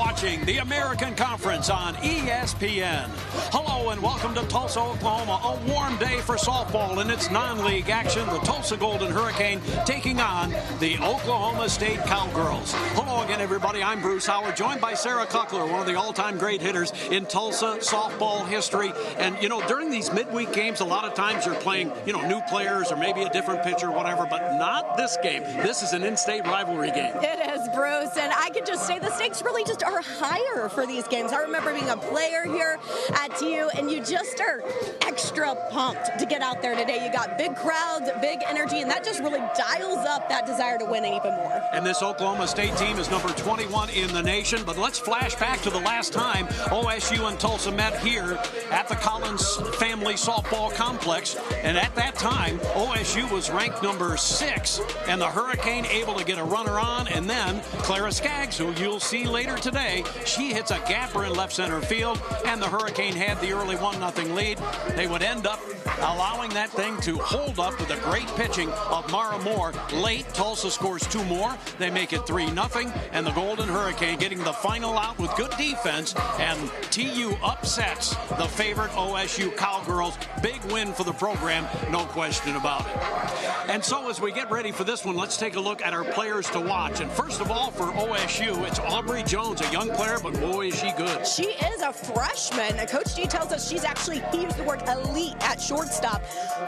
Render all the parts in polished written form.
watching the American Conference on ESPN. Hello and welcome to Tulsa, Oklahoma. A warm day for softball in its non-league action. The Tulsa Golden Hurricane taking on the Oklahoma State Cowgirls. Hello again, everybody. I'm Bruce Howard, joined by Sarah Kuckler, one of the all-time great hitters in Tulsa softball history. And, you know, during these midweek games, a lot of times you're playing, new players or maybe a different pitcher, whatever, but not this game. This is an in-state rivalry game. It is, Bruce, and I could just say the stakes really just are higher for these games. I remember being a player here at TU, and you just are extra pumped to get out there today. You got big crowds, big energy, and that just really dials up that desire to win even more. And this Oklahoma State team is number 21 in the nation, but let's flash back to the last time OSU and Tulsa met here at the Collins Family Softball Complex, and at that time, OSU was ranked number 6, and the Hurricane able to get a runner on, and then Clara Skaggs, who you'll see later today, she hits a gapper in left center field, and the Hurricane had the early 1-0 lead. They would end up allowing that thing to hold up with the great pitching of Mara Moore. Late, Tulsa scores 2 more. They make it 3-0, and the Golden Hurricane getting the final out with good defense, and TU upsets the favorite OSU Cowgirls. Big win for the program, no question about it. And so as we get ready for this one, let's take a look at our players to watch. And first of all, for OSU, it's Aubrey Jones, a young player, but boy, is she good. She is a freshman. Coach G tells us she's actually, he used the word elite at shortstop.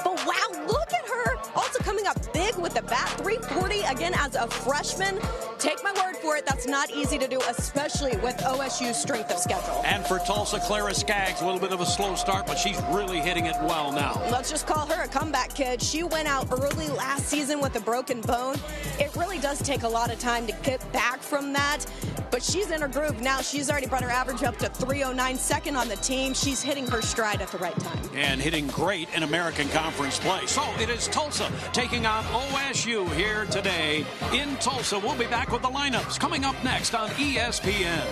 But wow, look at her. Also coming up big with the bat, 340 again as a freshman. Take my word for it, that's not easy to do, especially with OSU's strength of schedule. And for Tulsa, Clara Skaggs, a little bit of a slow start, but she's really hitting it well now. Let's just call her a comeback kid. She went out early last season with a broken bone. It really does take a lot of time to get back from that, but she's in her groove now. She's already brought her average up to 309, second on the team. She's hitting her stride at the right time. And hitting great in American Conference play. So it is Tulsa taking on OSU here today in Tulsa. We'll be back with the lineups coming up next on ESPN.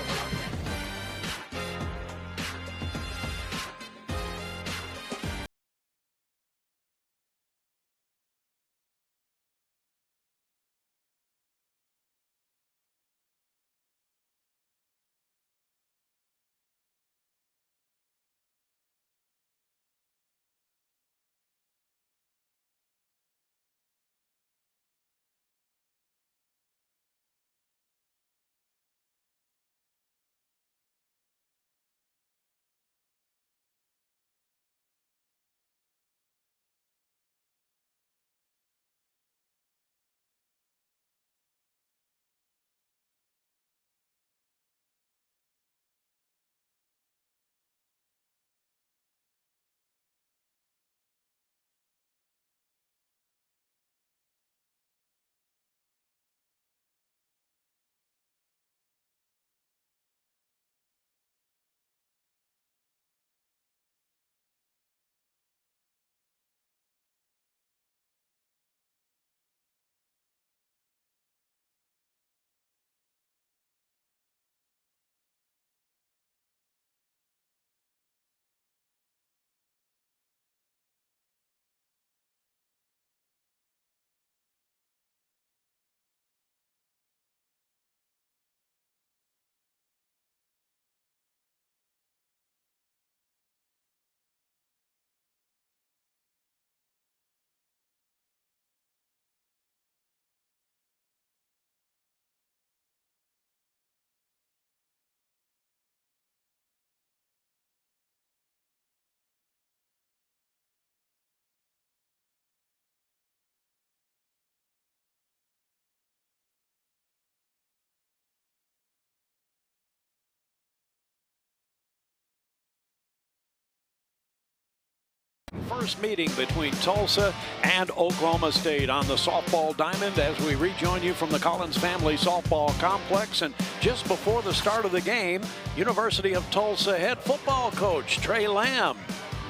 First meeting between Tulsa and Oklahoma State on the softball diamond as we rejoin you from the Collins Family Softball Complex. And just before the start of the game, University of Tulsa head football coach Trey Lamb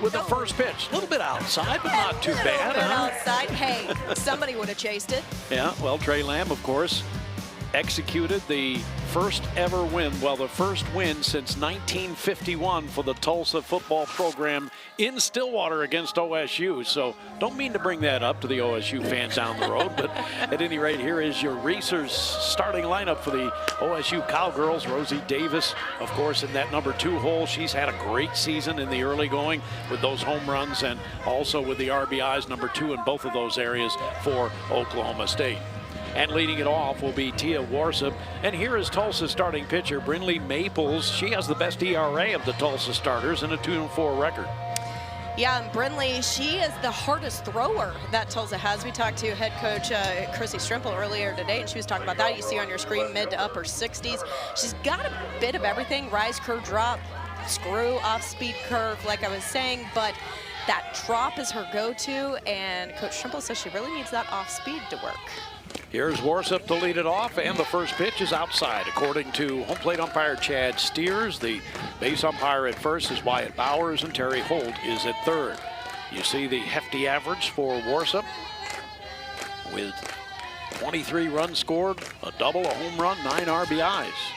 with the first pitch. A little bit outside, but not too bad. Outside. Hey, somebody would have chased it. Yeah, well, Trey Lamb, of course, executed the first ever win. Well, the first win since 1951 for the Tulsa football program in Stillwater against OSU. So don't mean to bring that up to the OSU fans down the road, but at any rate, here is your Reese's starting lineup for the OSU Cowgirls. Rosie Davis, of course, in that number 2 hole. She's had a great season in the early going with those home runs and also with the RBIs, number 2 in both of those areas for Oklahoma State. And leading it off will be Tia Warsop. And here is Tulsa's starting pitcher, Brinley Maples. She has the best ERA of the Tulsa starters and a 2-4 record. Yeah, and Brinley, she is the hardest thrower that Tulsa has. We talked to head coach Chrissy Strimple earlier today, and she was talking about that. You see on your screen, mid to upper 60s. She's got a bit of everything, rise curve, drop, screw, off-speed curve, like I was saying, but that drop is her go-to, and Coach Strimple says she really needs that off-speed to work. Here's Warsop to lead it off, and the first pitch is outside. According to home plate umpire Chad Steers, the base umpire at first is Wyatt Bowers, and Terry Holt is at third. You see the hefty average for Warsop with 23 runs scored, a double, a home run, 9 RBIs.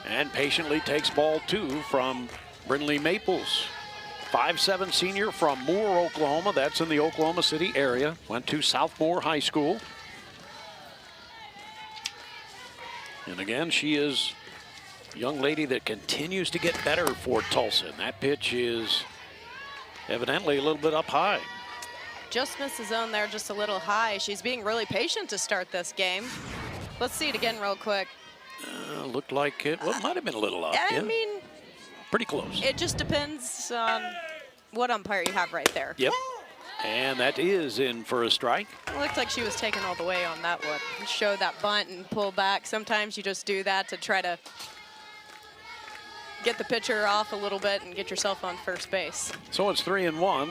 And patiently takes ball 2 from Brinley Maples. 5'7" senior from Moore, Oklahoma. That's in the Oklahoma City area. Went to South Moore High School. And again, she is a young lady that continues to get better for Tulsa. And that pitch is evidently a little bit up high. Just missed the zone there, just a little high. She's being really patient to start this game. Let's see it again real quick. Looked like it, well, it might have been a little up. I mean, pretty close. It just depends on what umpire you have right there. Yep. And that is in for a strike. It looked like she was taken all the way on that one. Show that bunt and pull back. Sometimes you just do that to try to get the pitcher off a little bit and get yourself on first base. So it's 3-1.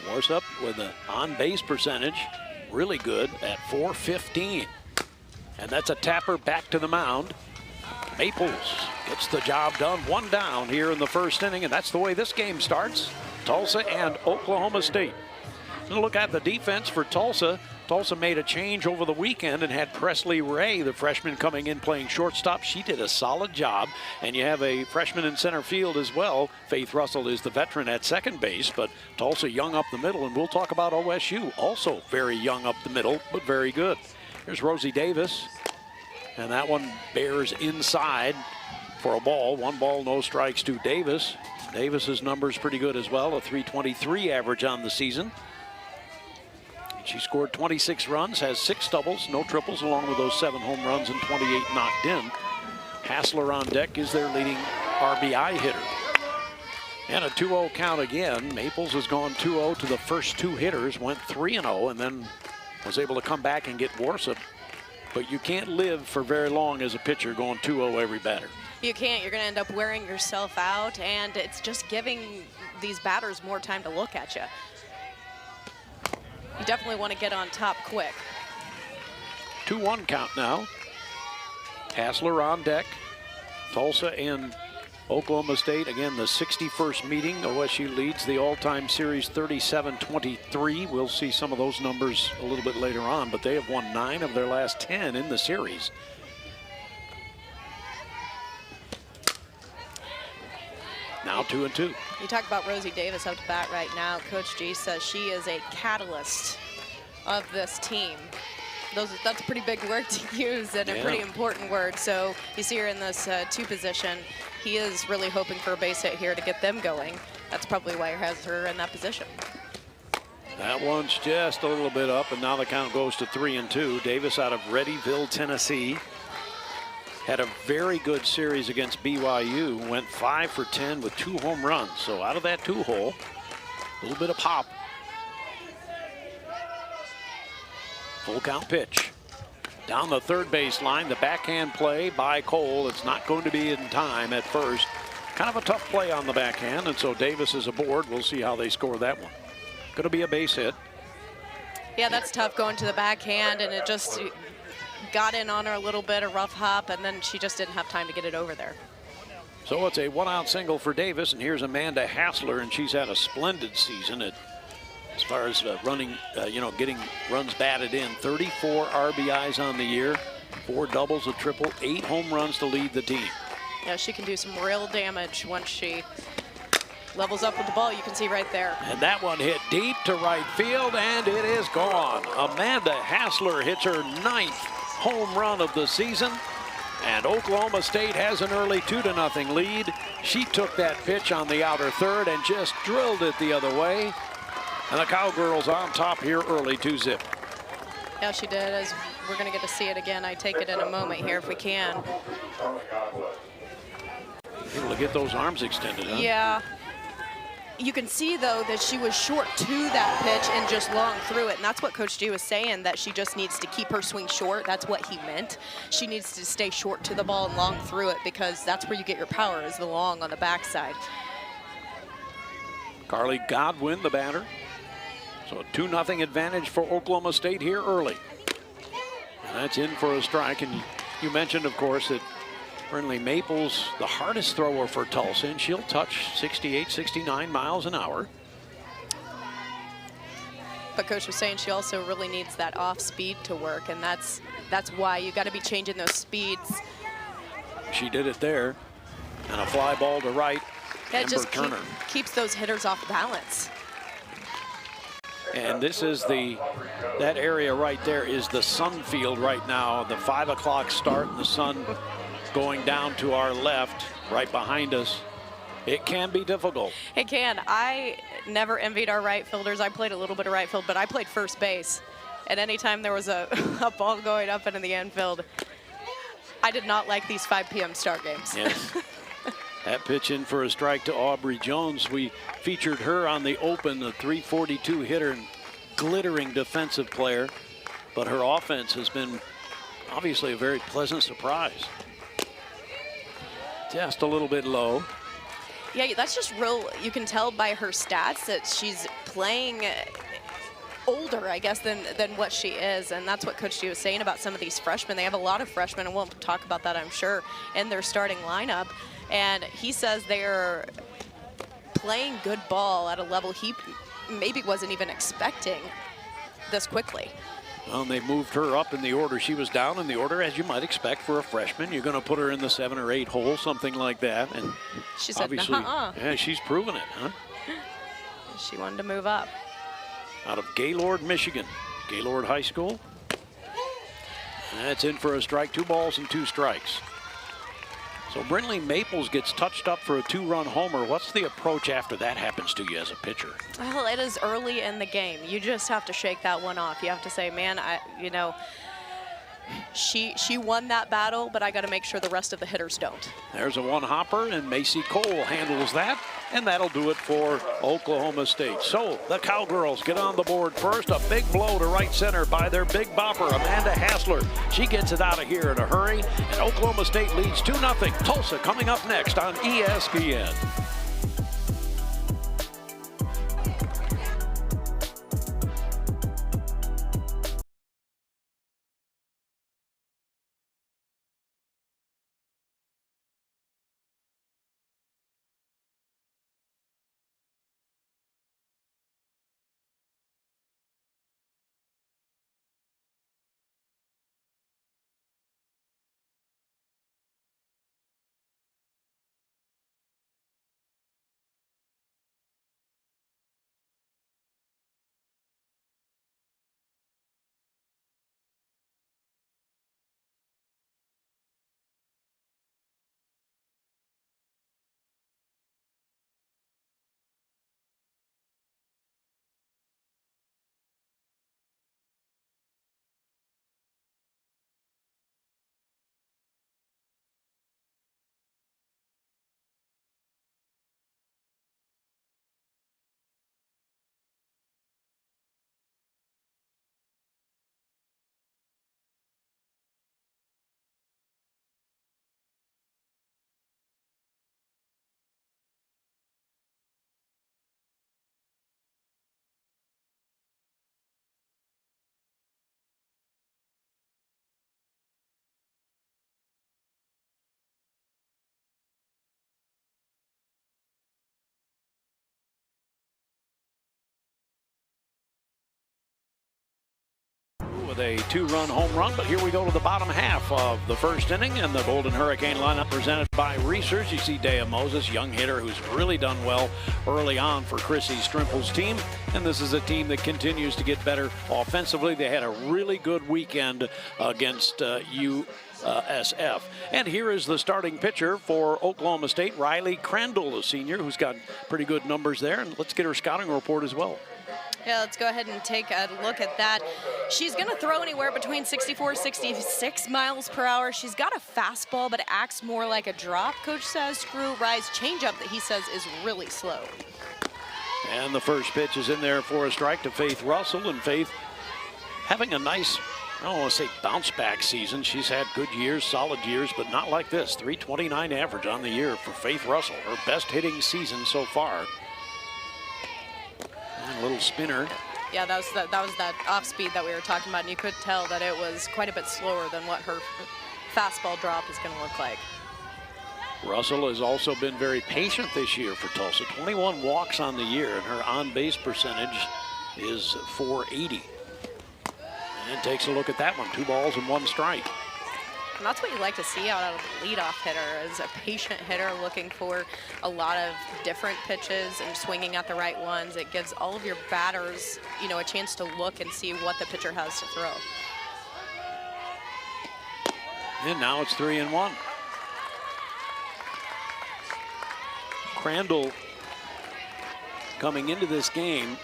Warsop with an on-base percentage, really good at .415. And that's a tapper back to the mound. Maples gets the job done. 1 down here in the first inning, and that's the way this game starts. Tulsa and Oklahoma State. Going to look at the defense for Tulsa. Tulsa made a change over the weekend and had Presley Ray, the freshman, coming in playing shortstop. She did a solid job. And you have a freshman in center field as well. Faith Russell is the veteran at second base, but Tulsa young up the middle. And we'll talk about OSU, also very young up the middle, but very good. Here's Rosie Davis. And that one bears inside for a ball. 1 ball, no strikes to Davis. Davis's number's pretty good as well, a .323 average on the season. She scored 26 runs, has 6 doubles, no triples, along with those 7 home runs and 28 knocked in. Hassler on deck is their leading RBI hitter. And a 2-0 count again. Maples has gone 2-0 to the first 2 hitters, went 3-0, and then was able to come back and get Warsop. But you can't live for very long as a pitcher going 2-0 every batter. You can't. You're going to end up wearing yourself out, and it's just giving these batters more time to look at you. You definitely want to get on top quick. 2-1 count now. Hassler on deck. Tulsa and Oklahoma State, again, the 61st meeting. OSU leads the all-time series 37-23. We'll see some of those numbers a little bit later on, but they have won 9 of their last 10 in the series. Now 2-2. You talk about Rosie Davis up to bat right now. Coach G says she is a catalyst of this team. That's a pretty big word to use and a pretty important word. So you see her in this 2 position. He is really hoping for a base hit here to get them going. That's probably why he has her in that position. That one's just a little bit up, and now the count goes to 3-2. Davis out of Readyville, Tennessee. Had a very good series against BYU. Went 5 for 10 with 2 home runs. So out of that 2-hole, a little bit of pop. Full count pitch. Down the third base line, the backhand play by Cole. It's not going to be in time at first. Kind of a tough play on the backhand, and so Davis is aboard. We'll see how they score that one. Going to be a base hit. Yeah, that's tough going to the backhand, and it just got in on her a little bit, a rough hop, and then she just didn't have time to get it over there. So it's a 1-out single for Davis, and here's Amanda Hassler, and she's had a splendid season as far as running, getting runs batted in. 34 RBIs on the year, 4 doubles, a triple, 8 home runs to lead the team. Yeah, she can do some real damage once she levels up with the ball. You can see right there. And that one hit deep to right field, and it is gone. Amanda Hassler hits her 9th home run of the season, and Oklahoma State has an early 2-0 lead. She took that pitch on the outer third and just drilled it the other way. And the Cowgirls on top here early, 2-0. Yeah, she did, as we're going to get to see it again. I take it in a moment here if we can. Able to get those arms extended, huh? Yeah. You can see, though, that she was short to that pitch and just long through it. And that's what Coach G was saying, that she just needs to keep her swing short. That's what he meant. She needs to stay short to the ball and long through it, because that's where you get your power, is the long on the backside. Carly Godwin, the batter. So a 2-0 advantage for Oklahoma State here early. And that's in for a strike. And you mentioned, of course, that Brinley Maples, the hardest thrower for Tulsa, and she'll touch 68, 69 miles an hour. But Coach was saying she also really needs that off speed to work, and that's why you got to be changing those speeds. She did it there, and a fly ball to right. That just keeps those hitters off balance. And this is that area right there is the sun field right now. The 5 o'clock start, and the sun going down to our left, right behind us. It can be difficult. It can. I never envied our right fielders. I played a little bit of right field, but I played first base. And anytime there was a ball going up into the infield, I did not like these 5 p.m. start games. Yes. That pitch in for a strike to Aubrey Jones. We featured her on the Open, the .342 hitter and glittering defensive player. But her offense has been obviously a very pleasant surprise. Just a little bit low. Yeah, that's just real. You can tell by her stats that she's playing older, I guess, than what she is. And that's what Coach G was saying about some of these freshmen. They have a lot of freshmen, and we'll talk about that, I'm sure, in their starting lineup. And he says they're playing good ball at a level he maybe wasn't even expecting this quickly. Well, they moved her up in the order. She was down in the order, as you might expect for a freshman. You're going to put her in the 7 or 8 hole, something like that. And she said, obviously, yeah, she's proven it, huh? She wanted to move up. Out of Gaylord, Michigan. Gaylord High School. And that's in for a strike. 2 balls and 2 strikes. So Brinley Maples gets touched up for a 2-run homer. What's the approach after that happens to you as a pitcher? Well, it is early in the game. You just have to shake that one off. You have to say, man, she won that battle, but I got to make sure the rest of the hitters don't. There's a 1-hopper, and Macy Cole handles that, and that'll do it for Oklahoma State. So the Cowgirls get on the board first. A big blow to right center by their big bopper, Amanda Hassler. She gets it out of here in a hurry, and Oklahoma State leads 2-0. Tulsa coming up next on ESPN. with a 2-run home run. But here we go to the bottom half of the first inning, and the Golden Hurricane lineup presented by Reesers. You see Dea Moses, young hitter who's really done well early on for Chrissy Strimple's team. And this is a team that continues to get better offensively. They had a really good weekend against USF. And here is the starting pitcher for Oklahoma State, Riley Crandall, a senior who's got pretty good numbers there. And let's get her scouting report as well. Yeah, let's go ahead and take a look at that. She's going to throw anywhere between 64, 66 miles per hour. She's got a fastball, but it acts more like a drop, Coach says. Screw rise changeup that he says is really slow. And the first pitch is in there for a strike to Faith Russell. And Faith having a nice, I don't want to say bounce back season. She's had good years, solid years, but not like this. 329 average on the year for Faith Russell, her best hitting season so far. And a little spinner. Yeah, that was that off speed that we were talking about, and you could tell that it was quite a bit slower than what her fastball drop is going to look like. Russell has also been very patient this year for Tulsa. 21 walks on the year, and her on-base percentage is .480. And takes a look at that one. 2 balls and 1 strike. And that's what you like to see out of a leadoff hitter, is a patient hitter looking for a lot of different pitches and swinging at the right ones. It gives all of your batters, you know, a chance to look and see what the pitcher has to throw. And now it's 3-1. Crandall coming into this game,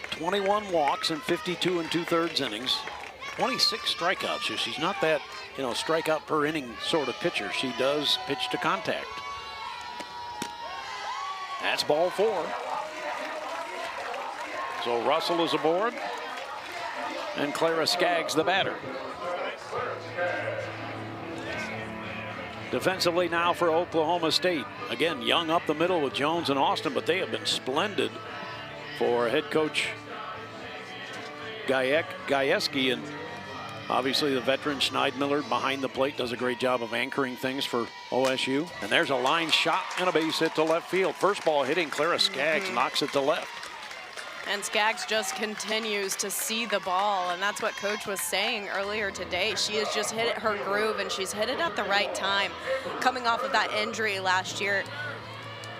21 walks in 52 2/3 innings, 26 strikeouts. So she's not that, you know, strikeout per inning sort of pitcher. She does pitch to contact. That's ball 4. So Russell is aboard, and Clara Skaggs the batter. Defensively now for Oklahoma State. Again, young up the middle with Jones and Austin, but they have been splendid for head coach Gajewski, and obviously the veteran Schneidmiller behind the plate does a great job of anchoring things for OSU. And there's a line shot and a base hit to left field. First ball hitting, Clara Skaggs knocks it to left. And Skaggs just continues to see the ball, and that's what Coach was saying earlier today. She has just hit it her groove, and she's hit it at the right time. Coming off of that injury last year,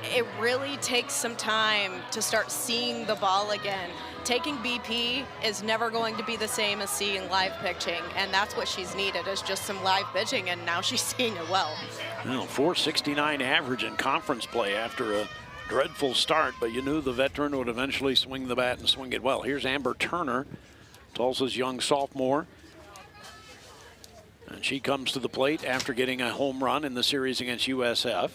it really takes some time to start seeing the ball again. Taking BP is never going to be the same as seeing live pitching, and that's what she's needed, is just some live pitching, and now she's seeing it well. Well, .469 average in conference play after a dreadful start, but you knew the veteran would eventually swing the bat and swing it well. Here's Amber Turner, Tulsa's young sophomore. And she comes to the plate after getting a home run in the series against USF.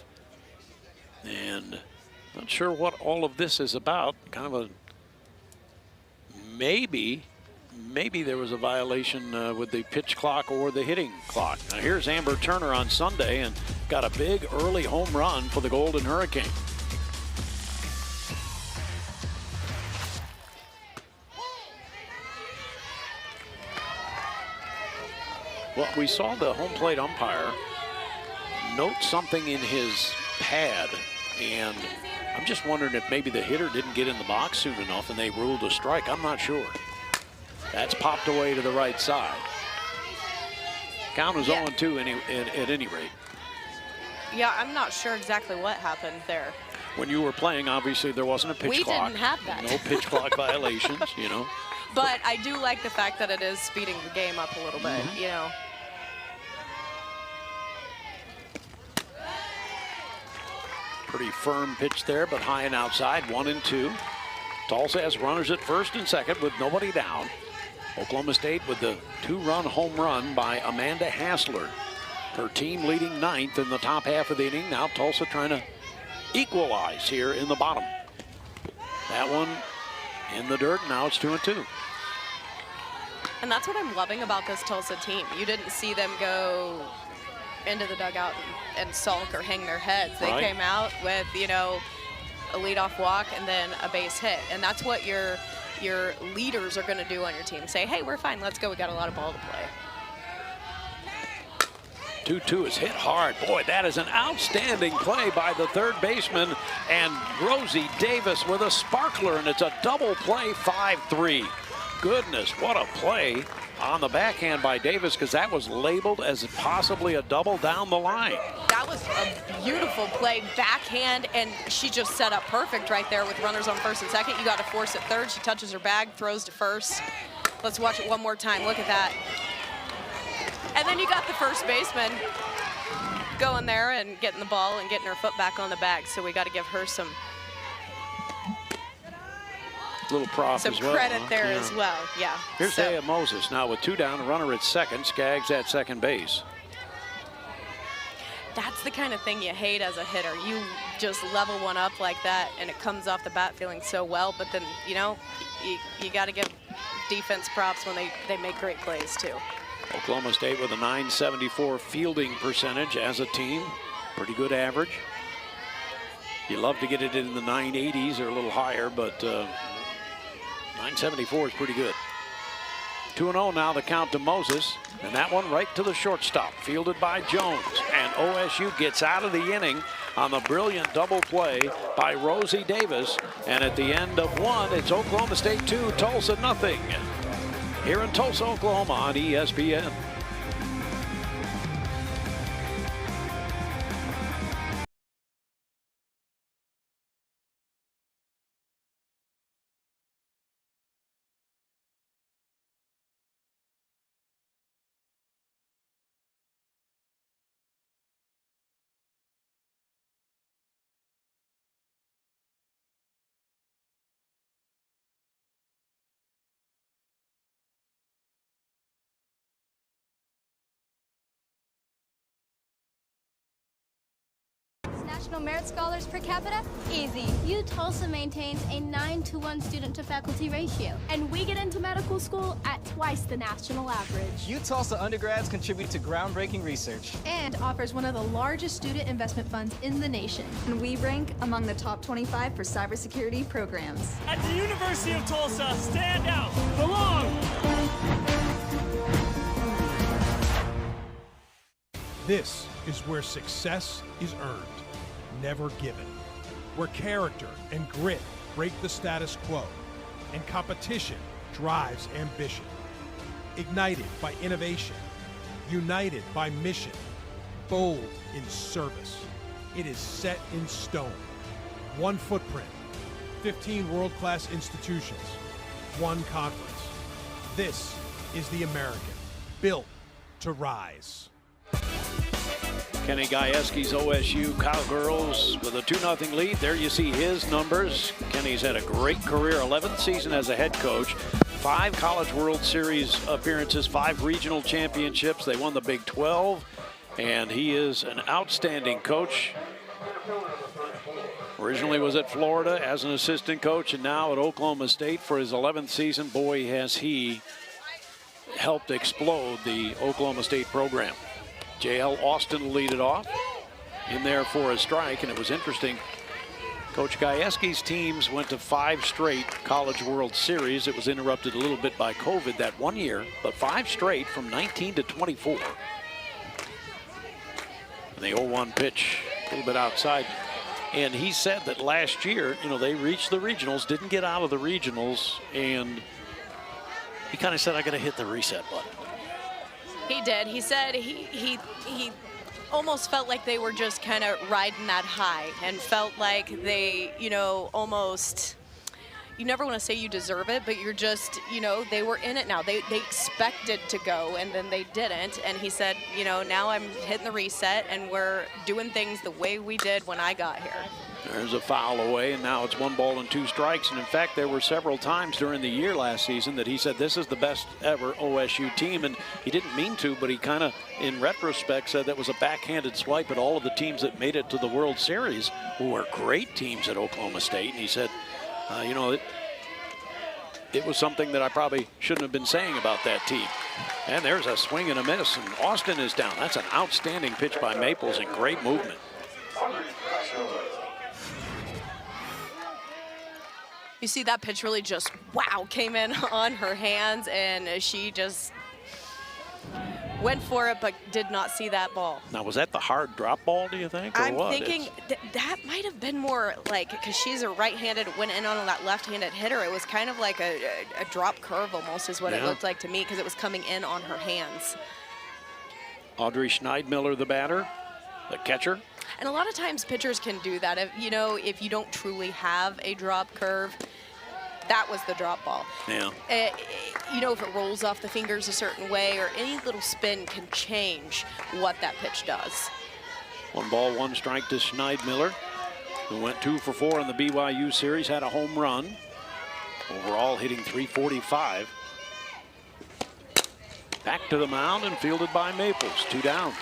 And not sure what all of this is about. Kind of a maybe there was a violation with the pitch clock or the hitting clock. Now here's Amber Turner on Sunday and got a big early home run for the Golden Hurricane. Well, we saw the home plate umpire note something in his pad, and I'm just wondering if maybe the hitter didn't get in the box soon enough and they ruled a strike. I'm not sure. That's popped away to the right side. Count is 0-2 at any rate. Yeah, I'm not sure exactly what happened there. When you were playing, obviously there wasn't a pitch clock. We didn't have that. No pitch clock violations, you know. But I do like the fact that it is speeding the game up a little bit, you know. Pretty firm pitch there, but high and outside, 1-2. Tulsa has runners at first and second with nobody down. Oklahoma State with the 2-run home run by Amanda Hassler. Her team leading 9th in the top half of the inning. Now Tulsa trying to equalize here in the bottom. That one in the dirt. Now it's 2-2. And that's what I'm loving about this Tulsa team. You didn't see them go into the dugout and sulk or hang their heads. They came out with, you know, a leadoff walk and then a base hit. And that's what your leaders are going to do on your team. Say, hey, we're fine. Let's go. We got a lot of ball to play. 2-2 is hit hard. Boy, that is an outstanding play by the third baseman. And Rosie Davis with a sparkler, and it's a double play, 5-3. goodness, what a play on the backhand by Davis, because that was labeled as possibly a double down the line. That was a beautiful play, backhand, and she just set up perfect right there with runners on first and second. You got to force it third. She touches her bag, throws to first. Let's watch it one more time. Look at that. And then you got the first baseman going there and getting the ball and getting her foot back on the bag. So we got to give her some little prop some as well, credit there yeah. as well. Yeah. Here's so. Dea Moses now with 2 down, runner at second. Skaggs at second base. That's the kind of thing you hate as a hitter. You just level one up like that, and it comes off the bat feeling so well. But then, you know, you got to give defense props when they make great plays too. Oklahoma State with a .974 fielding percentage as a team. Pretty good average. You love to get it in the 980s or a little higher, but 974 is pretty good. 2-0 now, the count to Moses, and that one right to the shortstop, fielded by Jones. And OSU gets out of the inning on the brilliant double play by Rosie Davis. And at the end of one, it's Oklahoma State 2, Tulsa nothing. Here in Tulsa, Oklahoma on ESPN. National Merit Scholars per capita? Easy. Tulsa maintains a 9-to-1 student-to-faculty ratio. And we get into medical school at twice the national average. Tulsa undergrads contribute to groundbreaking research. And offers one of the largest student investment funds in the nation. And we rank among the top 25 for cybersecurity programs. At the University of Tulsa, stand out, belong. This is where success is earned, never given. Where character and grit break the status quo, and competition drives ambition. Ignited by innovation, united by mission, bold in service. It is set in stone. One footprint, 15 world-class institutions, one conference. This is the American, built to rise. Kenny Gajewski's OSU Cowgirls with a 2-0 lead. There you see his numbers. Kenny's had a great career, 11th season as a head coach, 5 College World Series appearances, 5 regional championships. They won the Big 12, and he is an outstanding coach. Originally was at Florida as an assistant coach, and now at Oklahoma State for his 11th season. Boy, has he helped explode the Oklahoma State program. J.L. Austin will lead it off in there for a strike, and it was interesting. Coach Gajewski's teams went to 5 straight College World Series. It was interrupted a little bit by COVID that one year, but 5 straight from 19 to 24. And the 0-1 pitch a little bit outside. And he said that last year, you know, they reached the regionals, didn't get out of the regionals, and he kind of said, I got to hit the reset button. He did. He said he almost felt like they were just kind of riding that high and felt like they, you know, almost, you never want to say you deserve it, but you're just, you know, they were in it now. They expected to go, and then they didn't. And he said, you know, now I'm hitting the reset, and we're doing things the way we did when I got here. There's a foul away, and now it's 1 ball and 2 strikes. And in fact, there were several times during the year last season that he said this is the best ever OSU team, and he didn't mean to, but he kind of, in retrospect, said that was a backhanded swipe at all of the teams that made it to the World Series, who were great teams at Oklahoma State. And he said, you know, it was something that I probably shouldn't have been saying about that team. And there's a swing and a miss, and Austin is down. That's an outstanding pitch by Maples and great movement. You see that pitch really just, wow, came in on her hands, and she just went for it, but did not see that ball. Now, was that the hard drop ball, do you think? Or I'm what? thinking that might have been more like, because she's a right-handed, went in on that left-handed hitter. It was kind of like a drop curve almost is what it looked like to me, because it was coming in on her hands. Audrey Schneidmiller, the batter, the catcher. And a lot of times pitchers can do that. If you don't truly have a drop curve, that was the drop ball. Yeah. If it rolls off the fingers a certain way or any little spin can change what that pitch does. 1 ball, 1 strike to Schneidmiller, who went 2 for 4 in the BYU series, had a home run. Overall hitting .345. Back to the mound and fielded by Maples, 2 down.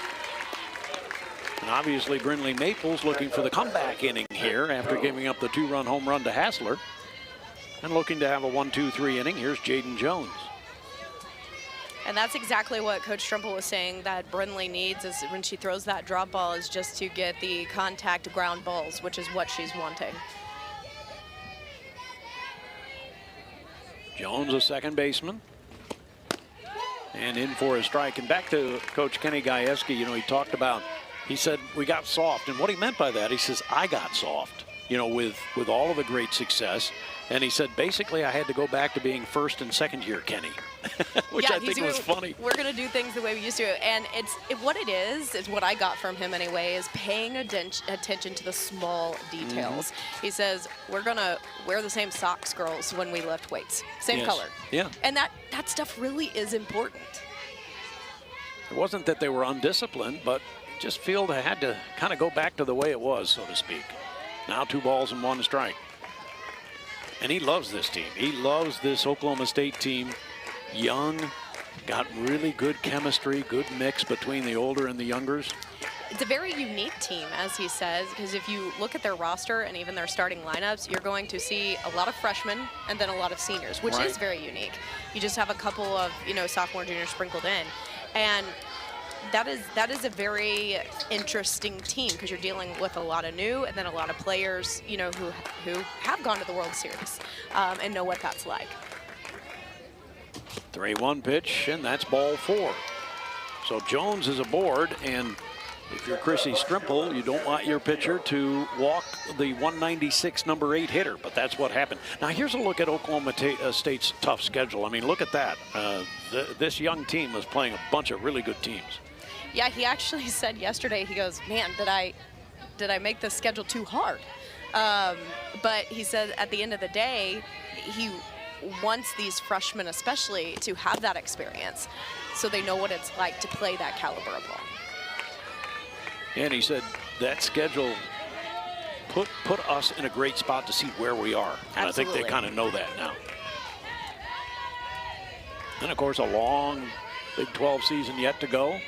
And obviously Brindley Maples looking for the comeback inning here after giving up the 2-run home run to Hassler. And looking to have a 1-2-3 inning. Here's Jaden Jones. And that's exactly what Coach Strumple was saying that Brindley needs is when she throws that drop ball is just to get the contact ground balls, which is what she's wanting. Jones, a second baseman. And in for a strike. And back to Coach Kenny Gajewski, he talked about, he said, we got soft. And what he meant by that, he says, I got soft, with all of the great success. And he said, basically, I had to go back to being first and second year Kenny, which I think was funny. We're going to do things the way we used to. And what it is what I got from him anyway, is paying attention to the small details. He says, we're going to wear the same socks, girls, when we lift weights. Same color. Yeah. And that stuff really is important. It wasn't that they were undisciplined, but just feel they had to kind of go back to the way it was, so to speak. Now 2 balls and 1 strike. And he loves this team. He loves this Oklahoma State team. Young, got really good chemistry, good mix between the older and the youngers. It's a very unique team, as he says, because if you look at their roster and even their starting lineups, you're going to see a lot of freshmen and then a lot of seniors, which is very unique. You just have a couple of, sophomore, juniors sprinkled in. And that is a very interesting team because you're dealing with a lot of new and then a lot of players, who have gone to the World Series and know what that's like. 3-1 pitch, and that's ball 4. So Jones is aboard, and if you're Chrissy Strimple, you don't want your pitcher to walk the 196 number 8 hitter, but that's what happened. Now here's a look at Oklahoma State's tough schedule. I mean, look at that. This young team was playing a bunch of really good teams. Yeah, he actually said yesterday, he goes, man, did I make the schedule too hard? But he said at the end of the day, he wants these freshmen especially to have that experience so they know what it's like to play that caliber of ball. And he said that schedule put us in a great spot to see where we are. And I think they kind of know that now. And of course, a long Big 12 season yet to go.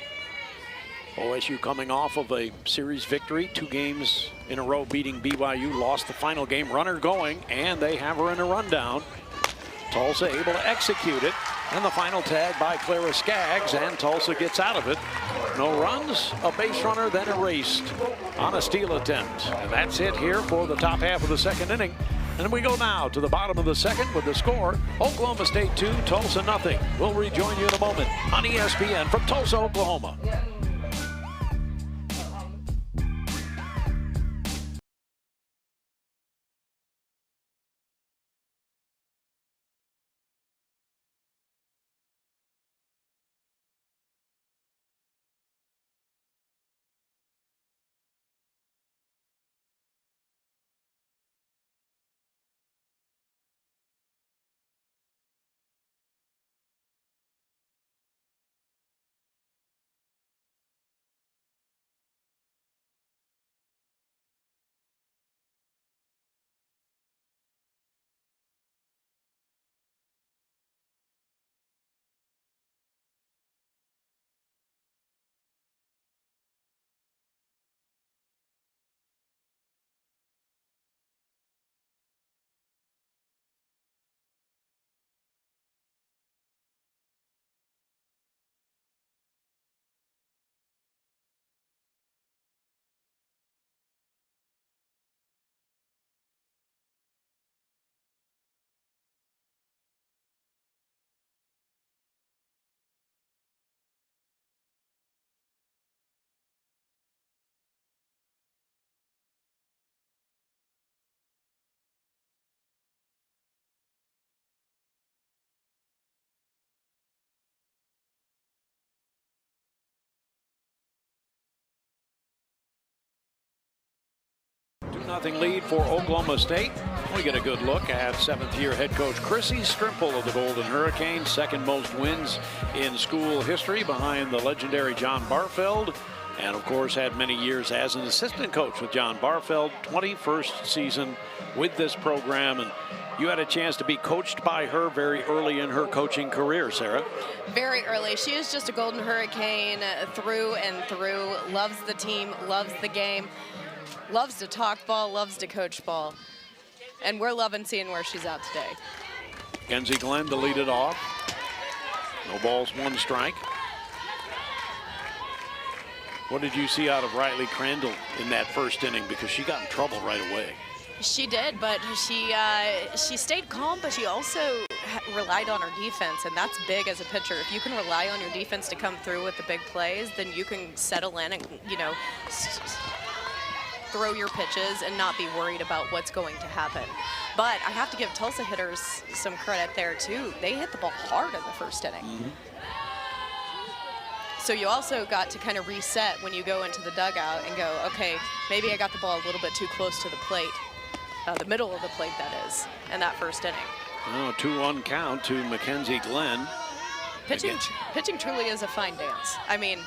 OSU coming off of a series victory, 2 games in a row beating BYU, lost the final game, runner going, and they have her in a rundown. Tulsa able to execute it, and the final tag by Clara Skaggs, and Tulsa gets out of it. No runs, a base runner, then erased on a steal attempt. And that's it here for the top half of the second inning. And we go now to the bottom of the second with the score, Oklahoma State 2, Tulsa nothing. We'll rejoin you in a moment on ESPN from Tulsa, Oklahoma. 2-0 lead for Oklahoma State. We get a good look at 7th-year head coach Chrissy Strimple of the Golden Hurricanes, second most wins in school history behind the legendary John Barfeld, and of course had many years as an assistant coach with John Barfeld, 21st season with this program. And you had a chance to be coached by her very early in her coaching career, Sarah. Very early. She is just a Golden Hurricane through and through. Loves the team, loves the game, loves to talk ball, loves to coach ball. And we're loving seeing where she's at today. Mackenzie Glenn to lead it off. No balls, 1 strike. What did you see out of Riley Crandall in that first inning? Because she got in trouble right away. She did, but she stayed calm, but she also relied on her defense, and that's big as a pitcher. If you can rely on your defense to come through with the big plays, then you can settle in and, you know, throw your pitches and not be worried about what's going to happen. But I have to give Tulsa hitters some credit there, too. They hit the ball hard in the first inning. So you also got to kind of reset when you go into the dugout and go, okay, maybe I got the ball a little bit too close to the plate. The middle of the plate, that is, in that first inning. Oh, 2-1 count to Mackenzie Glenn. Pitching truly is a fine dance. I mean,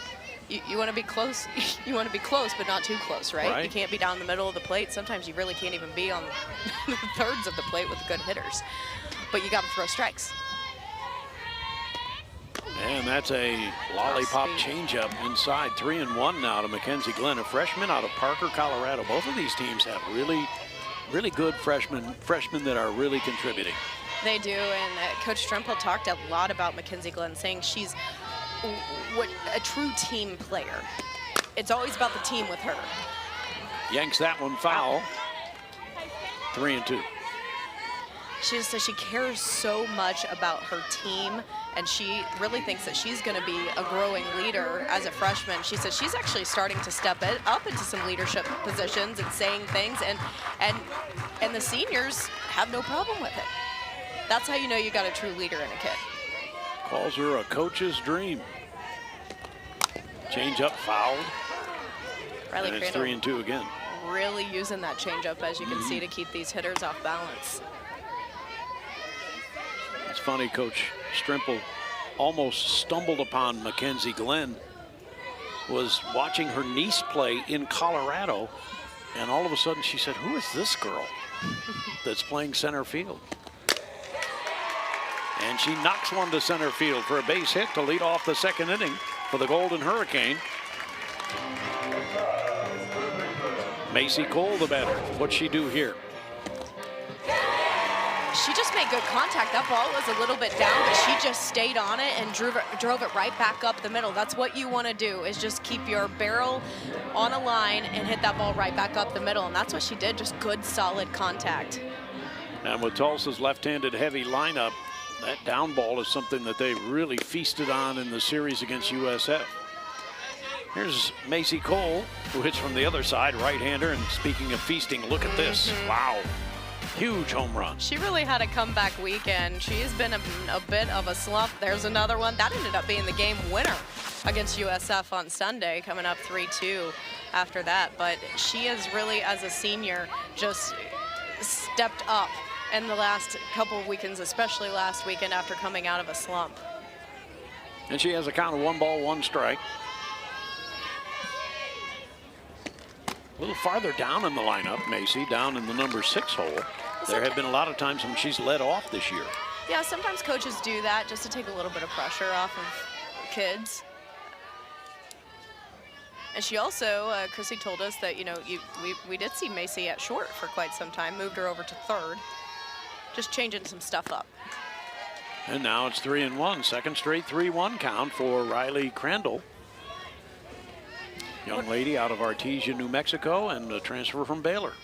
you want to be close. You want to be close, but not too close, right? You can't be down the middle of the plate. Sometimes you really can't even be on the thirds of the plate with the good hitters. But you got to throw strikes. And that's a lollipop changeup inside. 3-1 now to Mackenzie Glenn, a freshman out of Parker, Colorado. Both of these teams have really good freshmen that are really contributing. They do, and Coach Strimple talked a lot about Mackenzie Glenn, saying she's a true team player. It's always about the team with her. Yanks that one foul. 3-2. She just says she cares so much about her team, and she really thinks that she's going to be a growing leader as a freshman. She says she's actually starting to step up into some leadership positions and saying things, and the seniors have no problem with it. That's how you know you got a true leader in a kid. Calls her a coach's dream. Change up fouled. Riley and it's Crandall 3-2 again. really using that changeup, as you can see, to keep these hitters off balance. It's funny, Coach Strimple almost stumbled upon Mackenzie Glenn, was watching her niece play in Colorado, and all of a sudden she said, who is this girl that's playing center field? And she knocks one to center field for a base hit to lead off the second inning for the Golden Hurricane. Macy Cole, the batter. What'd she do here? She just made good contact. That ball was a little bit down, but she just stayed on it and drove it right back up the middle. That's what you want to do, is just keep your barrel on a line and hit that ball right back up the middle. And that's what she did, just good, solid contact. And with Tulsa's left-handed heavy lineup, that down ball is something that they really feasted on in the series against USF. Here's Macy Cole, who hits from the other side, right-hander. And speaking of feasting, look at this. Wow. Huge home run. She really had a comeback weekend. She's been a bit of a slump. There's another one. That ended up being the game winner against USF on Sunday, coming up 3-2 after that. But she has really, as a senior, just stepped up in the last couple of weekends, especially last weekend after coming out of a slump. And she has a count of 1 ball, 1 strike. A little farther down in the lineup, Macy, down in the number 6 hole. There have been a lot of times when she's led off this year. Yeah, sometimes coaches do that just to take a little bit of pressure off of kids. And she also, Chrissy told us that, you know, we did see Macy at short for quite some time, moved her over to third, just changing some stuff up. And now it's 3-1, second straight 3-1 count for Riley Crandall. Young lady out of Artesia, New Mexico, and a transfer from Baylor.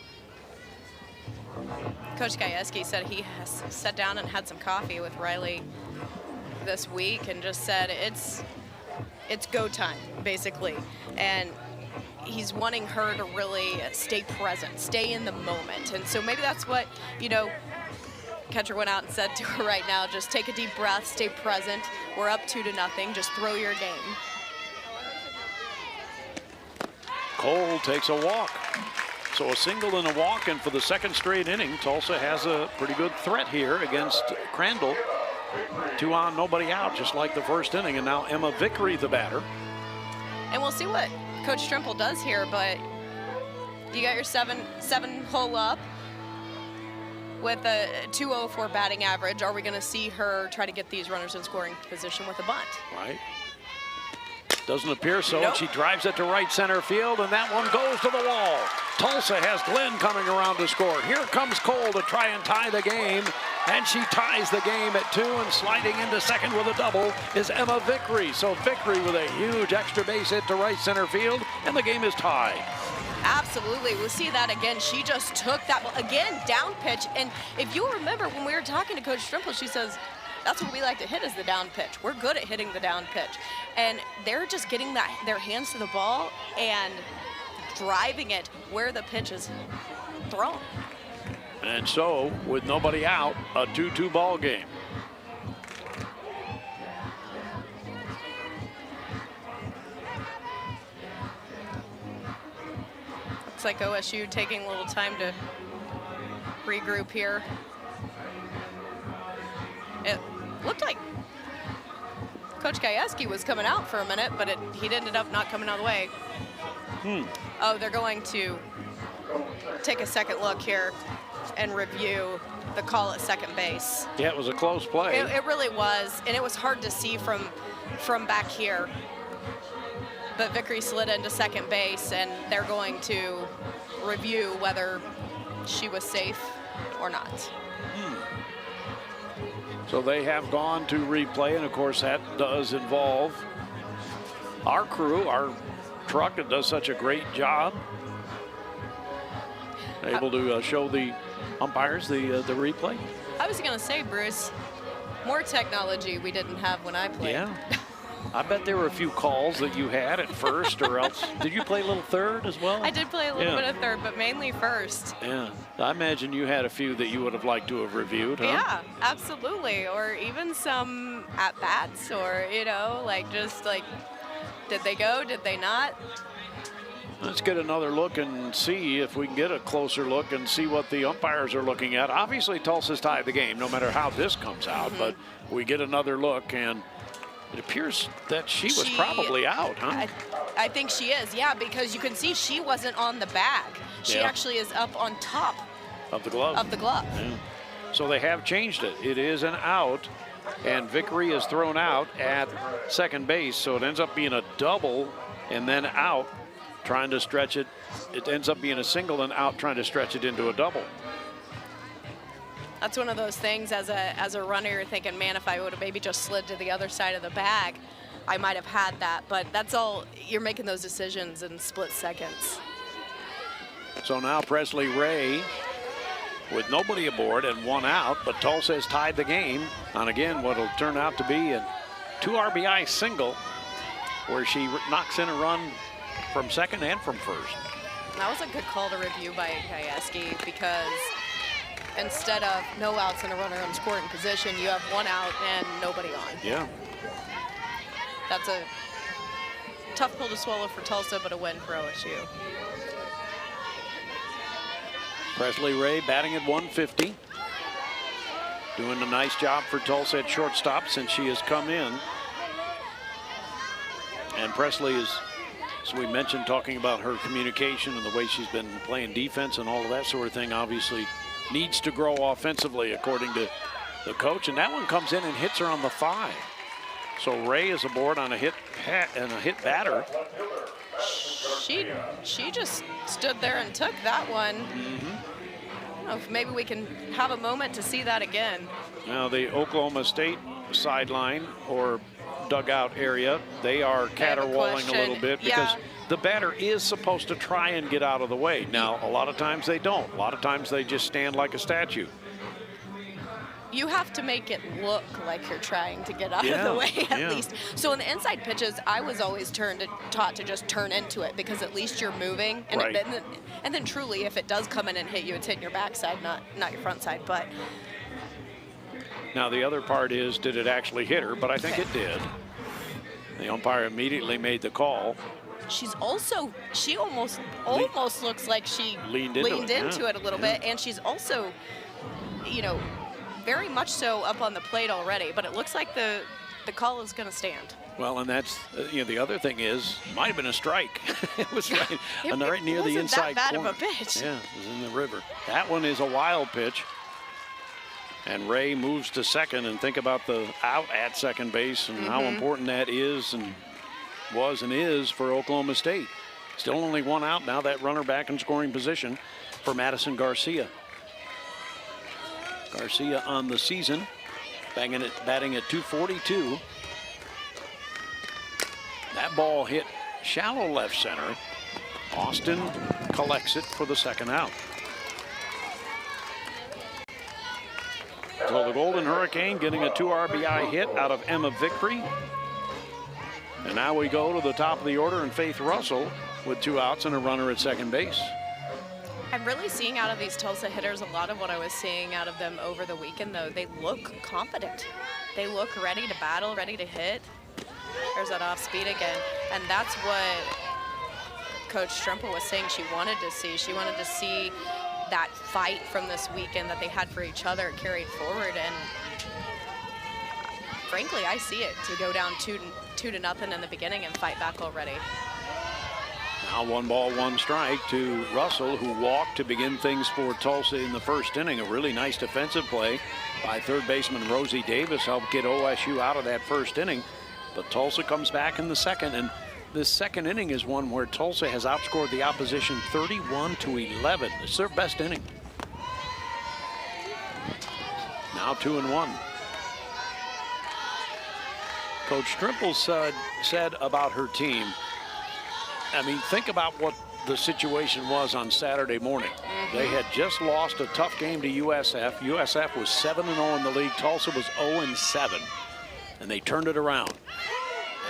Coach Gajewski said he has sat down and had some coffee with Riley this week and just said it's go time, basically. And he's wanting her to really stay present, stay in the moment. And so maybe that's what, you know, catcher went out and said to her right now, just take a deep breath, stay present. We're up 2-0, just throw your game. Cole takes a walk. So a single and a walk, and for the second straight inning, Tulsa has a pretty good threat here against Crandall. 2 on, nobody out, just like the first inning, and now Emma Vickery, the batter. And we'll see what Coach Trimple does here, but you got your seven hole up with a 204 batting average. Are we going to see her try to get these runners in scoring position with a bunt? Right. Doesn't appear so. Nope. She drives it to right center field, and that one goes to the wall. Tulsa has Glenn coming around to score. Here comes Cole to try and tie the game, and she ties the game at 2, and sliding into second with a double is Emma Vickery. So Vickery with a huge extra base hit to right center field, and the game is tied. Absolutely. We'll see that again. She just took that, again, down pitch. And if you remember when we were talking to Coach Trimple, she says, that's what we like to hit is the down pitch. We're good at hitting the down pitch. And they're just getting their hands to the ball and driving it where the pitch is thrown. And so, with nobody out, a 2-2 ball game. Looks like OSU taking a little time to regroup here. It looked like Coach Gajewski was coming out for a minute, but he ended up not coming out of the way. Oh, they're going to take a second look here and review the call at second base. Yeah, it was a close play. It really was, and it was hard to see from back here. But Vickery slid into second base, and they're going to review whether she was safe or not. So they have gone to replay, and of course that does involve our crew, our truck that does such a great job, able to show the umpires the replay. I was going to say, Bruce, more technology we didn't have when I played. Yeah. I bet there were a few calls that you had at first, or else. Did you play a little third as well? I did play a little bit of third, but mainly first. Yeah. I imagine you had a few that you would have liked to have reviewed, huh? Yeah, absolutely. Or even some at-bats, or, did they go, did they not? Let's get another look and see if we can get a closer look and see what the umpires are looking at. Obviously, Tulsa's tied the game, no matter how this comes out, but we get another look, and it appears that she was probably out, huh? I think she is, yeah, because you can see she wasn't on the bag. She actually is up on top of the glove. Yeah. So they have changed it. It is an out, and Vickery is thrown out at second base, so it ends up being a double and then out, trying to stretch it. It ends up being a single and out, trying to stretch it into a double. That's one of those things as a runner, you're thinking, man, if I would have maybe just slid to the other side of the bag, I might have had that. But that's all, you're making those decisions in split seconds. So now Presley Ray with nobody aboard and 1 out, but Tulsa has tied the game on, again, what will turn out to be a 2 RBI single where she knocks in a run from second and from first. That was a good call to review by Gajewski, because instead of no outs and a runner in scoring position, you have 1 out and nobody on. Yeah. That's a tough pill to swallow for Tulsa, but a win for OSU. Presley Ray batting at 150. Doing a nice job for Tulsa at shortstop since she has come in. And Presley is, as we mentioned, talking about her communication and the way she's been playing defense and all of that sort of thing, obviously needs to grow offensively, according to the coach. And that one comes in and hits her on the 5. So Ray is aboard on a hit batter. She just stood there and took that one. I don't know if maybe we can have a moment to see that again. Now the Oklahoma State sideline or dugout area, they are caterwauling a little bit because the batter is supposed to try and get out of the way. Now, a lot of times they don't. A lot of times they just stand like a statue. You have to make it look like you're trying to get out of the way at least. So in the inside pitches, I was always taught to just turn into it, because at least you're moving. And, and then truly, if it does come in and hit you, it's hitting your backside, not your front side. But now the other part is, did it actually hit her? But I think it did. The umpire immediately made the call. she's also, she almost looks like she leaned into it a little bit, and she's also, you know, very much so up on the plate already, but it looks like the call is going to stand. Well, and that's, you know, the other thing is, might have been a strike. It was right, right near the wasn't inside that bad corner. of a pitch. Yeah, it was in the river. That one is a wild pitch. And Ray moves to second, and think about the out at second base and how important that is and was and is for Oklahoma State. Still only one out now, that runner back in scoring position for Madison Garcia. Garcia on the season, batting at .242. That ball hit shallow left center. Austin collects it for the second out. So the Golden Hurricane getting a 2 RBI hit out of Emma Vickery. And now we go to the top of the order, and Faith Russell with 2 outs and a runner at second base. I'm really seeing out of these Tulsa hitters a lot of what I was seeing out of them over the weekend, though. They look confident. They look ready to battle, ready to hit. There's that off speed again. And that's what Coach Strempel was saying she wanted to see. She wanted to see that fight from this weekend that they had for each other carried forward. And frankly, I see it to go down 2-0 in the beginning and fight back already. Now 1 ball, 1 strike to Russell, who walked to begin things for Tulsa in the first inning. A really nice defensive play by third baseman Rosie Davis helped get OSU out of that first inning. But Tulsa comes back in the second, and this second inning is one where Tulsa has outscored the opposition 31-11. It's their best inning. Now 2-1. Coach Strempel said about her team, I mean, think about what the situation was on Saturday morning. They had just lost a tough game to USF. USF was 7-0 in the league. Tulsa was 0-7, and they turned it around.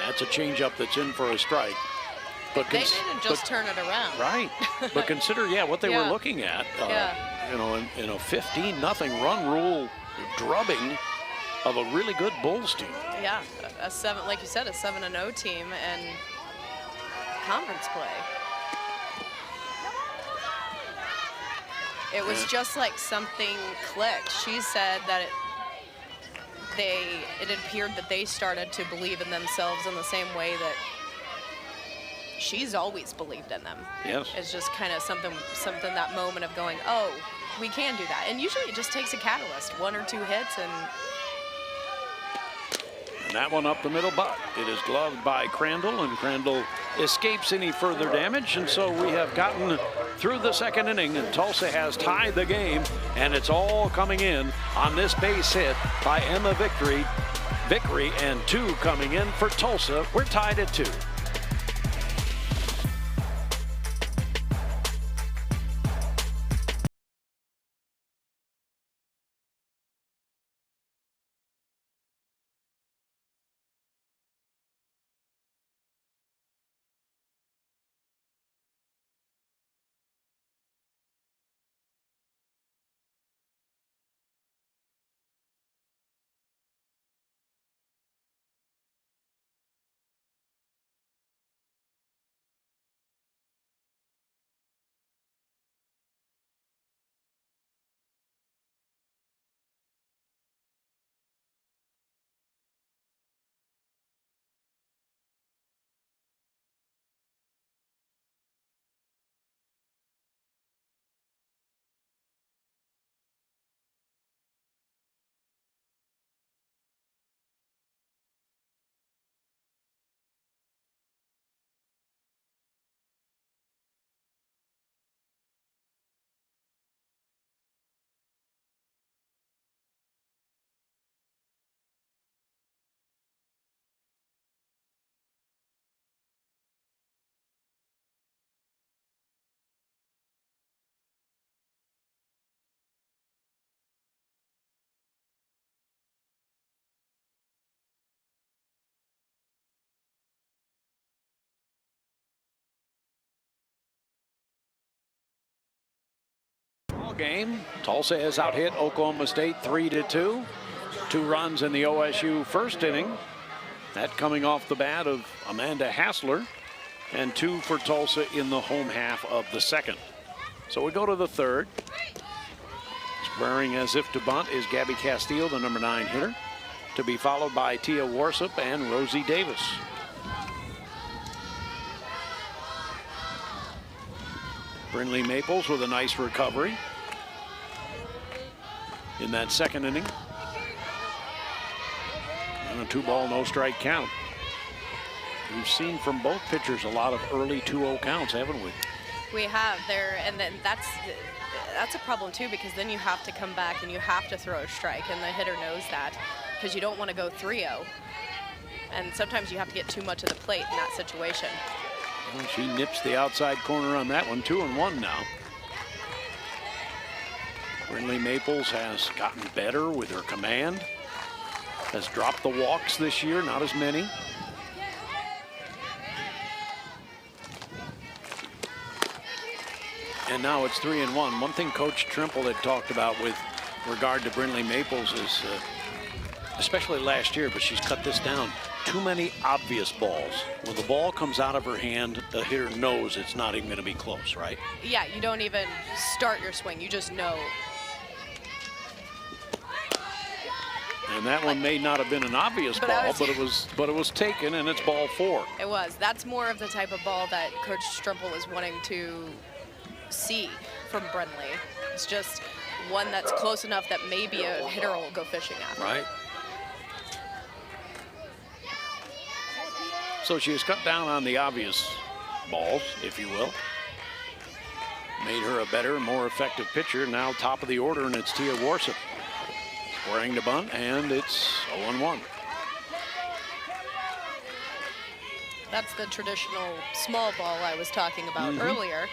That's a changeup that's in for a strike. But they didn't just turn it around. Right. But consider, what they were looking at. You know, in a 15-0 run rule drubbing of a really good Bulls team. Yeah, like you said, a 7-0 team and conference play. It was just like something clicked. She said that it appeared that they started to believe in themselves in the same way that she's always believed in them. Yes. It's just kind of something that moment of going, oh, we can do that. And usually it just takes a catalyst, 1 or 2 hits, and that one up the middle, but it is gloved by Crandall, and Crandall escapes any further damage. And so we have gotten through the second inning, and Tulsa has tied the game, and it's all coming in on this base hit by Emma Vickery, and 2 coming in for Tulsa. We're tied at 2. Game. Tulsa has out-hit Oklahoma State 3-2. 2 runs in the OSU first inning. That coming off the bat of Amanda Hassler. and 2 for Tulsa in the home half of the second. So we go to the third. Squaring as if to bunt is Gabby Castillo, the number 9 hitter, to be followed by Tia Warsup and Rosie Davis. Brinley Maples with a nice recovery in that second inning. And a 2-ball, no-strike count. We've seen from both pitchers a lot of early 2-0 counts, haven't we? We have there, and then that's a problem too, because then you have to come back and you have to throw a strike, and the hitter knows that, because you don't want to go 3-0. And sometimes you have to get too much of the plate in that situation. Well, she nips the outside corner on that one. 2-1 now. Brinley Maples has gotten better with her command. Has dropped the walks this year, not as many. And now it's 3-1. One thing Coach Trimple had talked about with regard to Brinley Maples is, especially last year, but she's cut this down, too many obvious balls. When the ball comes out of her hand, the hitter knows it's not even going to be close, right? Yeah, you don't even start your swing. You just know. And that one may not have been an obvious ball, but it was taken, and it's ball 4. It was. That's more of the type of ball that Coach Trimple is wanting to see from Brinley. It's just one that's close enough that maybe a hitter will go fishing after. Right. So she has cut down on the obvious balls, if you will. Made her a better, more effective pitcher. Now top of the order, and it's Tia Warsup. Squaring the bunt, and it's 0-1. That's the traditional small ball I was talking about earlier,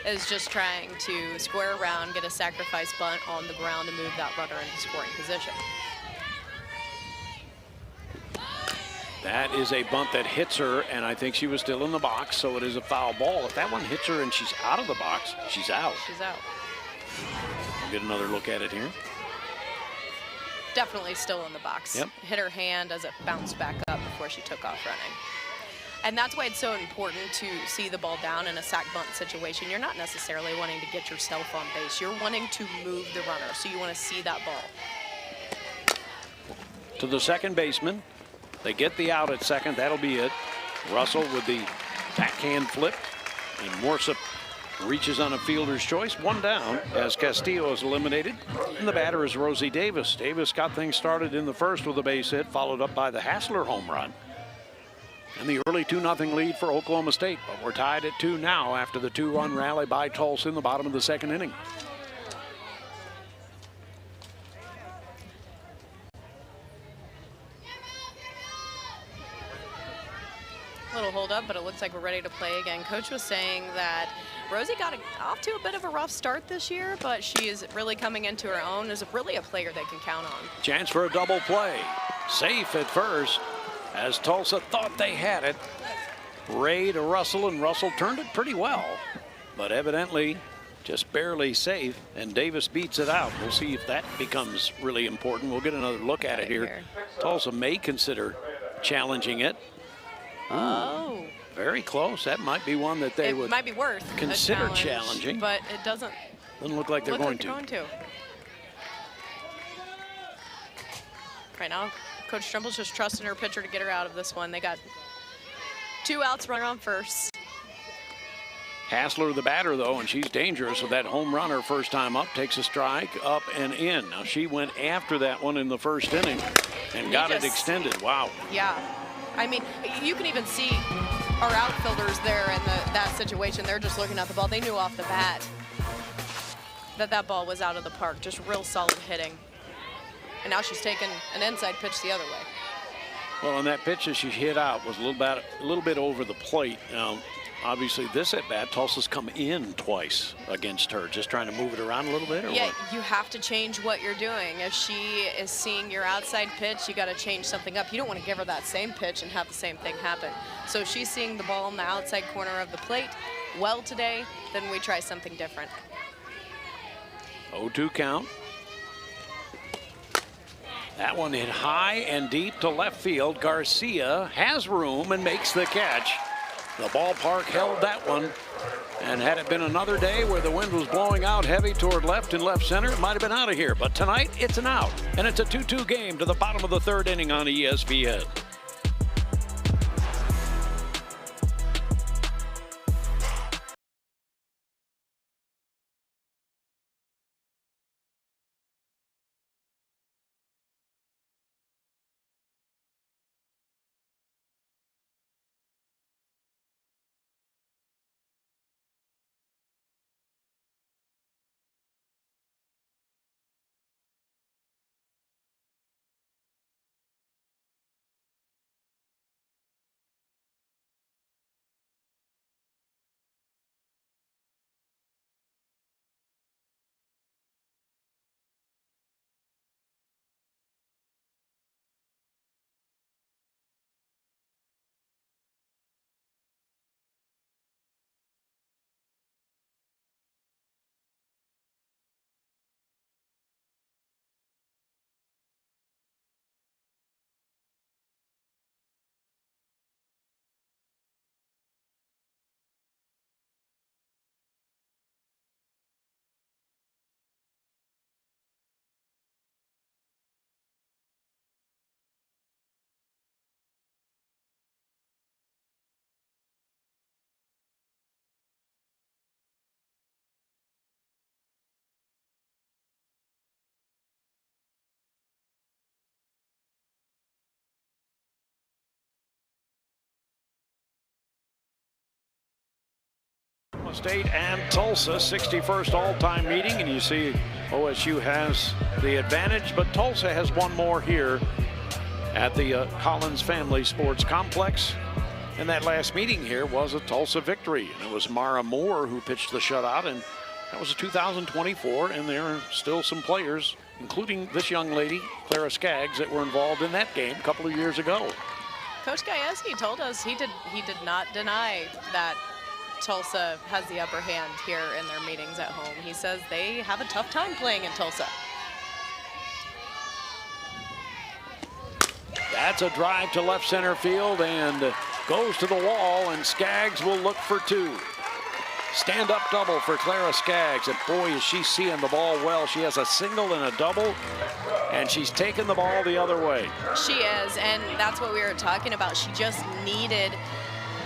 is just trying to square around, get a sacrifice bunt on the ground, and move that runner into scoring position. That is a bunt that hits her, and I think she was still in the box, so it is a foul ball. If that one hits her and she's out of the box, she's out. She's out. We'll get another look at it here. Definitely still in the box. Yep. Hit her hand as it bounced back up before she took off running. And that's why it's so important to see the ball down in a sack bunt situation. You're not necessarily wanting to get yourself on base. You're wanting to move the runner, so you want to see that ball. To the second baseman. They get the out at second. That'll be it. Russell with the backhand flip. And Warsup reaches on a fielder's choice. One down as Castillo is eliminated. And the batter is Rosie Davis. Davis got things started in the first with a base hit, followed up by the Hassler home run. And the early 2-0 lead for Oklahoma State. But we're tied at 2 now after the 2-run rally by Tulsa in the bottom of the second inning. Little hold up, but it looks like we're ready to play again. Coach was saying that Rosie got off to a bit of a rough start this year, but she is really coming into her own. Is really a player they can count on. Chance for a double play. Safe at first as Tulsa thought they had it. Ray to Russell, and Russell turned it pretty well, but evidently just barely safe, and Davis beats it out. We'll see if that becomes really important. We'll get another look at it here. Tulsa may consider challenging it. Oh. Very close. That might be one that they would might be worth consider challenging. But it doesn't look like they're going to. Right now, Coach Trimple's just trusting her pitcher to get her out of this one. They got 2 outs, runner on first. Hassler the batter, though, and she's dangerous with that home run her first time up. Takes a strike, up and in. Now, she went after that one in the first inning and got it extended. Wow. Yeah. I mean, you can even see our outfielders there in that situation. They're just looking at the ball. They knew off the bat that ball was out of the park. Just real solid hitting. And now she's taking an inside pitch the other way. Well, and that pitch that she hit out was a little bit over the plate. Now, obviously, this at bat, Tulsa's come in twice against her, just trying to move it around a little bit. Or yeah, what? You have to change what you're doing. If she is seeing your outside pitch, you got to change something up. You don't want to give her that same pitch and have the same thing happen. So if she's seeing the ball in the outside corner of the plate well today, then we try something different. 0-2 count. That one hit high and deep to left field. Garcia has room and makes the catch. The ballpark held that one. And had it been another day where the wind was blowing out heavy toward left and left center, it might have been out of here. But tonight, it's an out. And it's a 2-2 game to the bottom of the third inning on ESPN. State and Tulsa, 61st all-time meeting, and you see OSU has the advantage, but Tulsa has one more here at the Collins Family Sports Complex. And that last meeting here was a Tulsa victory, and it was Mara Moore who pitched the shutout, and that was a 2024, and there are still some players, including this young lady, Clara Skaggs, that were involved in that game a couple of years ago. Coach Gajewski told us he did not deny that Tulsa has the upper hand here in their meetings at home. He says they have a tough time playing in Tulsa. That's a drive to left center field and goes to the wall, and Skaggs will look for two. Stand-up double for Clara Skaggs, and boy, is she seeing the ball well. She has a single and a double, and she's taking the ball the other way. She is, and that's what we were talking about. She just needed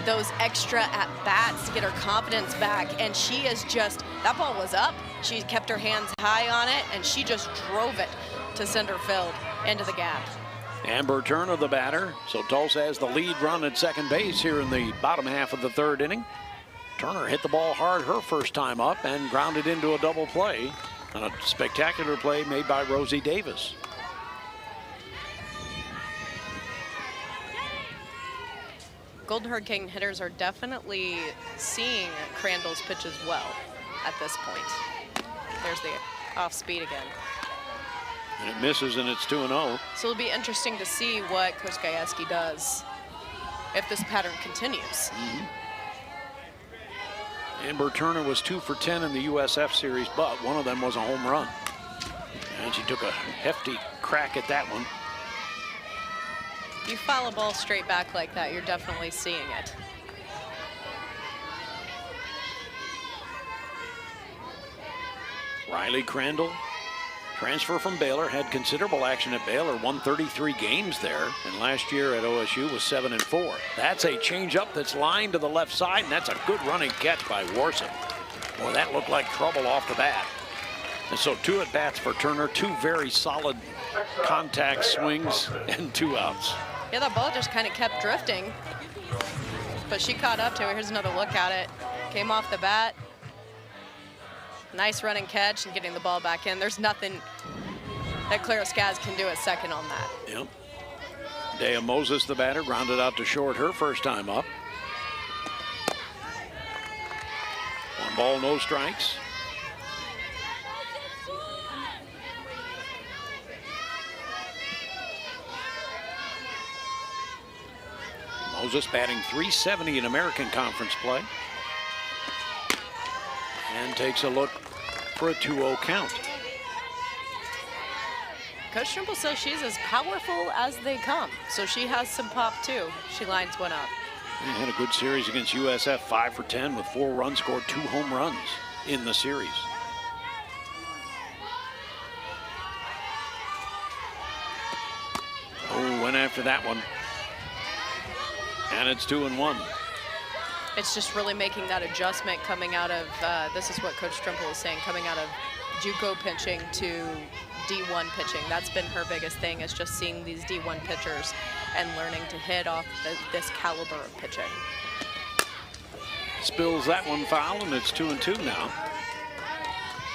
those extra at-bats to get her confidence back, and she is just, that ball was up. She kept her hands high on it, and she just drove it to center field into the gap. Amber Turner, the batter. So Tulsa has the lead run at second base here in the bottom half of the third inning. Turner hit the ball hard her first time up and grounded into a double play on a spectacular play made by Rosie Davis. Golden Hurricane hitters are definitely seeing Crandall's pitches well at this point. There's the off speed again. And it misses, and it's 2-0. So it'll be interesting to see what Coach Gajewski does if this pattern continues. Amber Turner was 2 for 10 in the USF series, but one of them was a home run. And she took a hefty crack at that one. You foul a ball straight back like that, you're definitely seeing it. Riley Crandall, transfer from Baylor, had considerable action at Baylor, won 33 games there, and last year at OSU was 7-4. That's a changeup that's lined to the left side, and that's a good running catch by Warson. Boy, that looked like trouble off the bat. And so 2 at-bats for Turner, 2 very solid contact swings, and 2 outs. Yeah, that ball just kind of kept drifting, but she caught up to it. Here's another look at it. Came off the bat. Nice running catch and getting the ball back in. There's nothing that Clara Skaggs can do at second on that. Yep. Dea Moses, the batter, grounded out to short her first time up. 1 ball, no strikes. Moses batting .370 in American Conference play. And takes a look for a 2-0 count. Coach Trimble says she's as powerful as they come, so she has some pop too. She lines one up. They had a good series against USF, 5 for 10 with 4 runs scored, 2 home runs in the series. Oh, went after that one. And it's 2-1. It's just really making that adjustment coming out of, this is what Coach Trimble is saying, coming out of JUCO pitching to D1 pitching. That's been her biggest thing, is just seeing these D1 pitchers and learning to hit off this caliber of pitching. Spills that one foul, and it's 2-2 now.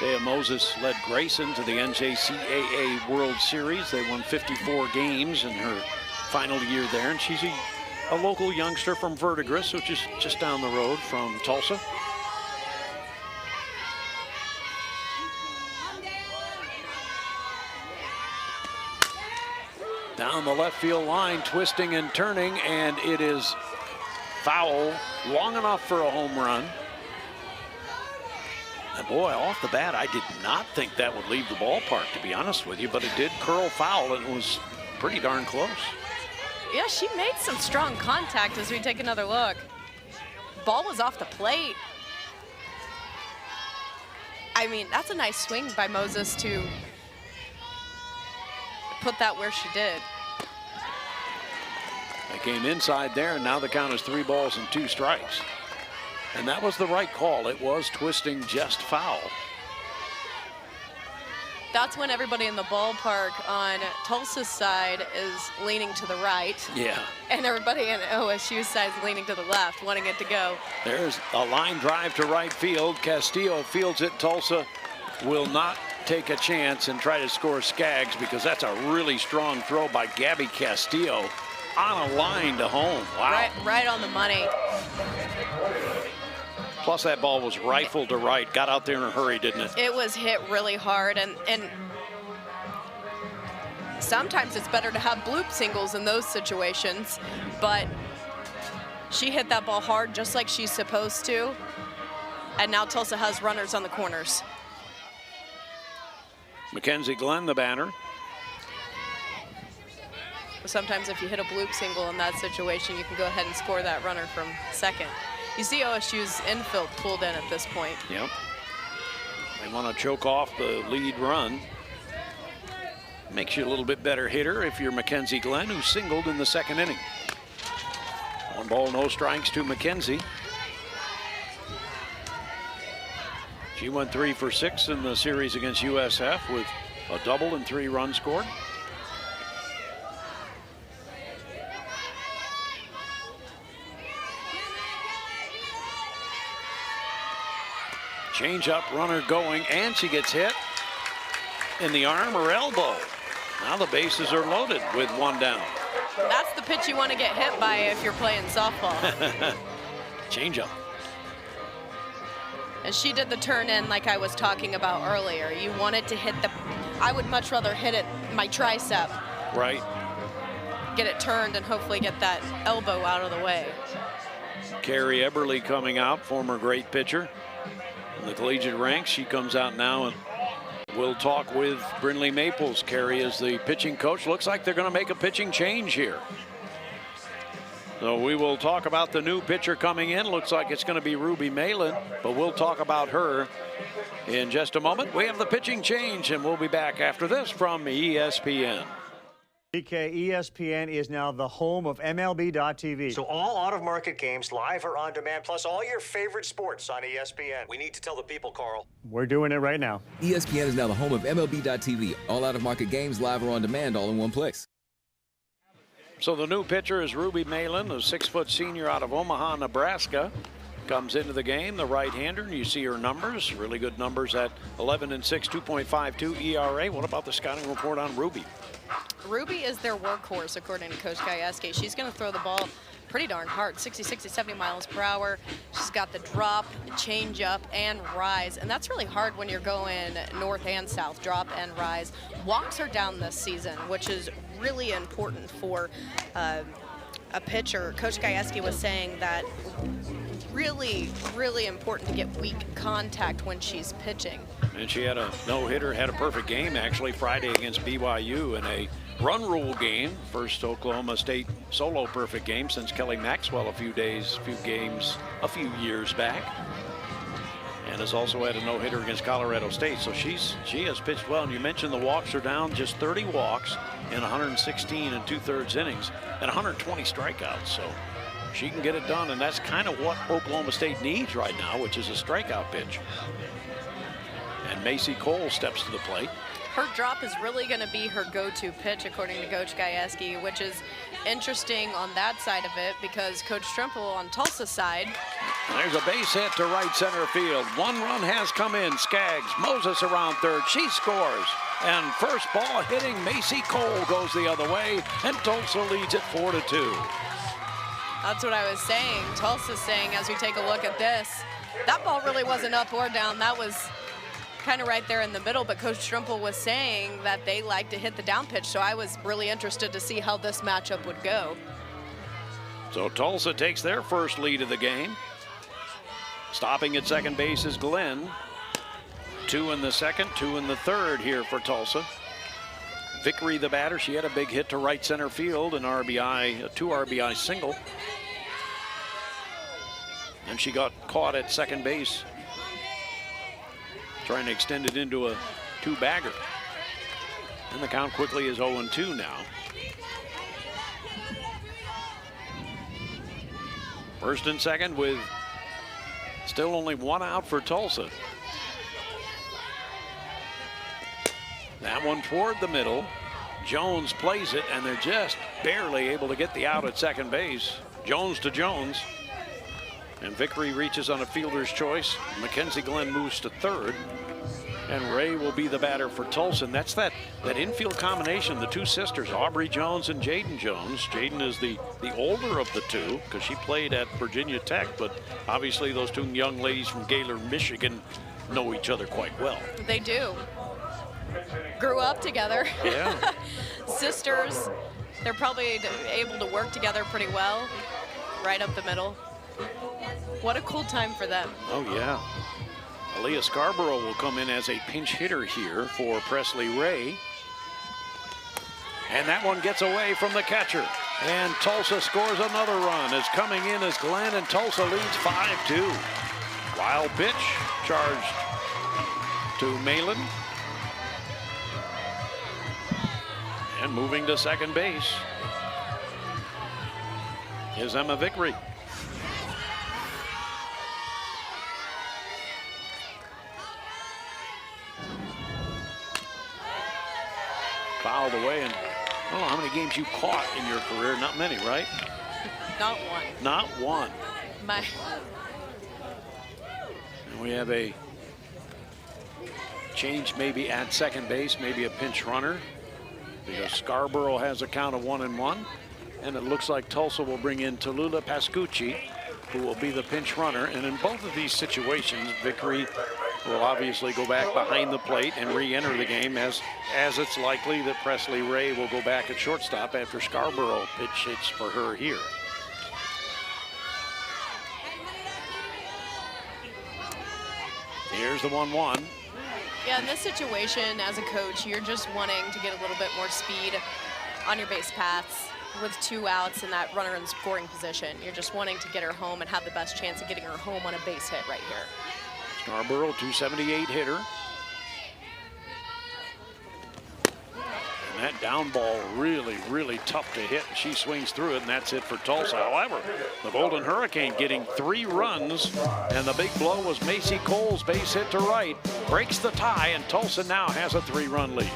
Dea Moses led Grayson to the NCAA World Series. They won 54 games in her final year there, and she's a local youngster from Verdigris, which is just down the road from Tulsa. Down the left field line, twisting and turning, and it is foul, long enough for a home run. And boy, off the bat, I did not think that would leave the ballpark, to be honest with you, but it did curl foul, and it was pretty darn close. Yeah, she made some strong contact as we take another look. Ball was off the plate. I mean, that's a nice swing by Moses to put that where she did. They came inside there, and now the count is 3 balls and 2 strikes. And that was the right call. It was twisting just foul. That's when everybody in the ballpark on Tulsa's side is leaning to the right. Yeah. And everybody in OSU's side is leaning to the left, wanting it to go. There's a line drive to right field. Castillo fields it. Tulsa will not take a chance and try to score Skaggs, because that's a really strong throw by Gabby Castillo on a line to home. Wow. Right on the money. Plus that ball was rifled to right. Got out there in a hurry, didn't it? It was hit really hard, and sometimes it's better to have bloop singles in those situations, but she hit that ball hard just like she's supposed to, and now Tulsa has runners on the corners. Mackenzie Glenn, the batter. Sometimes if you hit a bloop single in that situation, you can go ahead and score that runner from second. You see OSU's infield pulled in at this point. Yep. They want to choke off the lead run. Makes you a little bit better hitter if you're Mackenzie Glenn, who singled in the second inning. 1 ball, no strikes to Mackenzie. She went 3 for 6 in the series against USF with a double and 3 runs scored. Change up, runner going, and she gets hit in the arm or elbow. Now the bases are loaded with 1 down. That's the pitch you want to get hit by if you're playing softball. Change up. And she did the turn in like I was talking about earlier. You wanted to hit the, I would much rather hit it, my tricep. Right. Get it turned and hopefully get that elbow out of the way. Carrie Eberly coming out, former great pitcher in the collegiate ranks. She comes out now, and we'll talk with Brinley Maples. Carrie is the pitching coach. Looks like they're going to make a pitching change here. So we will talk about the new pitcher coming in. Looks like it's going to be Ruby Malin, but we'll talk about her in just a moment. We have the pitching change, and we'll be back after this from ESPN. DK, ESPN is now the home of MLB.TV. So all out-of-market games, live or on demand, plus all your favorite sports on ESPN. We need to tell the people, Carl. We're doing it right now. ESPN is now the home of MLB.TV. All out-of-market games, live or on demand, all in one place. So the new pitcher is Ruby Malin, a 6-foot senior out of Omaha, Nebraska. Comes into the game, the right-hander, and you see her numbers. Really good numbers at 11 and 6, 2.52 ERA. What about the scouting report on Ruby? Ruby is their workhorse, according to Coach Gajewski. She's going to throw the ball pretty darn hard, 60, 70 miles per hour. She's got the drop, change up, and rise. And that's really hard when you're going north and south, drop and rise. Walks are down this season, which is really important for a pitcher. Coach Gajewski was saying that really, really important to get weak contact when she's pitching. And she had a no-hitter, had a perfect game actually Friday against BYU in a run rule game. First Oklahoma State solo perfect game since Kelly Maxwell a few years back. And has also had a no-hitter against Colorado State. So she has pitched well. And you mentioned the walks are down, just 30 walks in 116 and 2/3 innings and 120 strikeouts. So she can get it done, and that's kind of what Oklahoma State needs right now, which is a strikeout pitch. And Macy Cole steps to the plate. Her drop is really going to be her go-to pitch, according to Coach Gajewski, which is interesting on that side of it because Coach Strempel on Tulsa's side. There's a base hit to right center field. One run has come in. Skaggs, Moses around third. She scores. And first ball hitting Macy Cole goes the other way, and Tulsa leads it 4-2. That's what I was saying. Tulsa's saying, as we take a look at this, that ball really wasn't up or down. That was kind of right there in the middle, but Coach Strempel was saying that they like to hit the down pitch, so I was really interested to see how this matchup would go. So Tulsa takes their first lead of the game. Stopping at second base is Glenn. 2 in the second, 2 in the third here for Tulsa. Vickery, the batter, she had a big hit to right center field, an RBI, a 2 RBI single. And she got caught at second base, trying to extend it into a 2-bagger. And the count quickly is 0-2 now. First and second with still only 1 out for Tulsa. That one toward the middle. Jones plays it, and they're just barely able to get the out at second base. Jones to Jones. And Vickery reaches on a fielder's choice. Mackenzie Glenn moves to third. And Ray will be the batter for Tulsa. And that's that infield combination, the two sisters, Aubrey Jones and Jaden Jones. Jaden is the older of the two because she played at Virginia Tech, but obviously those two young ladies from Gaylord, Michigan know each other quite well. They do. Grew up together. Yeah. Sisters. They're probably able to work together pretty well. Right up the middle. What a cool time for them. Oh, yeah. Aaliyah Scarborough will come in as a pinch hitter here for Presley Ray. And that one gets away from the catcher. And Tulsa scores another run. It's coming in as Glenn, and Tulsa leads 5-2. Wild pitch charged to Malin. And moving to second base is Emma Vickery. Fouled away, and I don't know how many games you caught in your career. Not many, right? Not one. Not one. And we have a change maybe at second base, maybe a pinch runner, because Scarborough has a count of 1-1, and it looks like Tulsa will bring in Tallulah Pascucci, who will be the pinch runner. And in both of these situations, Vickery will obviously go back behind the plate and re-enter the game, as it's likely that Presley Ray will go back at shortstop after Scarborough pitch hits for her here. Here's the 1-1. Yeah, in this situation, as a coach, you're just wanting to get a little bit more speed on your base paths with 2 outs and that runner in scoring position. You're just wanting to get her home and have the best chance of getting her home on a base hit right here. Scarborough, 278 hitter. And that down ball really, really tough to hit. She swings through it, and that's it for Tulsa. However, the Golden Hurricane getting 3 runs, and the big blow was Macy Cole's base hit to right. Breaks the tie, and Tulsa now has a 3-run lead.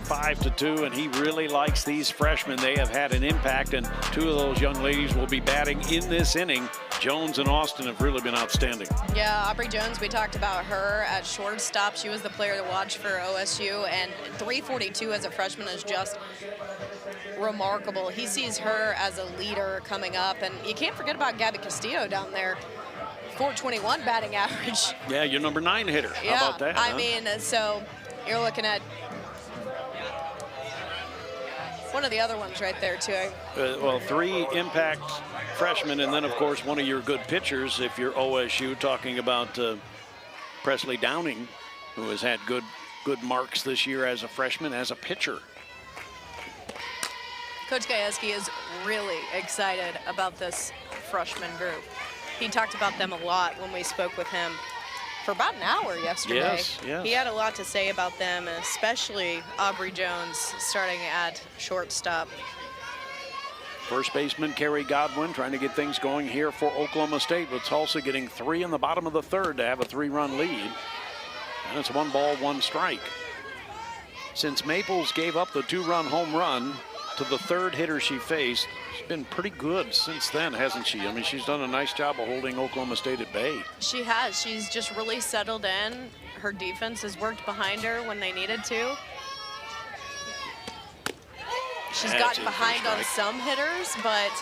5-2, and he really likes these freshmen. They have had an impact, and two of those young ladies will be batting in this inning. Jones and Austin have really been outstanding. Yeah, Aubrey Jones, we talked about her at shortstop. She was the player to watch for OSU, and 342 as a freshman is just remarkable. He sees her as a leader coming up, and you can't forget about Gabby Castillo down there. 421 batting average. Yeah, your number 9 hitter. Yeah, how about that? I mean, so you're looking at one of the other ones right there, too. Well, 3 impact freshmen, and then, of course, one of your good pitchers, if you're OSU, talking about Presley Downing, who has had good marks this year as a freshman, as a pitcher. Coach Gajewski is really excited about this freshman group. He talked about them a lot when we spoke with him for about an hour yesterday. Yes. He had a lot to say about them, especially Aubrey Jones starting at shortstop. First baseman Kerry Godwin trying to get things going here for Oklahoma State, with Tulsa getting 3 in the bottom of the 3rd to have a 3-run lead. And it's 1 ball, 1 strike. Since Maples gave up the 2-run home run to the 3rd hitter she faced, she's been pretty good since then, hasn't she? I mean, she's done a nice job of holding Oklahoma State at bay. She has. She's just really settled in. Her defense has worked behind her when they needed to. She's gotten behind on some hitters, but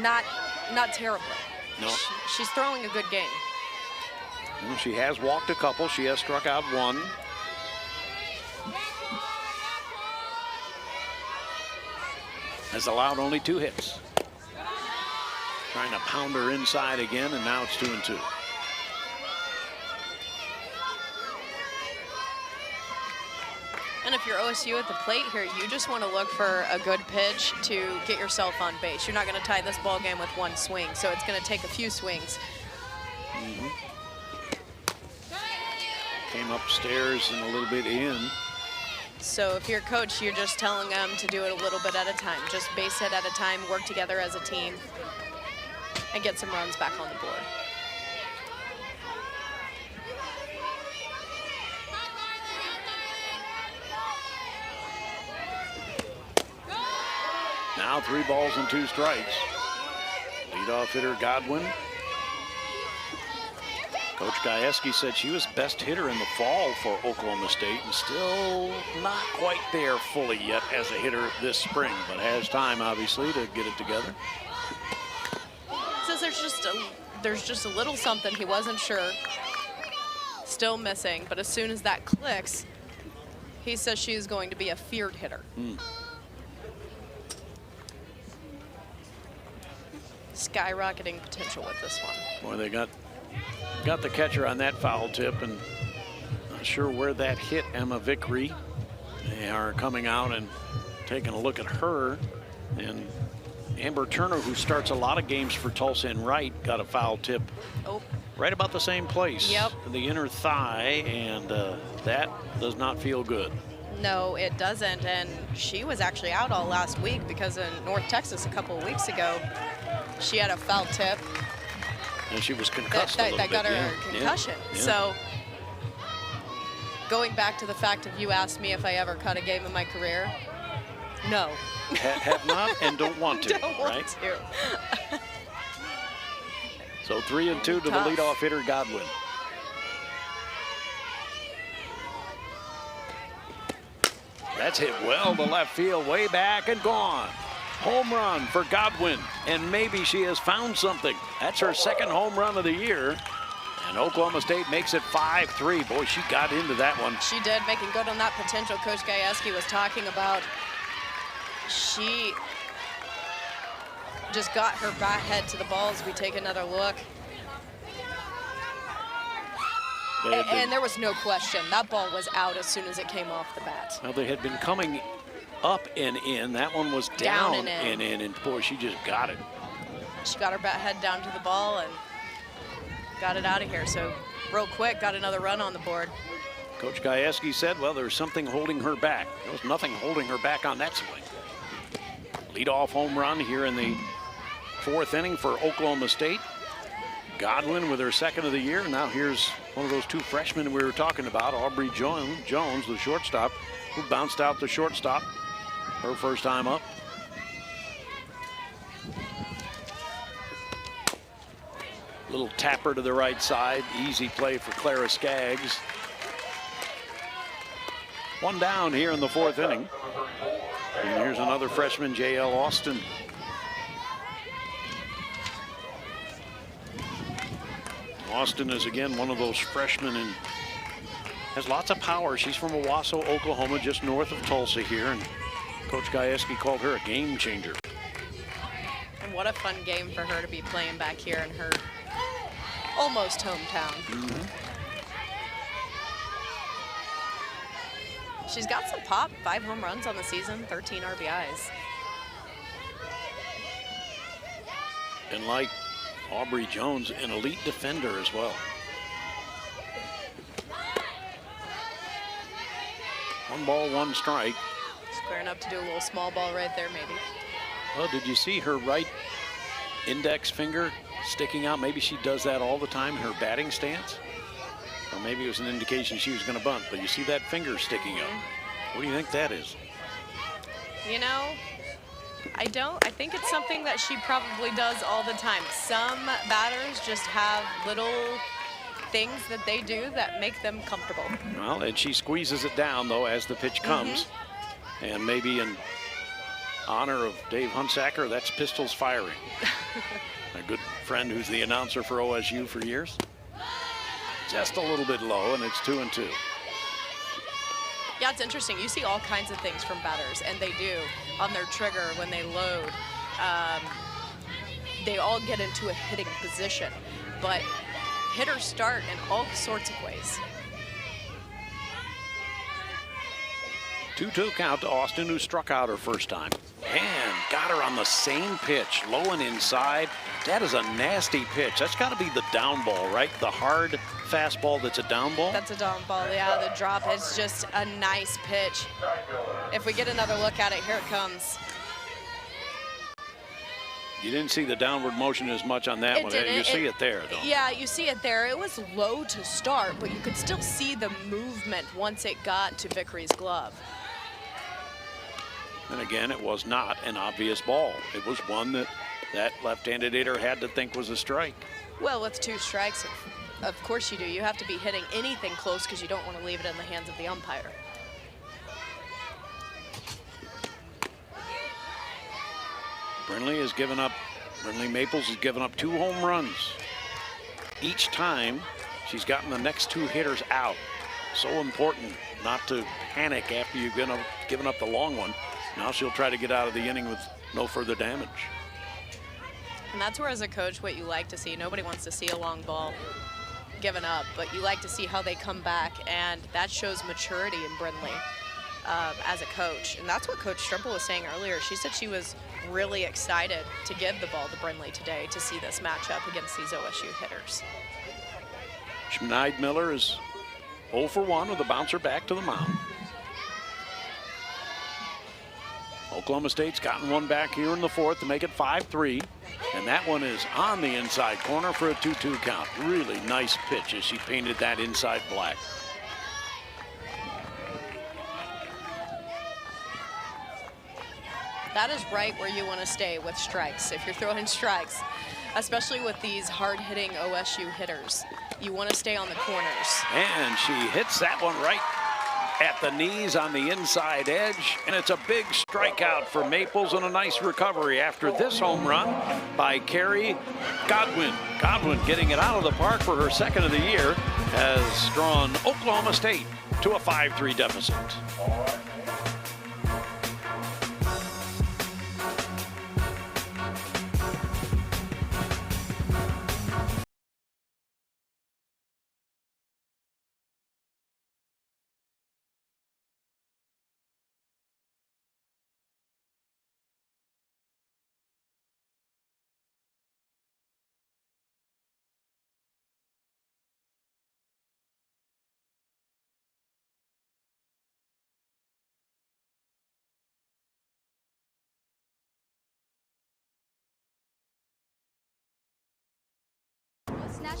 not terribly. No. She's throwing a good game. Well, she has walked a couple. She has struck out 1. Has allowed only 2 hits. Trying to pound her inside again, and now it's 2-2. And if you're OSU at the plate here, you just want to look for a good pitch to get yourself on base. You're not going to tie this ball game with 1 swing, so it's going to take a few swings. Came upstairs and a little bit in. So if you're a coach, you're just telling them to do it a little bit at a time. Just base hit at a time, work together as a team, and get some runs back on the board. Now 3 balls and 2 strikes. Leadoff hitter Godwin. Coach Gajewski said she was best hitter in the fall for Oklahoma State, and still not quite there fully yet as a hitter this spring, but has time, obviously, to get it together. Says there's just a little something he wasn't sure. Still missing, but as soon as that clicks, he says she's going to be a feared hitter. Skyrocketing potential with this one. Boy, they got the catcher on that foul tip, and not sure where that hit Emma Vickery. They are coming out and taking a look at her, and Amber Turner, who starts a lot of games for Tulsa in right, got a foul tip right about the same place. Yep. The inner thigh, and that does not feel good. No, it doesn't, and she was actually out all last week because in North Texas a couple of weeks ago, she had a foul tip. And she was concussed that got her a concussion. Yeah. So going back to the fact of you asked me if I ever caught a game in my career, no. Have not and don't want to, don't want right? to. So 3-2 to the leadoff hitter Godwin. That's hit well to left field, way back and gone. Home run for Godwin, and maybe she has found something. That's her 2nd home run of the year, and Oklahoma State makes it 5-3. Boy, she got into that one. She did, making good on that potential Coach Gajewski was talking about. She just got her bat head to the ball as we take another look. And there was no question. That ball was out as soon as it came off the bat. Well, they had been coming up and in. That one was down and in, and boy, she just got it. She got her bat head down to the ball and got it out of here. So real quick, got another run on the board. Coach Gajewski said, well, there's something holding her back. There was nothing holding her back on that swing. Leadoff home run here in the 4th inning for Oklahoma State. Godwin with her second of the year. Now here's one of those two freshmen we were talking about, Aubrey Jones, the shortstop, who bounced out the shortstop her first time up. Little tapper to the right side. Easy play for Clara Skaggs. One down here in the fourth inning. And here's another freshman, J.L. Austin. Austin is again one of those freshmen and has lots of power. She's from Owasso, Oklahoma, just north of Tulsa here. And Coach Gajewski called her a game changer. And what a fun game for her to be playing back here in her almost hometown. She's got some pop, 5 home runs on the season, 13 RBIs. And like Aubrey Jones, an elite defender as well. One ball, one strike. Squaring up to do a little small ball right there, maybe. Well, did you see her right index finger sticking out? Maybe she does that all the time in her batting stance. Or maybe it was an indication she was going to bunt, but you see that finger sticking out. What do you think that is? You know, I don't. I think it's something that she probably does all the time. Some batters just have little things that they do that make them comfortable. Well, and she squeezes it down, though, as the pitch comes. And maybe in honor of Dave Hunsaker, that's pistols firing. A good friend who's the announcer for OSU for years. Just a little bit low, and it's 2-2. Yeah, it's interesting. You see all kinds of things from batters, and they do on their trigger when they load. They all get into a hitting position, but hitters start in all sorts of ways. 2-2 count to Austin, who struck out her first time. And got her on the same pitch, low and inside. That is a nasty pitch. That's got to be the down ball, right? The hard fastball that's a down ball? That's a down ball, yeah. The drop is just a nice pitch. If we get another look at it, here it comes. You didn't see the downward motion as much on that one. You see it there, though. Yeah, you see it there. It was low to start, but you could still see the movement once it got to Vickery's glove. And again, it was not an obvious ball. It was one that left-handed hitter had to think was a strike. Well, with 2 strikes, of course you do. You have to be hitting anything close because you don't want to leave it in the hands of the umpire. Brinley Maples has given up 2 home runs. Each time she's gotten the next 2 hitters out. So important not to panic after you've given up the long one. Now she'll try to get out of the inning with no further damage. And that's where, as a coach, what you like to see. Nobody wants to see a long ball given up, but you like to see how they come back, and that shows maturity in Brinley as a coach. And that's what Coach Strimple was saying earlier. She said she was really excited to give the ball to Brinley today to see this matchup against these OSU hitters. Schneid Miller is 0 for 1 with a bouncer back to the mound. Oklahoma State's gotten one back here in the fourth to make it 5-3. And that one is on the inside corner for a 2-2 count. Really nice pitch as she painted that inside black. That is right where you want to stay with strikes. If you're throwing strikes, especially with these hard-hitting OSU hitters, you want to stay on the corners. And she hits that one right at the knees on the inside edge, and it's a big strikeout for Maples and a nice recovery after this home run by Carrie Godwin. Godwin getting it out of the park for her second of the year has drawn Oklahoma State to a 5-3 deficit.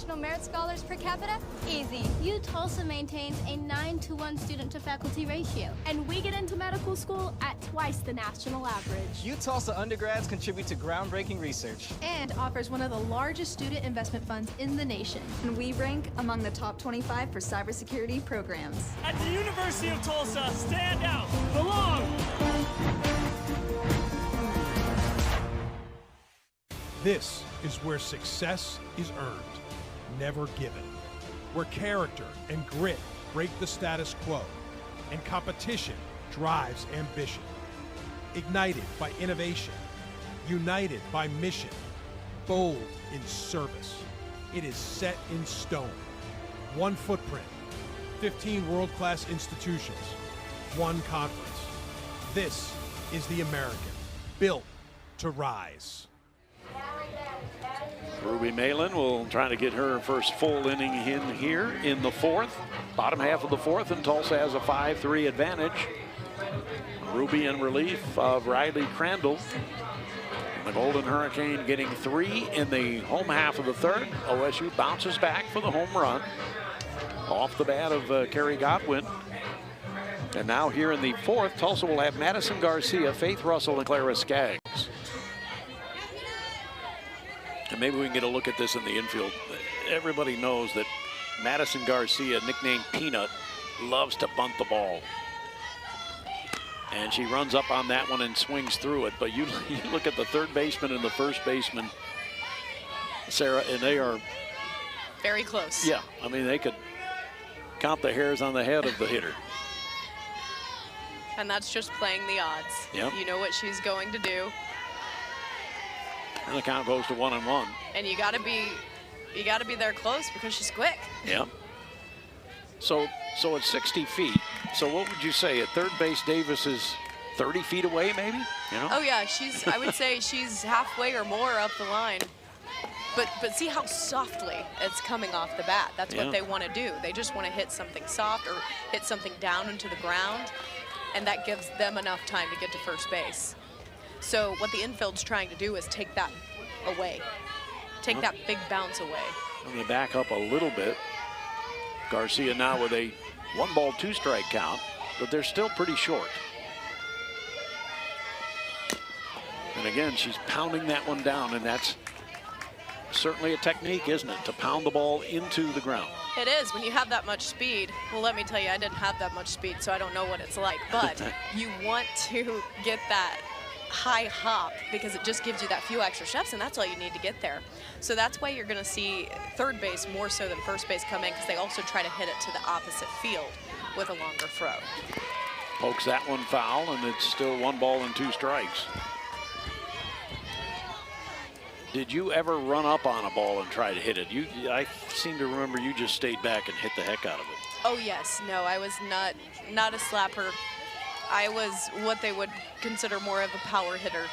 National Merit Scholars per capita? Easy. UTulsa maintains a 9-to-1 student-to-faculty ratio, and we get into medical school at twice the national average. Tulsa undergrads contribute to groundbreaking research. And offers one of the largest student investment funds in the nation. And we rank among the top 25 for cybersecurity programs. At the University of Tulsa, stand out, belong. This is where success is earned, never given. Where character and grit break the status quo, and competition drives ambition. Ignited by innovation, united by mission, bold in service. It is set in stone. One footprint, 15 world-class institutions, one conference. This is the American, built to rise. Ruby Malin will try to get her first full inning in here in the fourth. Bottom half of the fourth, and Tulsa has a 5-3 advantage. Ruby in relief of Riley Crandall. The Golden Hurricane getting 3 in the home half of the third. OSU bounces back for the home run off the bat of Kerry Godwin. And now here in the fourth, Tulsa will have Madison Garcia, Faith Russell, and Clara Skaggs. And maybe we can get a look at this in the infield. Everybody knows that Madison Garcia, nicknamed Peanut, loves to bunt the ball. And she runs up on that one and swings through it. But you look at the third baseman and the first baseman, Sarah, and they are very close. Yeah, I mean, they could count the hairs on the head of the hitter. And that's just playing the odds. Yep. You know what she's going to do. And the count goes to 1-1. And you got to be there close because she's quick. Yeah. So it's 60 feet. So what would you say at third base? Davis is 30 feet away, maybe? You know? Oh yeah, I would say she's halfway or more up the line. But see how softly it's coming off the bat. That's what they want to do. They just want to hit something soft or hit something down into the ground, and that gives them enough time to get to first base. So what the infield's trying to do is take that away. Take that big bounce away. I'm going to back up a little bit. Garcia now with a 1-ball, 2-strike count, but they're still pretty short. And again, she's pounding that one down, and that's certainly a technique, isn't it, to pound the ball into the ground. It is when you have that much speed. Well, let me tell you, I didn't have that much speed, so I don't know what it's like, but you want to get that high hop because it just gives you that few extra steps, and that's all you need to get there. So that's why you're going to see third base more so than first base come in, because they also try to hit it to the opposite field with a longer throw. Pokes that one foul, and it's still 1 ball and 2 strikes. Did you ever run up on a ball and try to hit it? I seem to remember you just stayed back and hit the heck out of it. Oh yes, no, I was not a slapper. I was what they would consider more of a power hitter.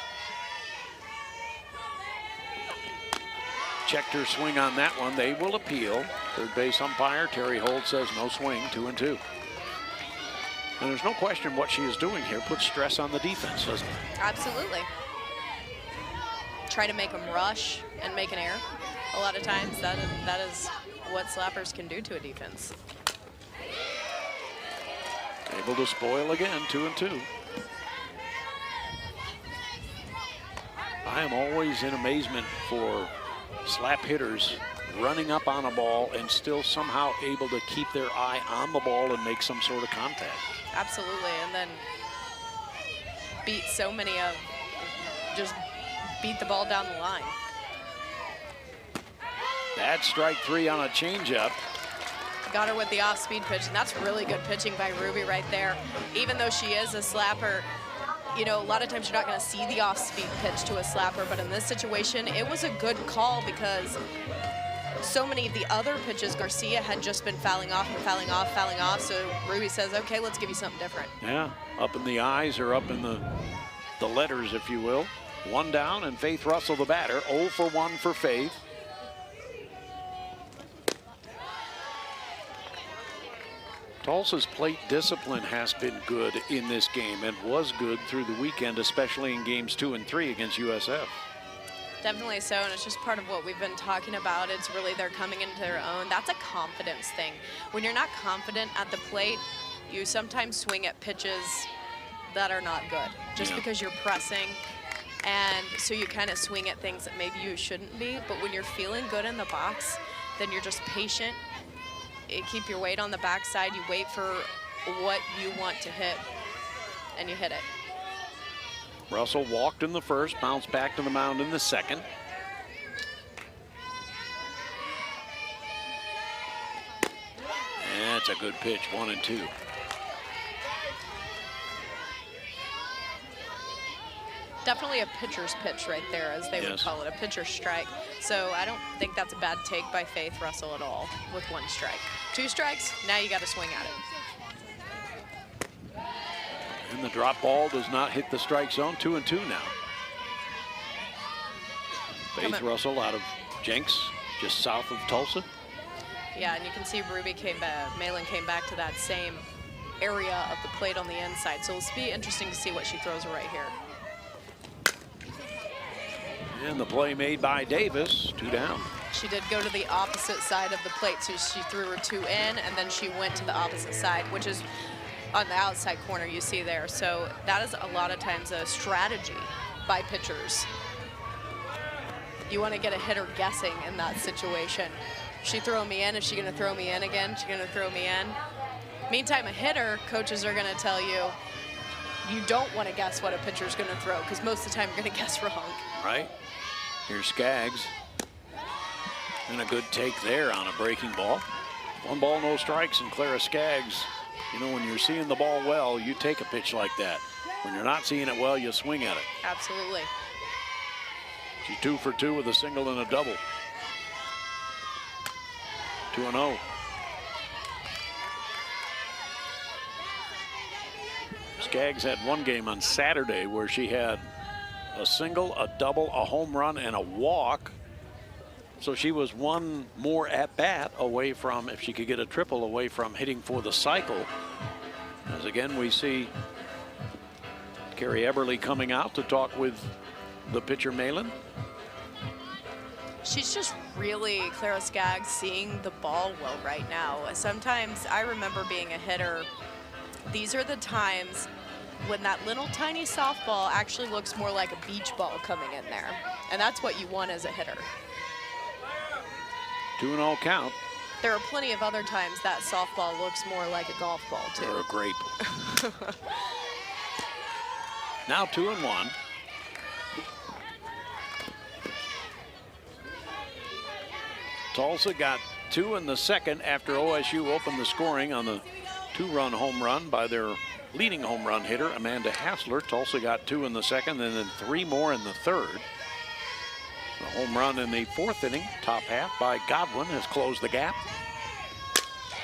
Checked her swing on that one. They will appeal. Third base umpire Terry Holt says no swing, 2-2. And there's no question what she is doing here puts stress on the defense, doesn't it? Absolutely. Try to make them rush and make an error. A lot of times that is what slappers can do to a defense. Able to spoil again, 2-2. I am always in amazement for slap hitters running up on a ball and still somehow able to keep their eye on the ball and make some sort of contact. Absolutely, and then beat so many of, just beat the ball down the line. That's strike 3 on a changeup. Got her with the off-speed pitch, and that's really good pitching by Ruby right there. Even though she is a slapper, you know, a lot of times you're not going to see the off-speed pitch to a slapper, but in this situation, it was a good call because so many of the other pitches, Garcia had just been fouling off and fouling off, fouling off, so Ruby says, okay, let's give you something different. Yeah, up in the eyes or up in the letters, if you will. 1 down, and Faith Russell, the batter, 0 for 1 for Faith. Tulsa's plate discipline has been good in this game and was good through the weekend, especially in games 2 and 3 against USF. Definitely so, and it's just part of what we've been talking about. It's really they're coming into their own. That's a confidence thing. When you're not confident at the plate, you sometimes swing at pitches that are not good, just because you're pressing. And so you kind of swing at things that maybe you shouldn't be. But when you're feeling good in the box, then you're just patient. You keep your weight on the backside. You wait for what you want to hit, and you hit it. Russell walked in the first, bounced back to the mound in the second. That's a good pitch, 1-2. Definitely a pitcher's pitch right there, as they would call it, a pitcher's strike. So I don't think that's a bad take by Faith Russell at all with 1 strike. 2 strikes, now you got to swing at it. And the drop ball does not hit the strike zone. 2-2 now. Faith Russell out of Jenks, just south of Tulsa. Yeah, and you can see Ruby Malin came back to that same area of the plate on the inside. So it'll be interesting to see what she throws right here. And the play made by Davis, 2 down. She did go to the opposite side of the plate, so she threw her 2 in, and then she went to the opposite side, which is on the outside corner you see there. So that is a lot of times a strategy by pitchers. You want to get a hitter guessing in that situation. Is she throwing me in? Is she going to throw me in again? Is she going to throw me in? Meantime, a hitter, coaches are going to tell you, you don't want to guess what a pitcher's going to throw, because most of the time you're going to guess wrong. Right. Here's Skaggs. And a good take there on a breaking ball. 1 ball, no strikes, and Clara Skaggs. You know, when you're seeing the ball well, you take a pitch like that. When you're not seeing it well, you swing at it. Absolutely. She's 2 for 2 with a single and a double. 2-0. Skaggs had 1 game on Saturday where she had a single, a double, a home run, and a walk. So she was 1 more at bat away from, if she could get a triple, away from hitting for the cycle. As again, we see Carrie Eberly coming out to talk with the pitcher Malin. She's just really, Clara Skaggs, seeing the ball well right now. Sometimes I remember being a hitter, these are the times when that little tiny softball actually looks more like a beach ball coming in there. And that's what you want as a hitter. 2-0 count. There are plenty of other times that softball looks more like a golf ball, too. Or a grape. Now 2-1. Tulsa got 2 in the second after OSU opened the scoring on the 2-run home run by their leading home run hitter, Amanda Hassler. Tulsa got 2 in the second and then 3 more in the third. The home run in the 4th inning, top half by Godwin, has closed the gap.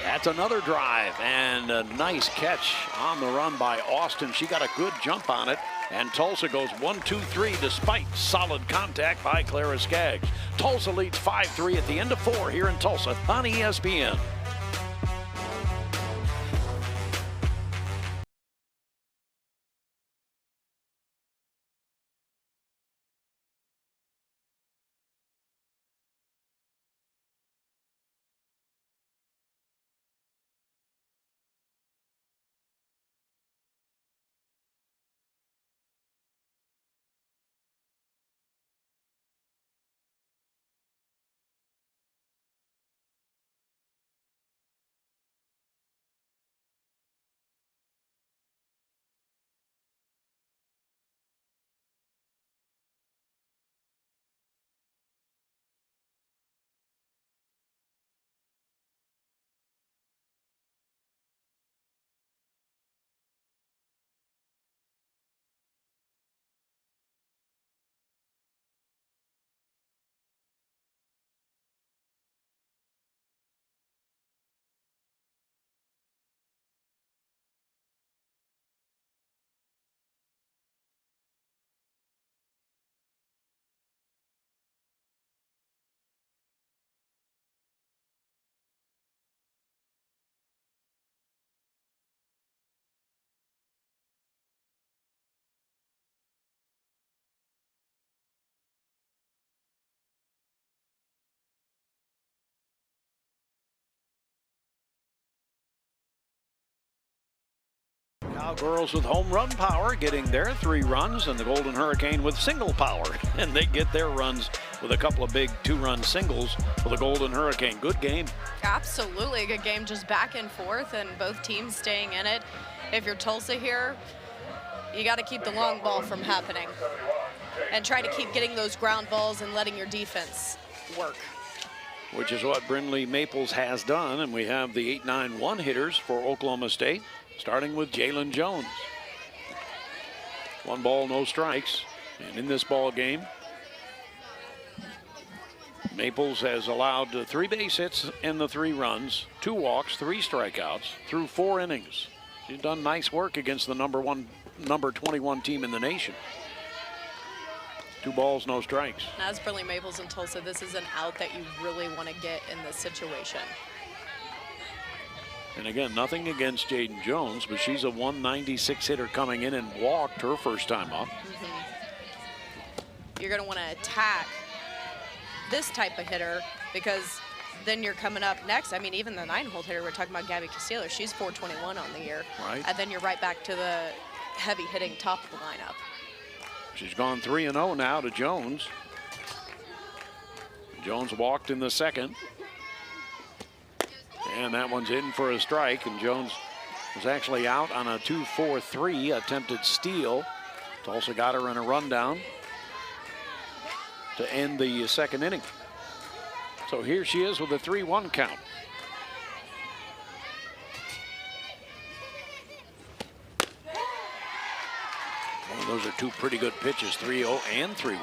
That's another drive and a nice catch on the run by Austin. She got a good jump on it, and Tulsa goes 1-2-3 despite solid contact by Clara Skaggs. Tulsa leads 5-3 at the end of 4 here in Tulsa on ESPN. Cowgirls with home run power getting their 3 runs, and the Golden Hurricane with single power. And they get their runs with a couple of big 2-run singles for the Golden Hurricane. Good game. Absolutely a good game, just back and forth, and both teams staying in it. If you're Tulsa here, you got to keep the long ball from happening and try to keep getting those ground balls and letting your defense work. Which is what Brindley Maples has done, and we have the 8-9-1 hitters for Oklahoma State, starting with Jalen Jones. 1 ball, no strikes, and in this ball game, Maples has allowed 3 base hits and the 3 runs, 2 walks, 3 strikeouts through 4 innings. She's done nice work against the number 21 team in the nation. 2 balls, no strikes. As Brindley Maples and Tulsa, this is an out that you really want to get in this situation. And again, nothing against Jaden Jones, but she's a 196 hitter coming in and walked her first time up. You're going to want to attack this type of hitter, because then you're coming up next. I mean, even the 9-hole hitter, we're talking about Gabby Castillo, she's 421 on the year. Right. And then you're right back to the heavy hitting top of the lineup. She's gone 3-0 now to Jones. Jones walked in the second. And that one's in for a strike, and Jones was actually out on a 2-4-3 attempted steal. Tulsa got her in a rundown to end the second inning. So here she is with a 3-1 count. Well, those are 2 pretty good pitches, 3-0 and 3-1.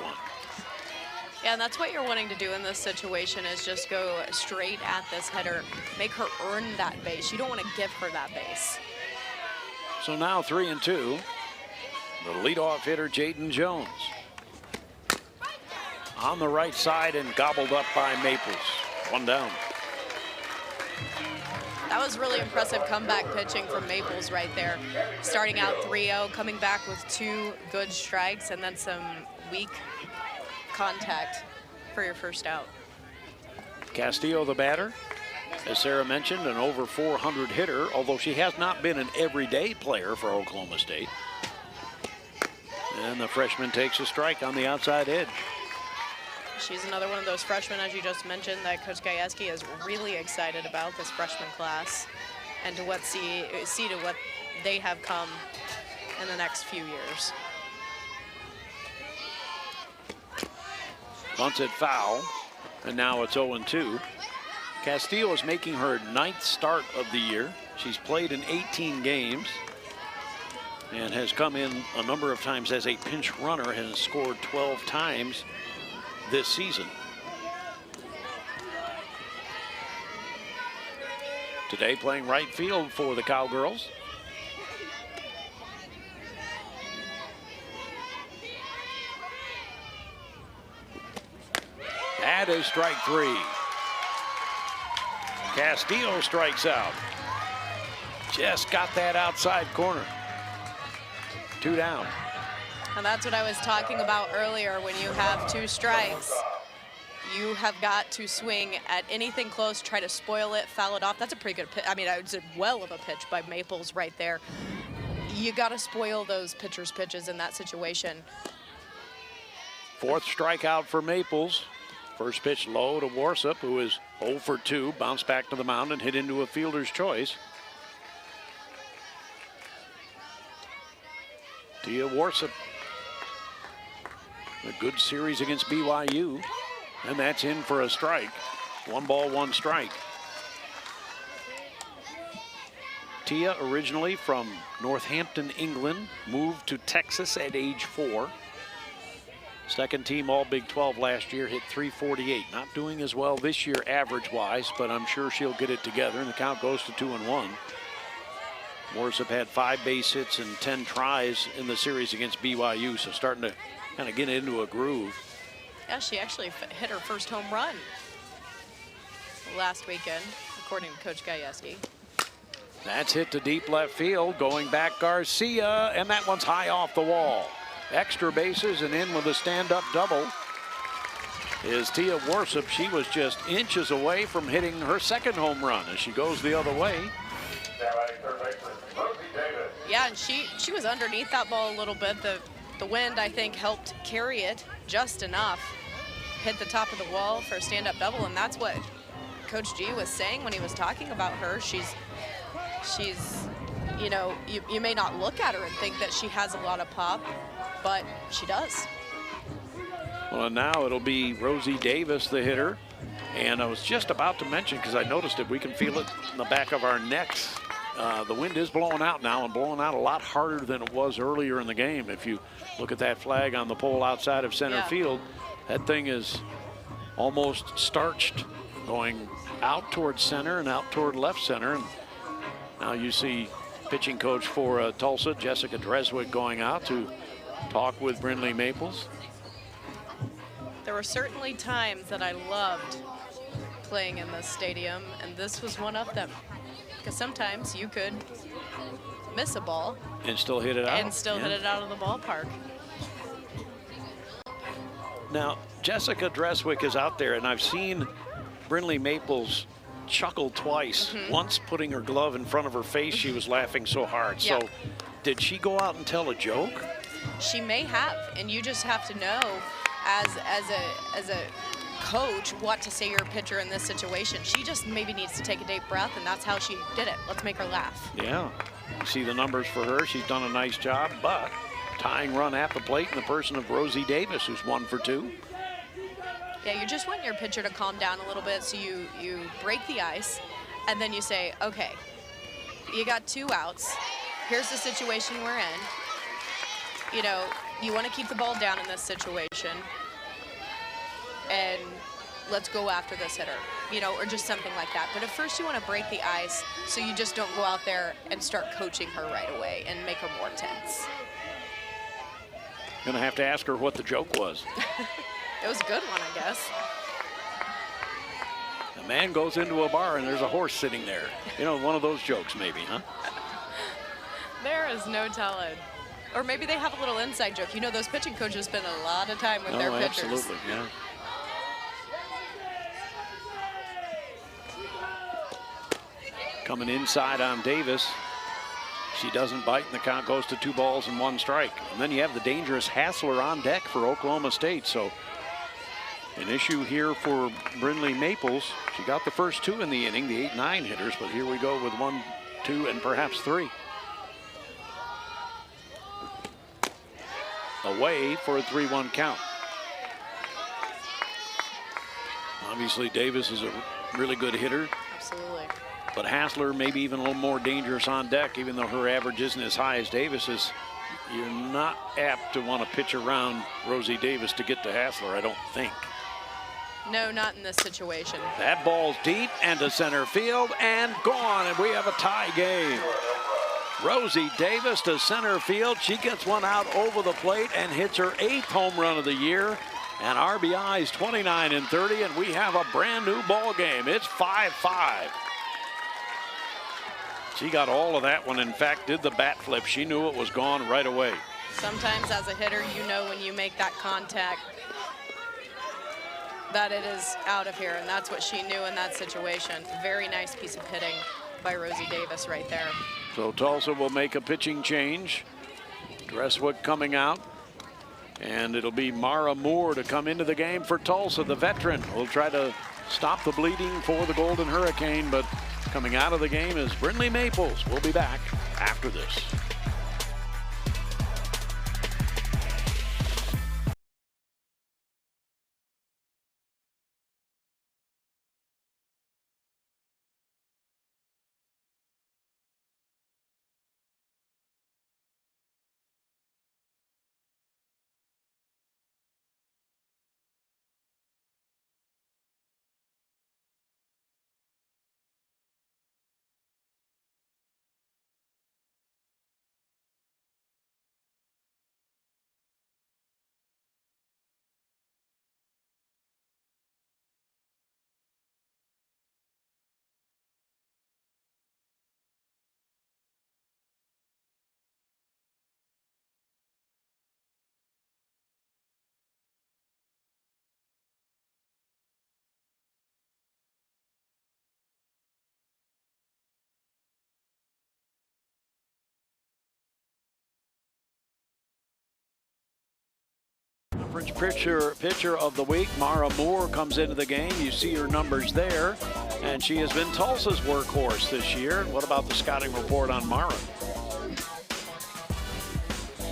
Yeah, and that's what you're wanting to do in this situation, is just go straight at this hitter, make her earn that base. You don't want to give her that base. So now 3-2. The leadoff hitter, Jaden Jones. On the right side and gobbled up by Maples. 1 down. That was really impressive comeback pitching from Maples right there. Starting out 3-0, coming back with 2 good strikes and then some weak contact for your first out. Castillo, the batter, as Sarah mentioned, an over 400 hitter, although she has not been an everyday player for Oklahoma State. And the freshman takes a strike on the outside edge. She's another one of those freshmen, as you just mentioned, that Coach Gajewski is really excited about, this freshman class, and to see to what they have come in the next few years. Bunted foul, and now it's 0-2. Castillo is making her 9th start of the year. She's played in 18 games and has come in a number of times as a pinch runner, has scored 12 times this season. Today playing right field for the Cowgirls. That is strike 3. Castillo strikes out. Just got that outside corner. 2 down. And that's what I was talking about earlier. When you have 2 strikes, you have got to swing at anything close, try to spoil it, foul it off. That's a pretty good pitch. I mean, it's a well of a pitch by Maples right there. You got to spoil those pitchers' pitches in that situation. 4th strikeout for Maples. First pitch low to Warsup, who is 0 for 2, bounced back to the mound and hit into a fielder's choice. Tia Warsup, a good series against BYU, and that's in for a strike. 1 ball, 1 strike. Tia, originally from Northampton, England, moved to Texas at age 4. Second team All Big 12 last year, hit .348. Not doing as well this year average-wise, but I'm sure she'll get it together, and the count goes to 2-1. Warsup had 5 base hits and 10 tries in the series against BYU, so starting to kind of get into a groove. Yeah, she actually hit her first home run last weekend, according to Coach Gajewski. That's hit to deep left field, going back Garcia, and that one's high off the wall. Extra bases and in with a stand-up double is Tia Warsup. She was just inches away from hitting her second home run as she goes the other way. Yeah, Yeah, and she was underneath that ball a little bit. The wind, I think, helped carry it just enough. Hit the top of the wall for a stand-up double, and that's what Coach G was saying when he was talking about her. She's you know, you may not look at her and think that she has a lot of pop, but she does. Well, now it'll be Rosie Davis, the hitter. And I was just about to mention, because I noticed it, we can feel it in the back of our necks. The wind is blowing out now, and blowing out a lot harder than it was earlier in the game. If you look at that flag on the pole outside of center field, that thing is almost starched, going out towards center and out toward left center. And now you see pitching coach for Tulsa, Jessica Dreswick, going out to talk with Brindley Maples. There were certainly times that I loved playing in this stadium, and this was one of them. Because sometimes you could miss a ball and still hit it out. And still hit it out of the ballpark. Now, Jessica Dreswick is out there, and I've seen Brindley Maples chuckle twice. Once putting her glove in front of her face, she was laughing so hard. So did she go out and tell a joke? She may have, and you just have to know as a coach what to say to your pitcher in this situation. She just maybe needs to take a deep breath, and that's how she did it. Let's make her laugh. Yeah, you see the numbers for her. She's done a nice job, but tying run at the plate in the person of Rosie Davis, who's 1 for 2. Yeah, you just want your pitcher to calm down a little bit, so you break the ice, and then you say, okay, you got 2 outs. Here's the situation we're in. You know, you want to keep the ball down in this situation, and let's go after this hitter, you know, or just something like that. But at first you want to break the ice so you just don't go out there and start coaching her right away and make her more tense. Gonna have to ask her what the joke was. It was a good one, I guess. A man goes into a bar and there's a horse sitting there. You know, one of those jokes maybe, huh? There is no telling. Or maybe they have a little inside joke. You know, those pitching coaches spend a lot of time with their pitchers. Absolutely, yeah. Coming inside on Davis. She doesn't bite, and the count goes to 2 balls and 1 strike. And then you have the dangerous Hassler on deck for Oklahoma State. So an issue here for Brindley Maples. She got the first 2 in the inning, the 8-9 hitters, but here we go with 1, 2, and perhaps 3. Away for a 3-1 count. Obviously, Davis is a really good hitter. Absolutely. But Hassler maybe even a little more dangerous on deck, even though her average isn't as high as Davis's. You're not apt to want to pitch around Rosie Davis to get to Hassler, I don't think. No, not in this situation. That ball's deep and to center field and gone, and we have a tie game. Rosie Davis to center field. She gets one out over the plate and hits her 8th home run of the year. And RBI's 29 and 30, and we have a brand new ball game. It's 5-5. She got all of that one. In fact, did the bat flip. She knew it was gone right away. Sometimes as a hitter, you know when you make that contact that it is out of here, and that's what she knew in that situation. Very nice piece of hitting by Rosie Davis right there. So Tulsa will make a pitching change. Dreswick coming out. And it'll be Mara Moore to come into the game for Tulsa, the veteran. Will try to stop the bleeding for the Golden Hurricane, but coming out of the game is Brindley Maples. We'll be back after this. Conference pitcher of the week. Mara Moore comes into the game. You see her numbers there. And she has been Tulsa's workhorse this year. What about the scouting report on Mara?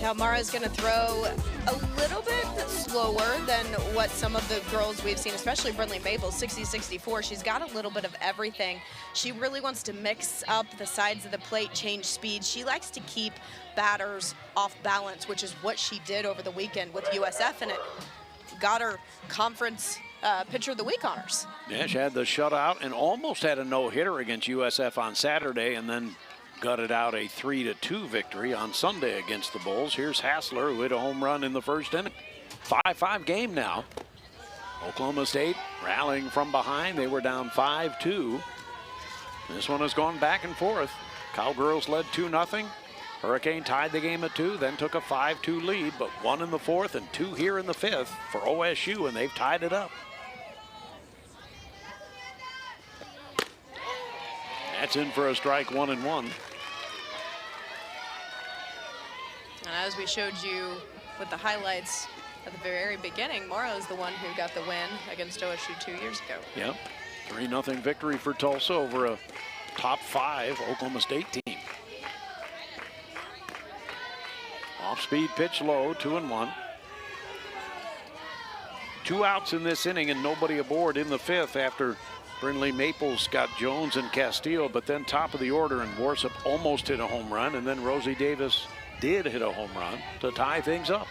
Now Mara's going to throw a little bit slower than what some of the girls we've seen, especially Brindley Maple, 60-64. She's got a little bit of everything. She really wants to mix up the sides of the plate, change speed. She likes to keep batters off balance, which is what she did over the weekend with USF, and it got her conference pitcher of the week honors. Yeah, she had the shutout and almost had a no-hitter against USF on Saturday, and then gutted out a 3-2 victory on Sunday against the Bulls. Here's Hassler, who hit a home run in the first inning. 5-5 game now. Oklahoma State rallying from behind. They were down 5-2. This one has gone back and forth. Cowgirls led 2-0. Hurricane tied the game at 2, then took a 5-2 lead, but 1 in the 4th and 2 here in the 5th for OSU, and they've tied it up. That's in for a strike, 1-1. And as we showed you with the highlights at the very beginning, Mara is the one who got the win against OSU 2 years ago. Yep, 3-0 victory for Tulsa over a top 5 Oklahoma State team. Off-speed pitch low, 2-1. 2 outs in this inning and nobody aboard in the 5th after Brindley Maples got Jones and Castillo, but then top of the order, and Worsup almost hit a home run, and then Rosie Davis did hit a home run to tie things up.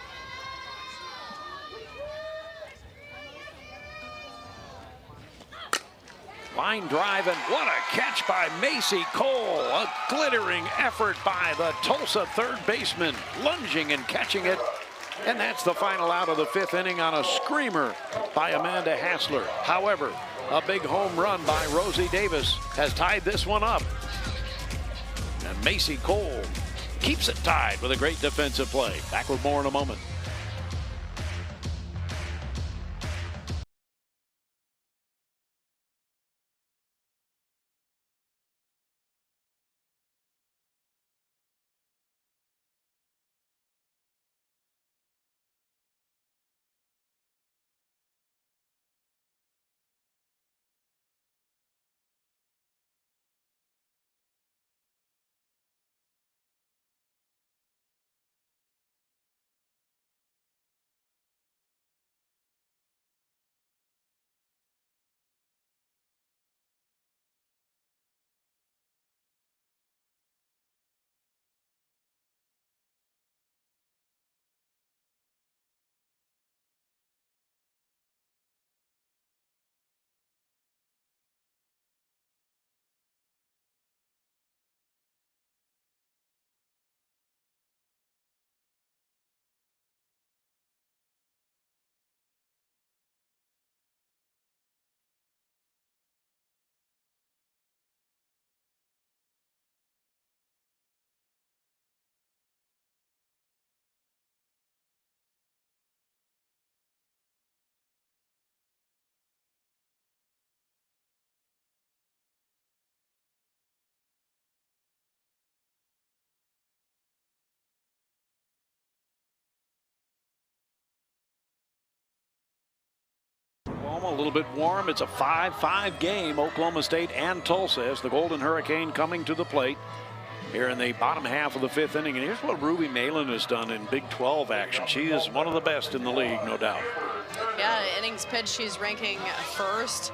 Line drive, and what a catch by Macy Cole. A glittering effort by the Tulsa third baseman, lunging and catching it. And that's the final out of the 5th inning on a screamer by Amanda Hassler. However, a big home run by Rosie Davis has tied this one up. And Macy Cole keeps it tied with a great defensive play. Back with more in a moment. A little bit warm. It's a 5-5 game, Oklahoma State and Tulsa, as the Golden Hurricane coming to the plate here in the bottom half of the 5th inning. And here's what Ruby Malin has done in Big 12 action. She is one of the best in the league, no doubt. Yeah, innings pitch, she's ranking 1st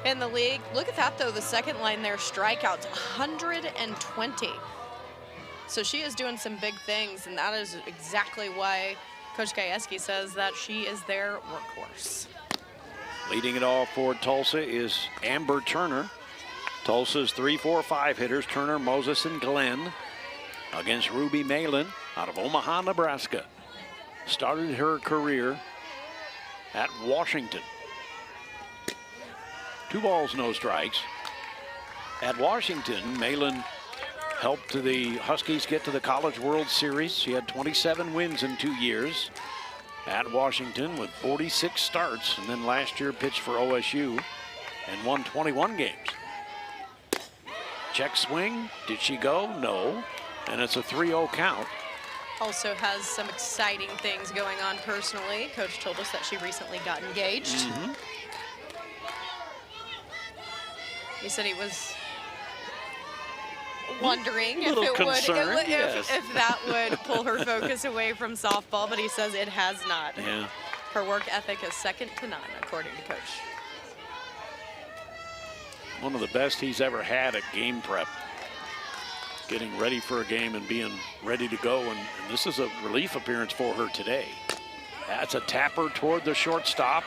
in the league. Look at that, though, the second line there, strikeouts, 120. So she is doing some big things, and that is exactly why Coach Gajewski says that she is their workhorse. Leading it all for Tulsa is Amber Turner. Tulsa's 3-4-5 hitters, Turner, Moses, and Glenn, against Ruby Malin out of Omaha, Nebraska. Started her career at Washington. 2 balls, no strikes. At Washington, Malin helped the Huskies get to the College World Series. She had 27 wins in 2 years at Washington with 46 starts, and then last year pitched for OSU and won 21 games. Check swing, did she go? No, and it's a 3-0 count. Also has some exciting things going on personally. Coach told us that she recently got engaged. He said he was wondering if that would pull her focus away from softball, but he says it has not. Yeah. Her work ethic is second to none, according to Coach. One of the best he's ever had at game prep. Getting ready for a game and being ready to go, and this is a relief appearance for her today. That's a tapper toward the shortstop.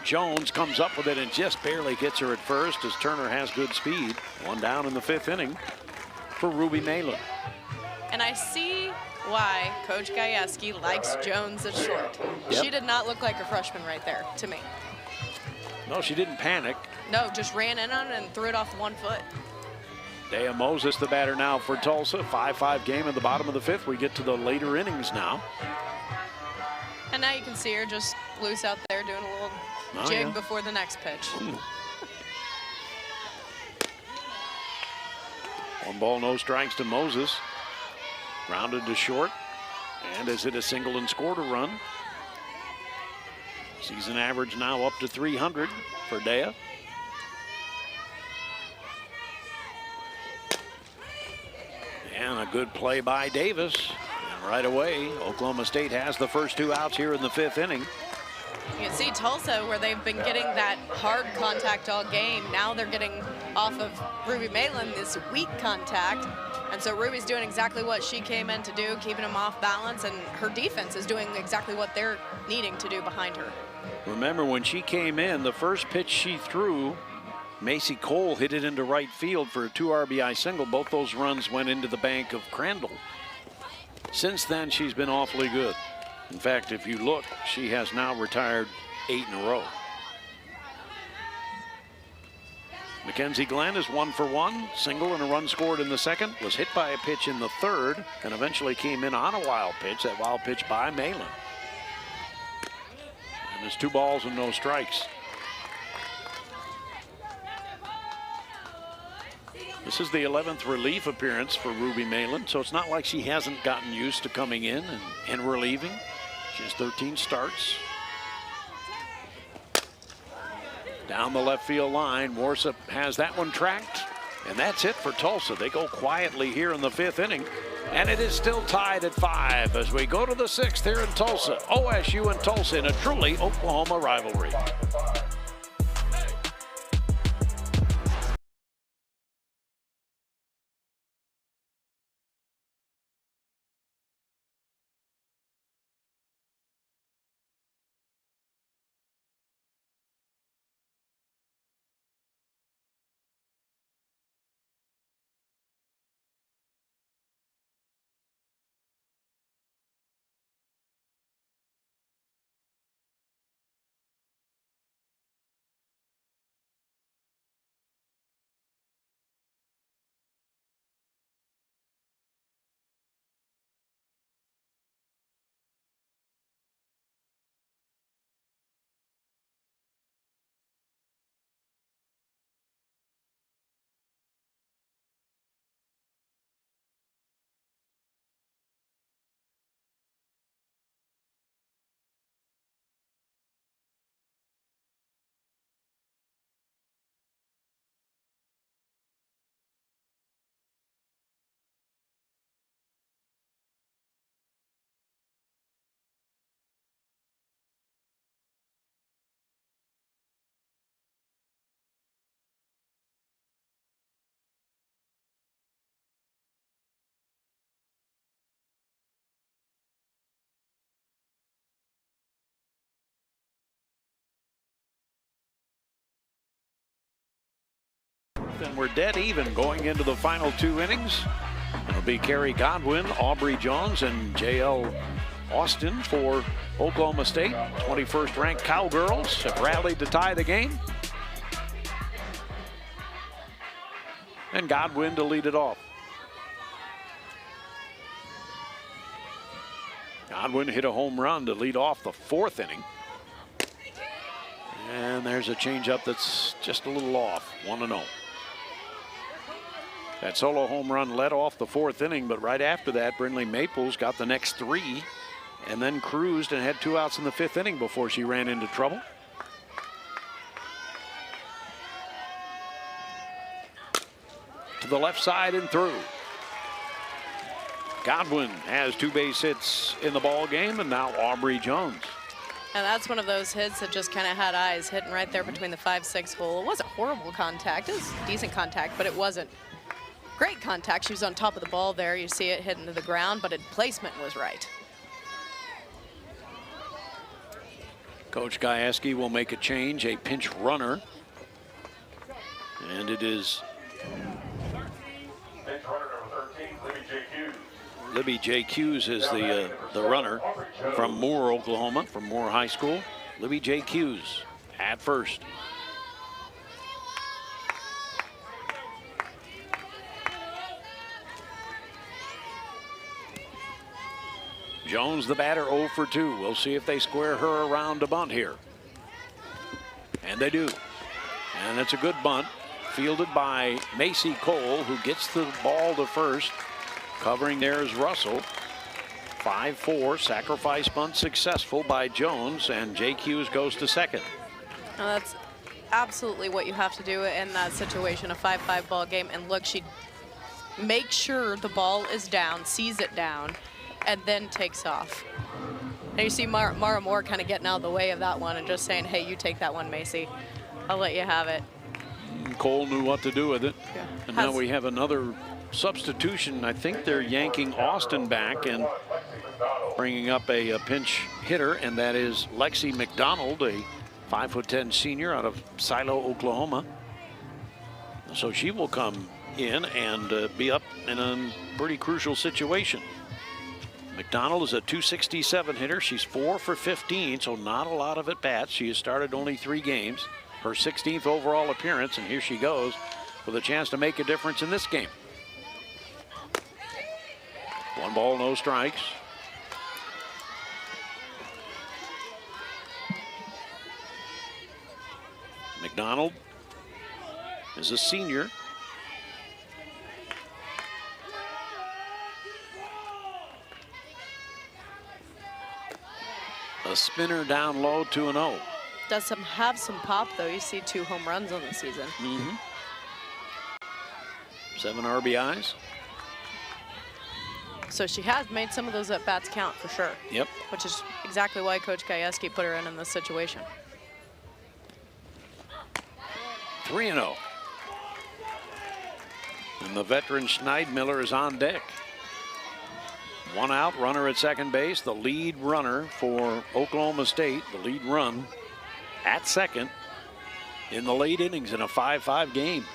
Jones comes up with it and just barely gets her at first as Turner has good speed. One down in the 5th inning for Ruby Malin. And I see why Coach Gajewski likes Jones at short. Yep. She did not look like a freshman right there to me. No, she didn't panic. No, just ran in on it and threw it off 1 foot. Dea Moses, the batter now for Tulsa. 5-5 game in the bottom of the 5th. We get to the later innings now. And now you can see her just loose out there doing a little jig before the next pitch. 1 ball, no strikes to Moses. Grounded to short and has hit a single and scored a run. Season average now up to 300 for Dea. And a good play by Davis. And right away, Oklahoma State has the first 2 outs here in the 5th inning. You can see Tulsa, where they've been getting that hard contact all game. Now they're getting off of Ruby Malin this weak contact. And so Ruby's doing exactly what she came in to do, keeping them off balance, and her defense is doing exactly what they're needing to do behind her. Remember, when she came in, the first pitch she threw, Macy Cole hit it into right field for a 2 RBI single. Both those runs went into the bank of Crandall. Since then, she's been awfully good. In fact, if you look, she has now retired 8 in a row. Mackenzie Glenn is 1 for 1, single and a run scored in the 2nd, was hit by a pitch in the 3rd, and eventually came in on a wild pitch, that wild pitch by Malin. And it's 2 balls and no strikes. This is the 11th relief appearance for Ruby Malin, so it's not like she hasn't gotten used to coming in and relieving. She has 13 starts. Down the left field line, Worsup has that one tracked, and that's it for Tulsa. They go quietly here in the 5th inning, and it is still tied at 5 as we go to the 6th here in Tulsa. OSU and Tulsa in a truly Oklahoma rivalry. And we're dead even going into the final 2 innings. It'll be Carrie Godwin, Aubrey Jones, and J.L. Austin for Oklahoma State. 21st ranked Cowgirls have rallied to tie the game. And Godwin to lead it off. Godwin hit a home run to lead off the 4th inning. And there's a changeup that's just a little off, 1-0. That solo home run led off the 4th inning, but right after that, Brindley Maples got the next 3 and then cruised and had 2 outs in the 5th inning before she ran into trouble. To the left side and through. Godwin has 2 base hits in the ball game, and now Aubrey Jones. And that's one of those hits that just kind of had eyes, hitting right there between the 5-6 hole. It wasn't horrible contact. It was decent contact, but it wasn't great contact. She was on top of the ball there. You see it hit into the ground, but its placement was right. Coach Gajewski will make a change, a pinch runner. And it is Libby J. Hughes is the runner from Moore, Oklahoma, from Moore High School. Libby J. Hughes at first. Jones, the batter, 0 for 2. We'll see if they square her around a bunt here. And they do. And it's a good bunt, fielded by Macy Cole, who gets the ball to first. Covering there is Russell. 5-4, sacrifice bunt successful by Jones, and Jake Hughes goes to second. Now that's absolutely what you have to do in that situation, a 5-5 ball game. And look, she makes sure the ball is down, sees it down, and then takes off. And you see Mara Moore kind of getting out of the way of that one and just saying, hey, you take that one, Macy. I'll let you have it. Cole knew what to do with it. Yeah. And now we have another substitution. I think they're yanking Austin back and bringing up a pinch hitter, and that is Lexi McDonald, a 5'10" senior out of Silo, Oklahoma. So she will come in and be up in a pretty crucial situation. McDonald is a .267 hitter. She's 4 for 15, so not a lot of at-bats. She has started only 3 games. Her 16th overall appearance, and here she goes with a chance to make a difference in this game. 1 ball, no strikes. McDonald is a senior. A spinner down low, 2-0. Does have some pop, though. You see 2 home runs on the season. 7 RBIs. So she has made some of those at-bats count for sure. Yep. Which is exactly why Coach Gajewski put her in this situation. 3-0. And the veteran Schneidmiller is on deck. 1 out, runner at second base. The lead runner for Oklahoma State, the lead run at second in the late innings in a 5-5 game.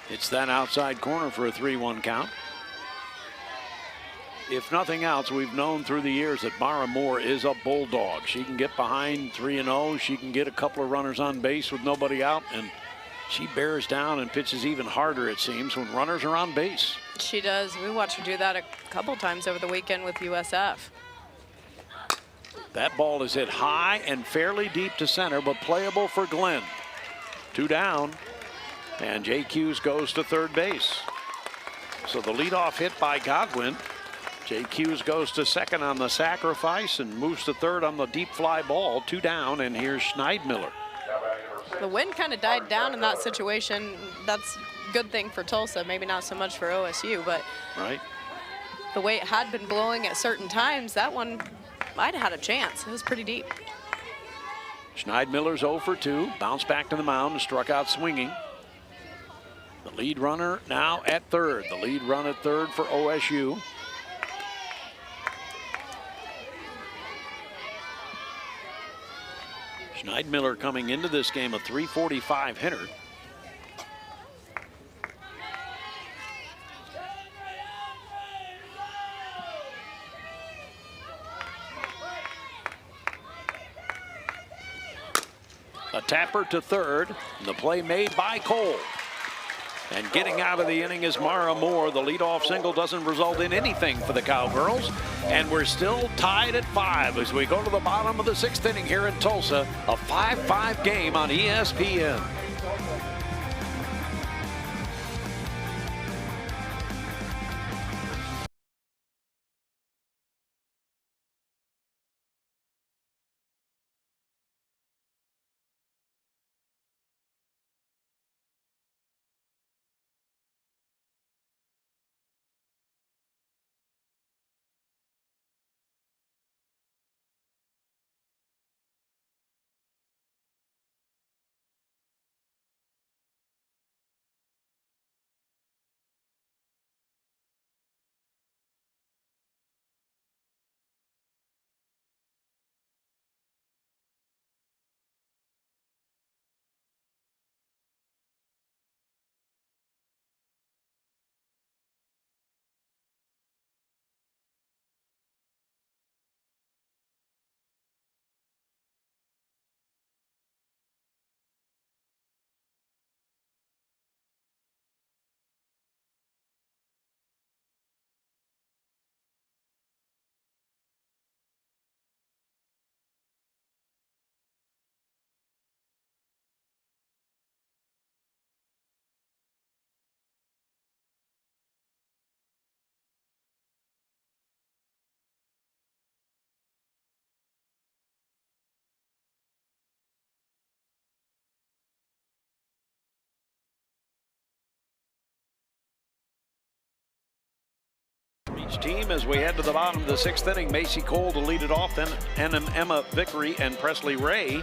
It's that outside corner for a 3-1 count. If nothing else, we've known through the years that Mara Moore is a bulldog. She can get behind 3-0. She can get a couple of runners on base with nobody out, and she bears down and pitches even harder, it seems, when runners are on base. She does. We watched her do that a couple times over the weekend with USF. That ball is hit high and fairly deep to center, but playable for Glenn. 2 down, and Jake Hughes goes to third base. So the leadoff hit by Godwin. Jake Hughes goes to second on the sacrifice and moves to third on the deep fly ball. 2 down, and here's Schneidmiller. The wind kind of died down in that situation. That's a good thing for Tulsa, maybe not so much for OSU, but right. The way it had been blowing at certain times, that one might have had a chance. It was pretty deep. Schneidmiller's 0 for 2, bounced back to the mound and struck out swinging. The lead runner now at third. The lead run at third for OSU. Schneidmiller coming into this game a .345 hitter. A tapper to third, and the play made by Cole. And getting out of the inning is Mara Moore. The leadoff single doesn't result in anything for the Cowgirls. And we're still tied at 5 as we go to the bottom of the 6th inning here in Tulsa. A 5-5 game on ESPN. Each team as we head to the bottom of the 6th inning. Macy Cole to lead it off, then Emma Vickery and Presley Ray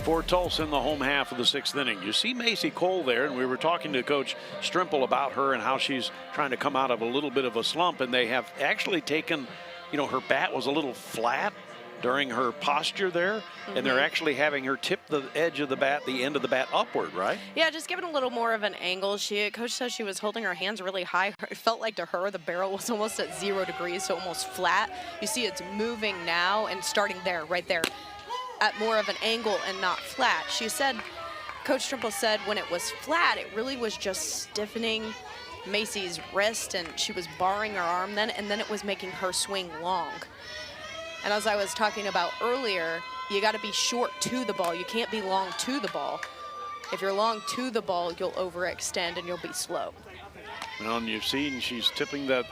for Tulsa in the home half of the 6th inning. You see Macy Cole there, and we were talking to Coach Strimple about her and how she's trying to come out of a little bit of a slump, and they have actually taken, you know, her bat was a little flat during her posture there, and they're actually having her tip the edge of the bat, the end of the bat upward, right? Yeah, just giving a little more of an angle. Coach says she was holding her hands really high. It felt like to her the barrel was almost at 0 degrees, so almost flat. You see it's moving now and starting there, right there, at more of an angle and not flat. She said, Coach Strimple said when it was flat, it really was just stiffening Macy's wrist, and she was barring her arm then, and then it was making her swing long. And as I was talking about earlier, you got to be short to the ball. You can't be long to the ball. If you're long to the ball, you'll overextend and you'll be slow. Well, and you've seen she's tipping that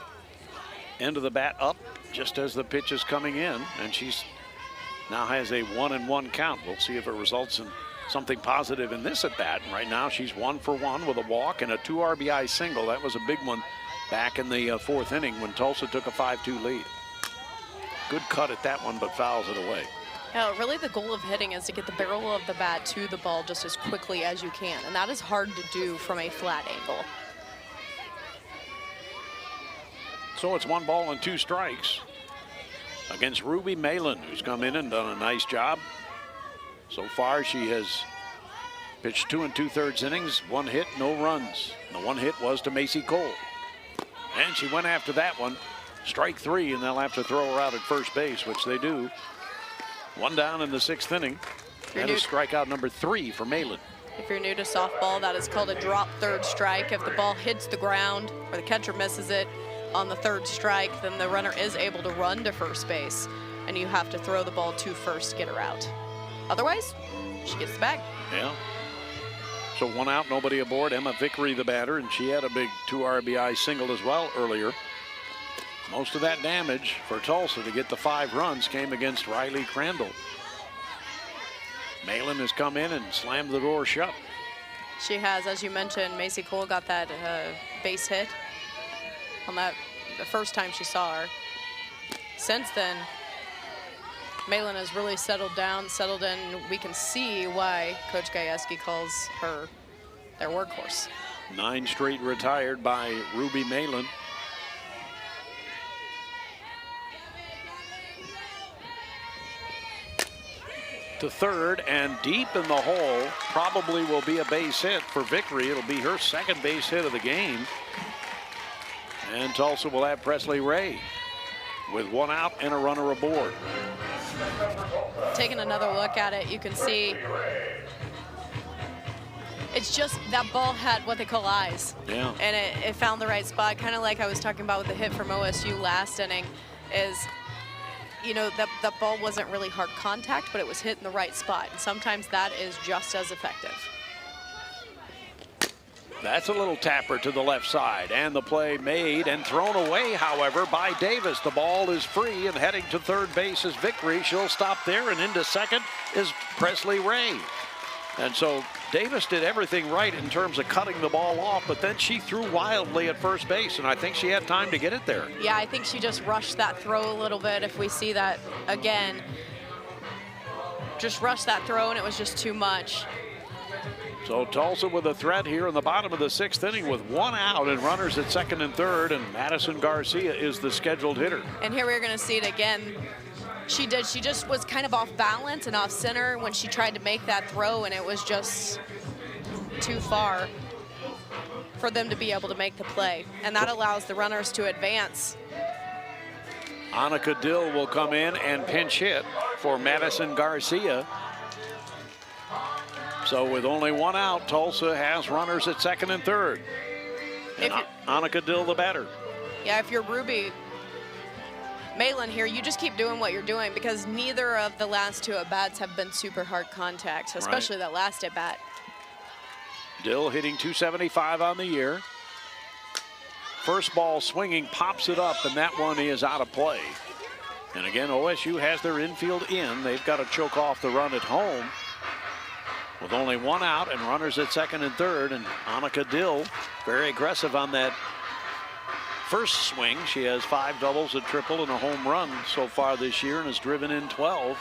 end of the bat up just as the pitch is coming in, and she's now has a 1-1 count. We'll see if it results in something positive in this at bat. And right now she's 1 for 1 with a walk and a 2 RBI single. That was a big one back in the 4th inning when Tulsa took a 5-2 lead. Good cut at that one, but fouls it away. Yeah, really the goal of hitting is to get the barrel of the bat to the ball just as quickly as you can, and that is hard to do from a flat angle. So it's 1 ball and 2 strikes against Ruby Malin, who's come in and done a nice job. So far she has pitched 2 2/3 innings, 1 hit, no runs. And the 1 hit was to Macy Cole. And she went after that one. Strike 3, and they'll have to throw her out at first base, which they do. 1 down in the 6th inning. That is strikeout number 3 for Malin. If you're new to softball, that is called a drop third strike. If the ball hits the ground or the catcher misses it on the 3rd strike, then the runner is able to run to first base, and you have to throw the ball to first to get her out. Otherwise, she gets the bag. Yeah. So 1 out, nobody aboard. Emma Vickery, the batter, and she had a big 2 RBI single as well earlier. Most of that damage for Tulsa to get the 5 runs came against Riley Crandall. Malin has come in and slammed the door shut. She has, as you mentioned, Macy Cole got that base hit on that the first time she saw her. Since then, Malin has really settled down, settled in. We can see why Coach Gajewski calls her their workhorse. 9 straight retired by Ruby Malin. To third and deep in the hole, probably will be a base hit for Vickery. It'll be her 2nd base hit of the game. And Tulsa will have Presley Ray with 1 out and a runner aboard. Taking another look at it, you can see It's just that ball had what they call eyes. Yeah. And it found the right spot, kind of like I was talking about with the hit from OSU last inning, is, you know, that ball wasn't really hard contact, but it was hit in the right spot. And sometimes that is just as effective. That's a little tapper to the left side, and the play made and thrown away, however, by Davis. The ball is free and heading to third base is Vickery. She'll stop there, and into second is Presley Ray. And so Davis did everything right in terms of cutting the ball off, but then she threw wildly at first base, and I think she had time to get it there. Yeah, I think she just rushed that throw a little bit. If we see that again, just rushed that throw, and it was just too much. So Tulsa with a threat here in the bottom of the 6th inning with 1 out and runners at second and third, and Madison Garcia is the scheduled hitter. And here we're going to see it again. She just was kind of off balance and off center when she tried to make that throw, and it was just too far for them to be able to make the play. And that allows the runners to advance. Annika Dill will come in and pinch hit for Madison Garcia. So with only 1 out, Tulsa has runners at second and third. And Annika Dill the batter. Yeah, if you're Ruby Malin here, you just keep doing what you're doing, because neither of the last 2 at-bats have been super hard contact, especially that last at-bat. Dill hitting .275 on the year. First ball swinging, pops it up, and that one is out of play. And again, OSU has their infield in. They've got to choke off the run at home with only 1 out and runners at second and third. And Annika Dill very aggressive on that first swing. She has 5 doubles, a triple, and a home run so far this year, and has driven in 12.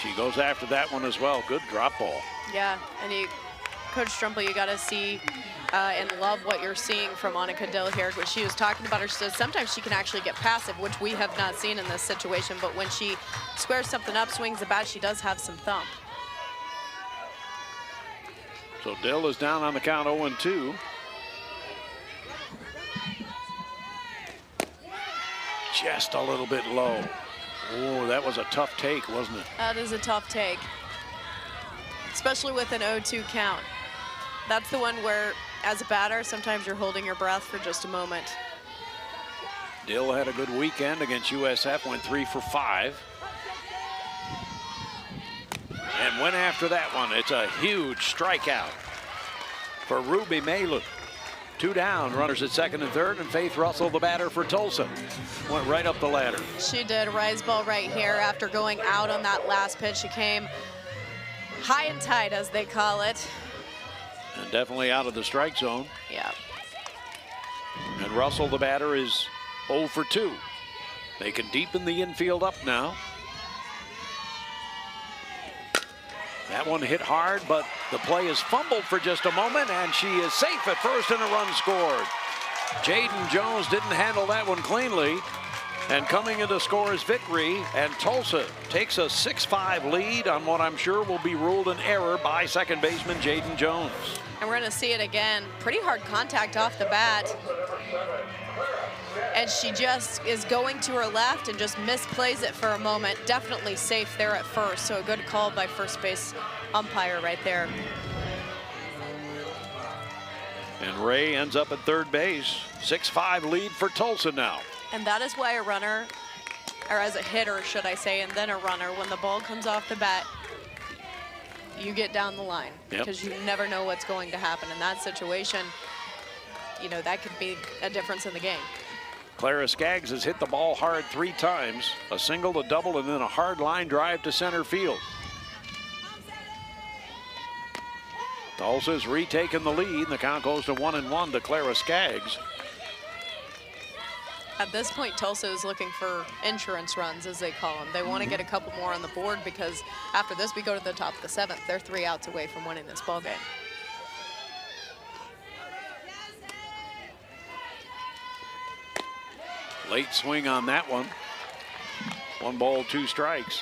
She goes after that one as well. Good drop ball. Yeah, and Coach Strumpel, you got to see and love what you're seeing from Annika Dill here. What she was talking about her, she says sometimes she can actually get passive, which we have not seen in this situation, but when she squares something up, swings the bat, she does have some thump. So Dill is down on the count 0-2. Just a little bit low. Oh, that was a tough take, wasn't it? That is a tough take, especially with an 0-2 count. That's the one where, as a batter, sometimes you're holding your breath for just a moment. Dill had a good weekend against USF, went 3 for 5. And went after that one. It's a huge strikeout for Ruby Malin. 2 down, runners at second and third, and Faith Russell, the batter for Tulsa, went right up the ladder. She did. Rise ball right here after going out on that last pitch. She came high and tight, as they call it. And definitely out of the strike zone. Yeah. And Russell, the batter, is 0 for 2. They can deepen the infield up now. That one hit hard, but the play is fumbled for just a moment, and she is safe at first, and a run scored. Jaden Jones didn't handle that one cleanly. And coming into score is Vickery, and Tulsa takes a 6-5 lead on what I'm sure will be ruled an error by second baseman Jaden Jones. And we're going to see it again. Pretty hard contact off the bat. And she just is going to her left and just misplays it for a moment. Definitely safe there at first, so a good call by first base umpire right there. And Ray ends up at third base. 6-5 lead for Tulsa now. And that is why a runner, or as a hitter, should I say, and then a runner, when the ball comes off the bat, you get down the line. Yep. Because you never know what's going to happen in that situation. You know, that could be a difference in the game. Clara Skaggs has hit the ball hard 3 times, a single, a double, and then a hard line drive to center field. Tulsa's retaken the lead. The count goes to 1-1 to Clara Skaggs. At this point, Tulsa is looking for insurance runs, as they call them. They want to get a couple more on the board, because after this, we go to the top of the 7th. They're 3 outs away from winning this ball game. Late swing on that one. 1 ball, 2 strikes.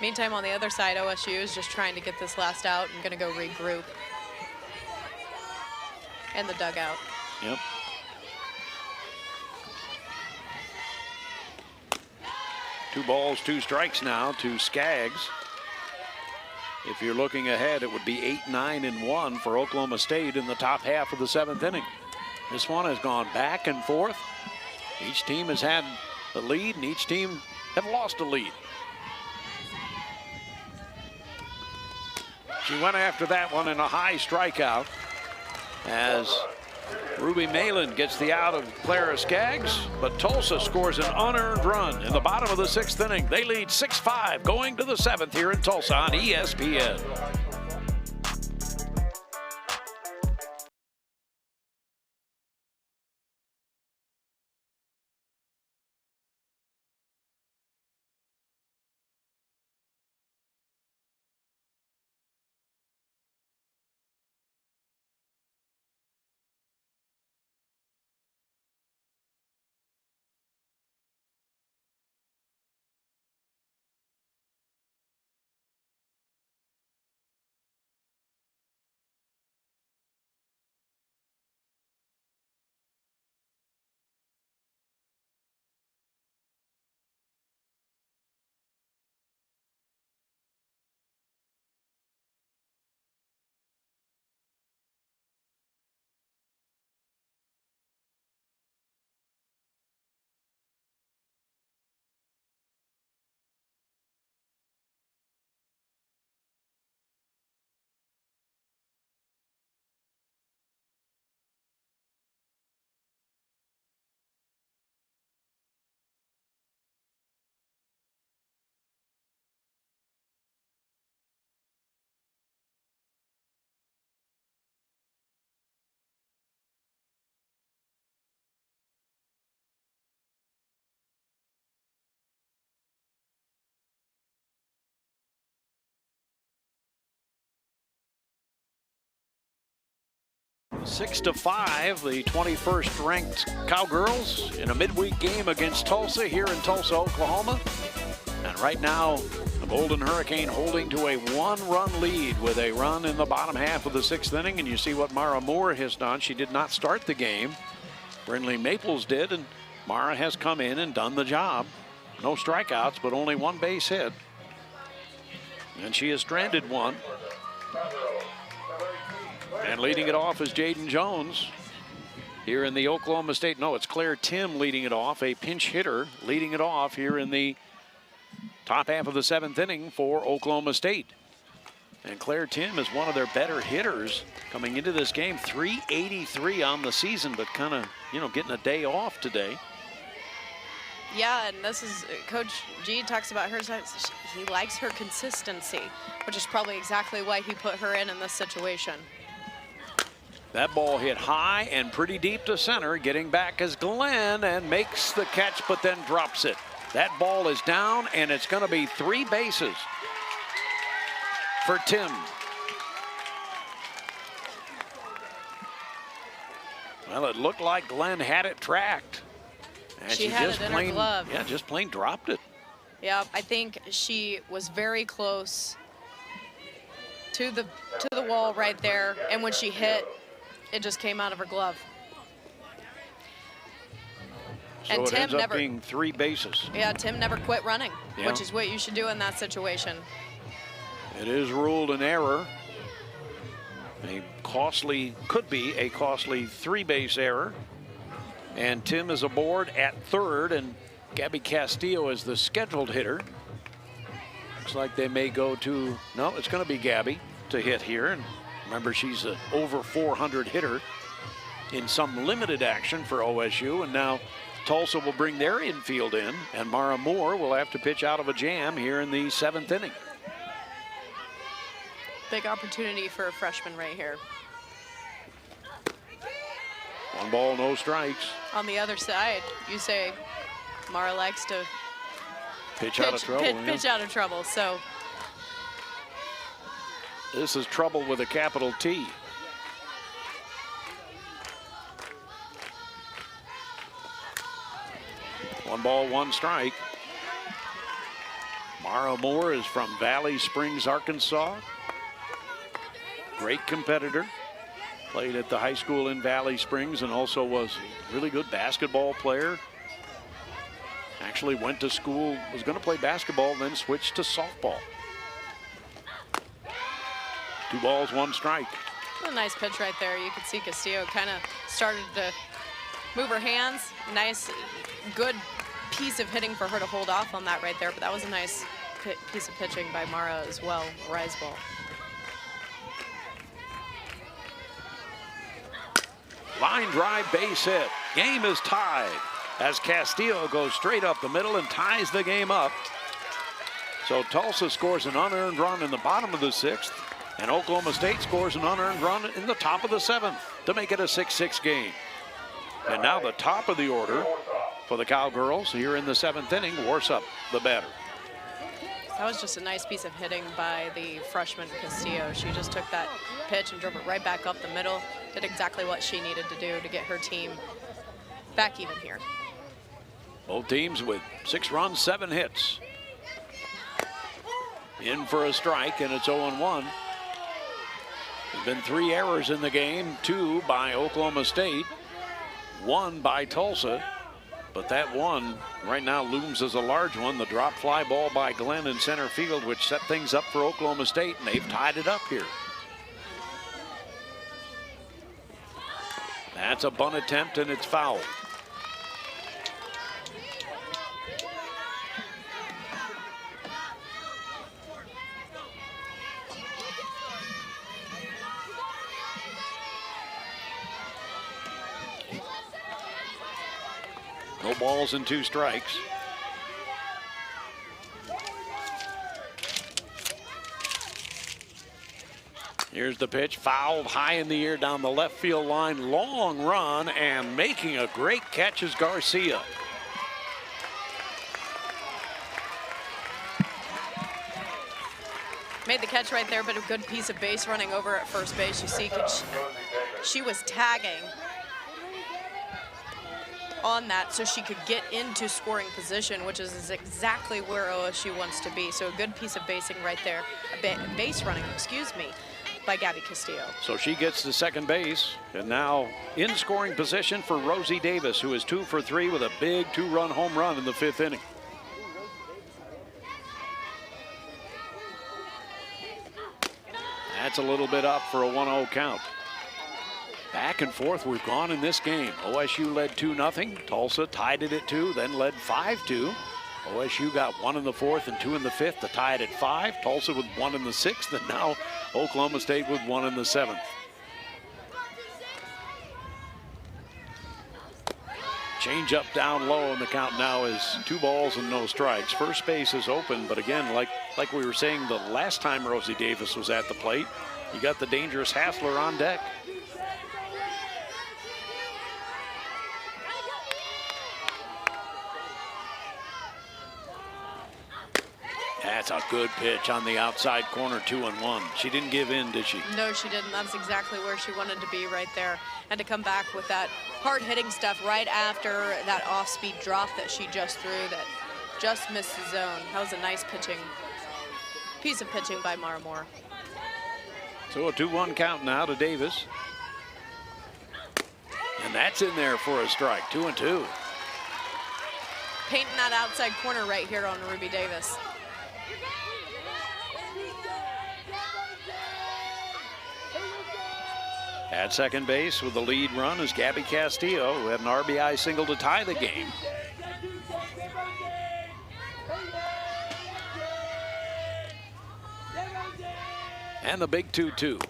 Meantime, on the other side, OSU is just trying to get this last out and going to go regroup in the dugout. Yep. 2 balls, 2 strikes now to Skaggs. If you're looking ahead, it would be 8-9-1 for Oklahoma State in the top half of the 7th inning. This one has gone back and forth. Each team has had the lead, and each team have lost a lead. She went after that one in a high strikeout as Ruby Malin gets the out of Clara Skaggs, but Tulsa scores an unearned run in the bottom of the 6th inning. They lead 6-5 going to the 7th here in Tulsa on ESPN. Six to 5, the 21st ranked Cowgirls in a midweek game against Tulsa here in Tulsa, Oklahoma. And right now, the Golden Hurricane holding to a 1-run lead with a run in the bottom half of the 6th inning. And you see what Mara Moore has done. She did not start the game. Brindley Maples did, and Mara has come in and done the job. No strikeouts, but only 1 base hit. And she has stranded 1. And leading it off is Jaden Jones here in the Oklahoma State. No, it's Claire Tim leading it off, a pinch hitter leading it off here in the top half of the 7th inning for Oklahoma State. And Claire Tim is one of their better hitters coming into this game. 383 on the season, but kind of, getting a day off today. Yeah, and this is, Coach G talks about her, he likes her consistency, which is probably exactly why he put her in this situation. That ball hit high and pretty deep to center. Getting back is Glenn and makes the catch, but then drops it. That ball is down, and it's going to be 3 bases for Tim. Well, it looked like Glenn had it tracked. And she had just it in plain, her glove. Yeah, just plain dropped it. Yeah, I think she was very close to the wall right there, and when she hit, it just came out of her glove. So and it Tim ends up never being 3 bases. Yeah, Tim never quit running, Yeah. which is what you should do in that situation. It is ruled an error. Could be a costly 3-base error. And Tim is aboard at 3rd, and Gabby Castillo is the scheduled hitter. Looks like they may go to, no, it's going to be Gabby to hit here. And remember, she's an over 400 hitter in some limited action for OSU. And now Tulsa will bring their infield in, and Mara Moore will have to pitch out of a jam here in the 7th inning. Big opportunity for a freshman right here. 1 ball, no strikes. On the other side, you say Mara likes to pitch out of trouble. Pitch out of trouble, so. This is trouble with a capital T. One ball, 1 strike. Mara Moore is from Valley Springs, Arkansas. Great competitor. Played at the high school in Valley Springs and also was a really good basketball player. Actually went to school, was going to play basketball, then switched to softball. 2 balls, 1 strike. A nice pitch right there. You could see Castillo kind of started to move her hands. Nice, good piece of hitting for her to hold off on that right there, but that was a nice piece of pitching by Mara as well. Rise ball. Line drive, base hit. Game is tied as Castillo goes straight up the middle and ties the game up. So Tulsa scores an unearned run in the bottom of the 6th, and Oklahoma State scores an unearned run in the top of the 7th to make it a 6-6 game. And now the top of the order for the Cowgirls here in the 7th inning. Warsup, the batter. That was just a nice piece of hitting by the freshman Castillo. She just took that pitch and drove it right back up the middle. Did exactly what she needed to do to get her team back even here. Both teams with 6 runs, 7 hits. In for a strike, and it's 0-1. There's been 3 errors in the game, 2 by Oklahoma State, 1 by Tulsa. But that one right now looms as a large one. The drop fly ball by Glenn in center field, which set things up for Oklahoma State, and they've tied it up here. That's a bunt attempt, and it's foul. No balls and 2 strikes. Here's the pitch, fouled high in the air down the left field line. Long run, and making a great catch is Garcia. Made the catch right there, but a good piece of base running over at first base. You see, she was tagging on that so she could get into scoring position, which is exactly where OSU wants to be. So a good piece of basing right there, base running, excuse me, by Gabby Castillo. So she gets to second base, and now in scoring position for Rosie Davis, who is 2 for 3 with a big 2-run home run in the 5th inning. That's a little bit up for a 1-0 count. Back and forth we've gone in this game. OSU led 2-0. Tulsa tied it at 2, then led 5-2. OSU got 1 in the 4th and 2 in the 5th to tie it at 5. Tulsa with 1 in the 6th, and now Oklahoma State with 1 in the 7th. Change up down low, and the count now is 2 balls and no strikes. First base is open, but again, like we were saying the last time Rosie Davis was at the plate, you got the dangerous Hassler on deck. That's a good pitch on the outside corner, 2-1. She didn't give in, did she? No, she didn't. That's exactly where she wanted to be right there. And to come back with that hard-hitting stuff right after that off-speed drop that she just threw that just missed the zone. That was a nice piece of pitching by Mara Moore. So a 2-1 count now to Davis. And that's in there for a strike, 2-2. Painting that outside corner right here on Ruby Davis. At second base with the lead run is Gabby Castillo, who had an RBI single to tie the game. And the big 2-2.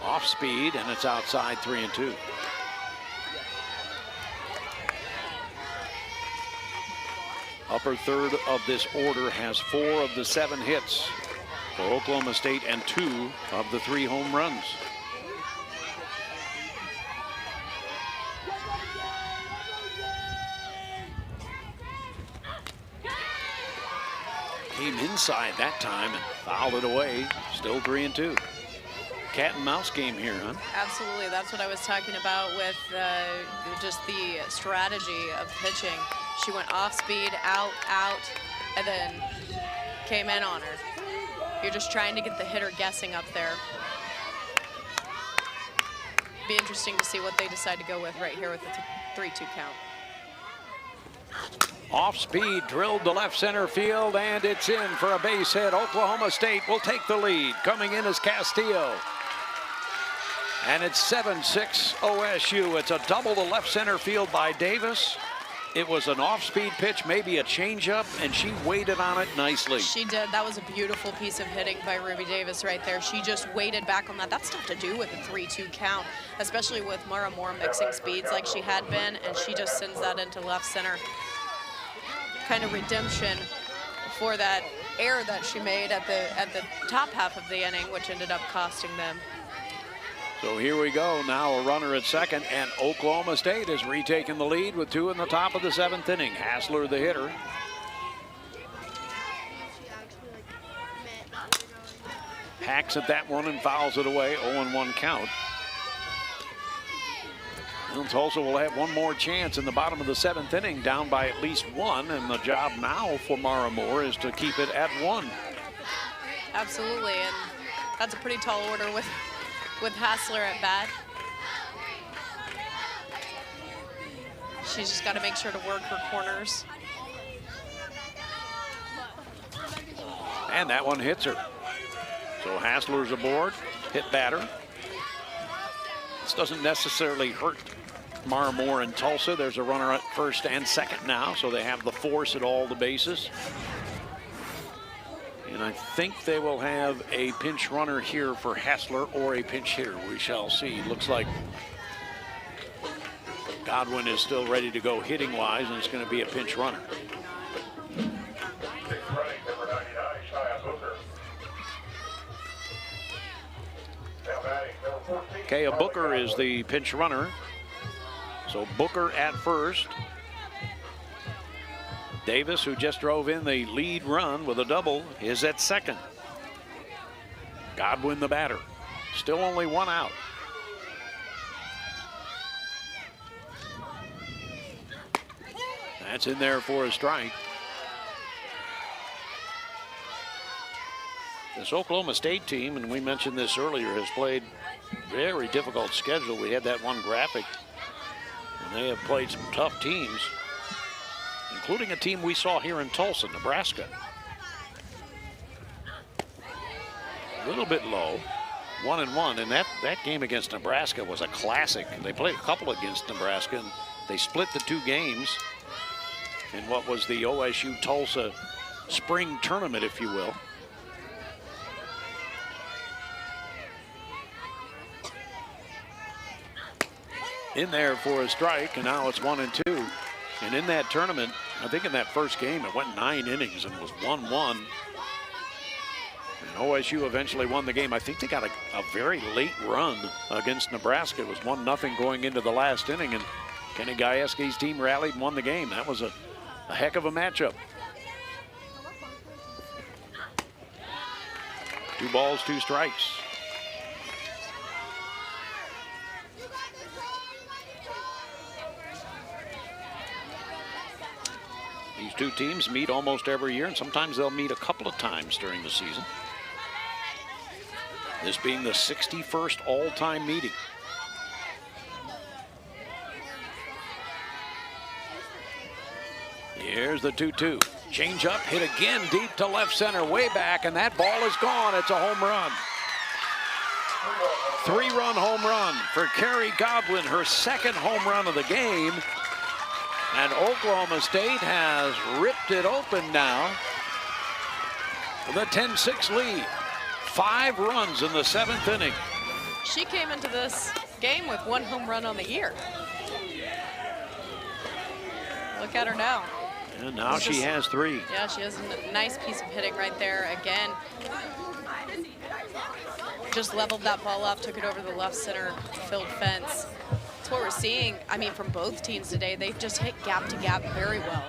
Off speed, and it's outside, 3-2. Upper third of this order has 4 of the 7 hits for Oklahoma State and 2 of the 3 home runs. Came inside that time and fouled it away. Still 3-2. Cat and mouse game here, huh? Absolutely. That's what I was talking about with just the strategy of pitching. She went off speed, out, and then came in on her. You're just trying to get the hitter guessing up there. Be interesting to see what they decide to go with right here with the 3-2 count. Off speed, drilled to left center field, and it's in for a base hit. Oklahoma State will take the lead. Coming in is Castillo. And it's 7-6 OSU. It's a double to left center field by Davis. It was an off-speed pitch, maybe a changeup, and she waited on it nicely. She did. That was a beautiful piece of hitting by Ruby Davis right there. She just waited back on that. That's tough to do with a 3-2 count, especially with Mara Moore mixing speeds like she had been, and she just sends that into left center. Kind of redemption for that error that she made at the top half of the inning, which ended up costing them. So here we go. Now a runner at second, and Oklahoma State has retaken the lead with 2 in the top of the 7th inning. Hassler, the hitter. Hacks at that one and fouls it away. 0-1 count. And Tulsa will have one more chance in the bottom of the 7th inning, down by at least 1, and the job now for Mara Moore is to keep it at 1. Absolutely, and that's a pretty tall order with Hassler at bat. She's just got to make sure to work her corners. And that one hits her. So Hassler's aboard, hit batter. This doesn't necessarily hurt Mara Moore and Tulsa. There's a runner at first and second now, so they have the force at all the bases. And I think they will have a pinch runner here for Hassler or a pinch hitter. We shall see. Looks like Godwin is still ready to go hitting-wise, and it's going to be a pinch runner. Kaya Booker is the pinch runner. So Booker at first. Davis, who just drove in the lead run with a double, is at second. Godwin, the batter. Still only 1 out. That's in there for a strike. This Oklahoma State team, and we mentioned this earlier, has played very difficult schedule. We had that one graphic, and they have played some tough teams, including a team we saw here in Tulsa, Nebraska. A little bit low, 1-1, and that game against Nebraska was a classic. They played a couple against Nebraska, and they split the 2 games in what was the OSU Tulsa spring tournament, if you will. In there for a strike, and now it's 1-2. And in that tournament, I think in that first game, it went 9 innings and was 1-1. And OSU eventually won the game. I think they got a very late run against Nebraska. It was 1-0 going into the last inning, and Kenny Gajewski's team rallied and won the game. That was a heck of a matchup. 2 balls, 2 strikes. These 2 teams meet almost every year, and sometimes they'll meet a couple of times during the season. This being the 61st all-time meeting. Here's the 2-2. Change up, hit again deep to left center, way back, and that ball is gone. It's a home run. 3-run home run for Carrie Godwin, her 2nd home run of the game. And Oklahoma State has ripped it open now with a 10-6 lead. 5 runs in the 7th inning. She came into this game with 1 home run on the year. Look at her now. And now she has 3. Yeah, she has a nice piece of hitting right there. Again, just leveled that ball up, took it over the left center field fence. That's what we're seeing, I mean, from both teams today. They've just hit gap to gap very well.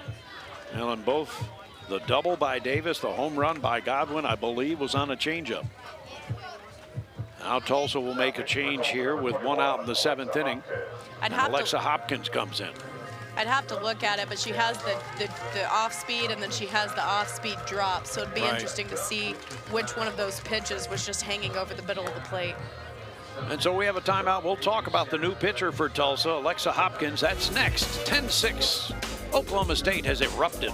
Well, in both the double by Davis, the home run by Godwin, I believe, was on a changeup. Now Tulsa will make a change here with 1 out in the 7th inning. And Alexa Hopkins comes in. I'd have to look at it, but she has the off-speed, and then she has the off-speed drop. So it'd be interesting to see which one of those pitches was just hanging over the middle of the plate. And so we have a timeout. We'll talk about the new pitcher for Tulsa, Alexa Hopkins. That's next. 10-6. Oklahoma State has erupted.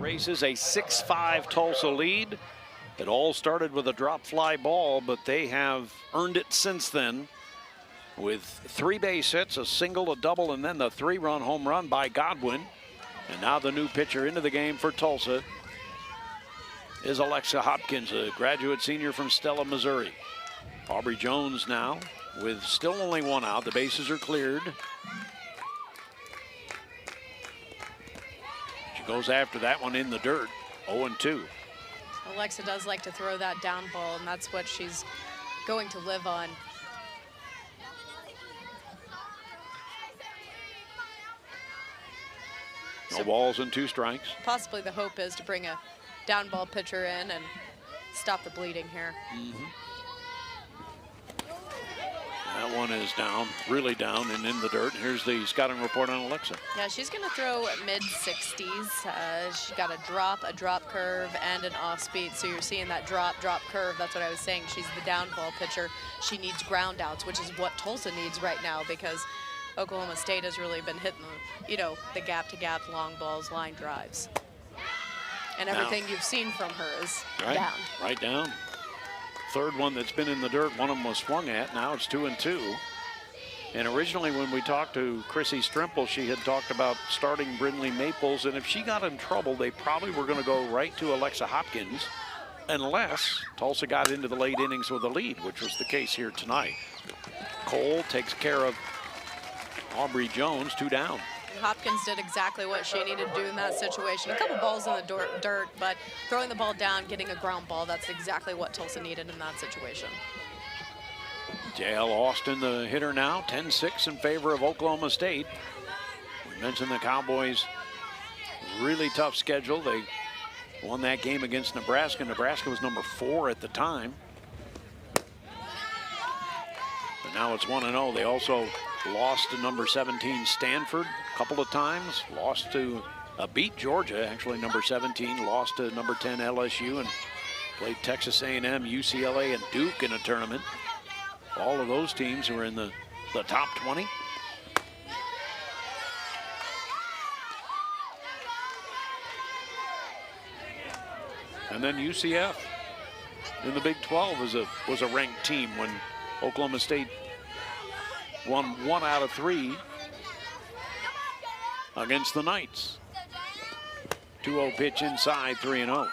Races a 6-5 Tulsa lead. It all started with a drop fly ball, but they have earned it since then with 3 base hits, a single, a double, and then the 3-run home run by Godwin. And now the new pitcher into the game for Tulsa is Alexa Hopkins, a graduate senior from Stella, Missouri. Aubrey Jones now with still only 1 out. The bases are cleared. She goes after that one in the dirt, 0-2. Alexa does like to throw that down ball, and that's what she's going to live on. No balls and 2 strikes. Possibly the hope is to bring a down ball pitcher in and stop the bleeding here. That one is down, really down and in the dirt. Here's the scouting report on Alexa. Yeah, she's going to throw mid-60s. She got a drop curve, and an off speed. So you're seeing that drop curve. That's what I was saying. She's the down ball pitcher. She needs ground outs, which is what Tulsa needs right now, because Oklahoma State has really been hitting, the gap-to-gap long balls, line drives. And everything you've seen from her is down. Right down. Third one that's been in the dirt, one of them was swung at. Now it's 2-2. And originally when we talked to Chrissy Strimple, she had talked about starting Brindley Maples, and if she got in trouble, they probably were going to go right to Alexa Hopkins, unless Tulsa got into the late innings with a lead, which was the case here tonight. Cole takes care of Aubrey Jones, 2 down. Hopkins did exactly what she needed to do in that situation. A couple balls in the dirt, but throwing the ball down, getting a ground ball, that's exactly what Tulsa needed in that situation. J.L. Austin, the hitter now, 10-6 in favor of Oklahoma State. We mentioned the Cowboys' really tough schedule. They won that game against Nebraska. Nebraska was number 4 at the time. But now it's 1-0. They also lost to number 17 Stanford a couple of times. Lost to beat Georgia, actually number 17. Lost to number 10 LSU, and played Texas A&M, UCLA, and Duke in a tournament. All of those teams were in the top 20. And then UCF in the Big 12 was a ranked team when Oklahoma State won 1 out of 3 against the Knights. 2-0 pitch inside, 3-0.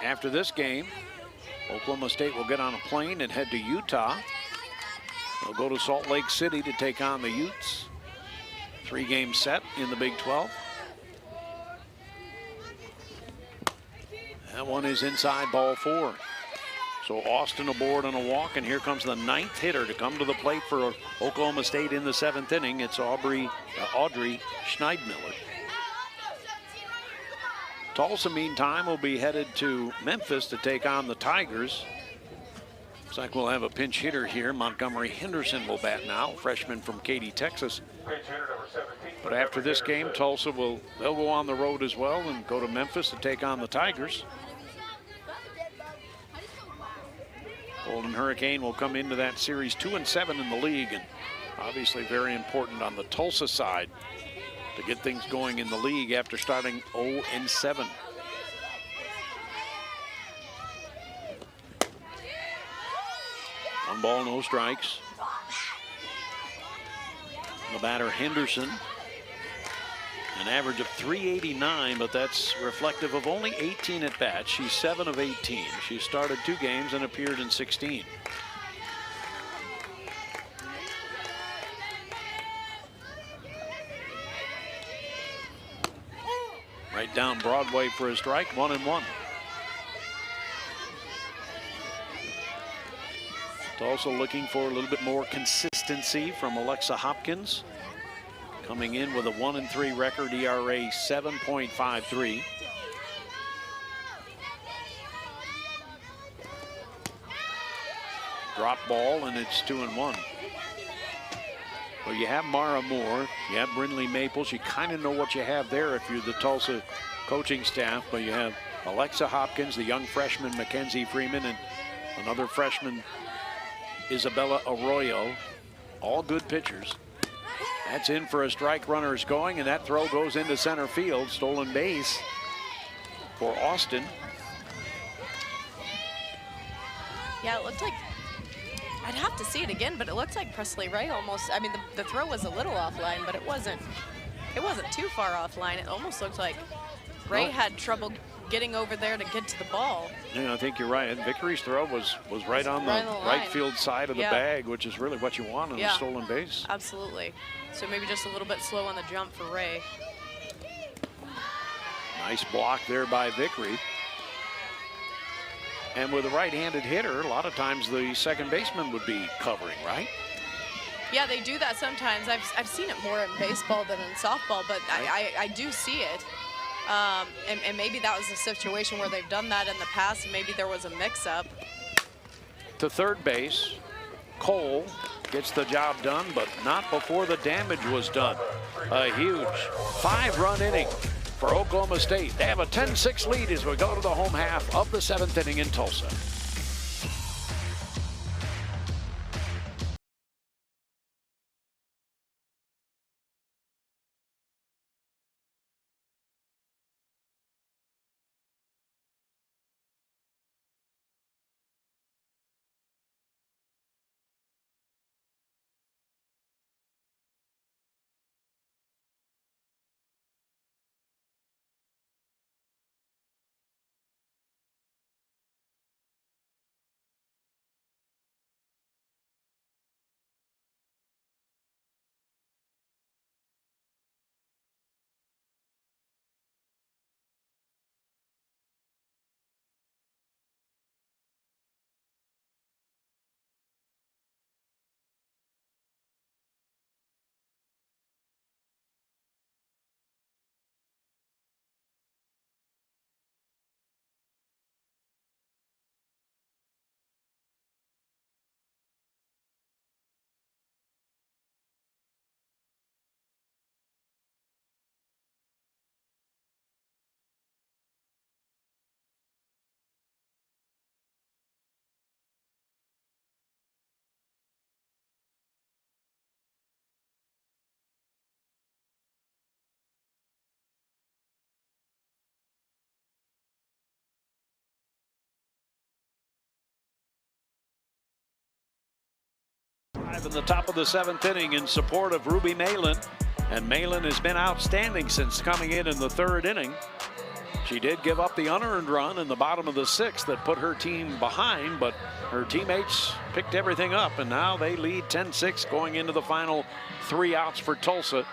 After this game, Oklahoma State will get on a plane and head to Utah. They'll go to Salt Lake City to take on the Utes. 3-game set in the Big 12. That one is inside, ball 4. So Austin aboard on a walk, and here comes the 9th hitter to come to the plate for Oklahoma State in the 7th inning. It's Audrey Schneidmiller. Tulsa, meantime, will be headed to Memphis to take on the Tigers. Looks like we'll have a pinch hitter here. Montgomery Henderson will bat now, freshman from Katy, Texas. But after this game, Tulsa they'll go on the road as well and go to Memphis to take on the Tigers. Golden Hurricane will come into that series 2-7 in the league, and obviously very important on the Tulsa side to get things going in the league after starting 0-7. 1 ball, no strikes. The batter, Henderson. An average of .389, but that's reflective of only 18 at bats. She's 7 of 18. She started 2 games and appeared in 16. Right down Broadway for a strike, 1-1. Tulsa looking for a little bit more consistency from Alexa Hopkins. Coming in with a 1-3 record, ERA 7.53. Drop ball, and it's 2-1. Well, you have Mara Moore, you have Brindley Maples. You kind of know what you have there if you're the Tulsa coaching staff, but you have Alexa Hopkins, the young freshman Mackenzie Freeman, and another freshman, Isabella Arroyo. All good pitchers. That's in for a strike. Runner is going, and that throw goes into center field. Stolen base for Austin. Yeah, it looked like, I'd have to see it again, but it looked like Presley Ray almost, I mean, the throw was a little offline, but it wasn't too far offline. It almost looked like Ray had trouble getting over there to get to the ball. Yeah, I think you're right. And Vickery's throw was right on the right field side of the bag, which is really what you want on a stolen base. Absolutely. So maybe just a little bit slow on the jump for Ray. Nice block there by Vickery. And with a right-handed hitter, a lot of times the second baseman would be covering, right? Yeah, they do that sometimes. I've seen it more in baseball than in softball, but I do see it. And maybe that was a situation where they've done that in the past, and maybe there was a mix-up. To third base, Cole gets the job done, but not before the damage was done. A huge 5-run inning for Oklahoma State. They have a 10-6 lead as we go to the home half of the 7th inning in Tulsa. In the top of the 7th inning in support of Ruby Malin. And Malin has been outstanding since coming in the 3rd inning. She did give up the unearned run in the bottom of the 6th that put her team behind, but her teammates picked everything up, and now they lead 10-6 going into the final 3 outs for Tulsa.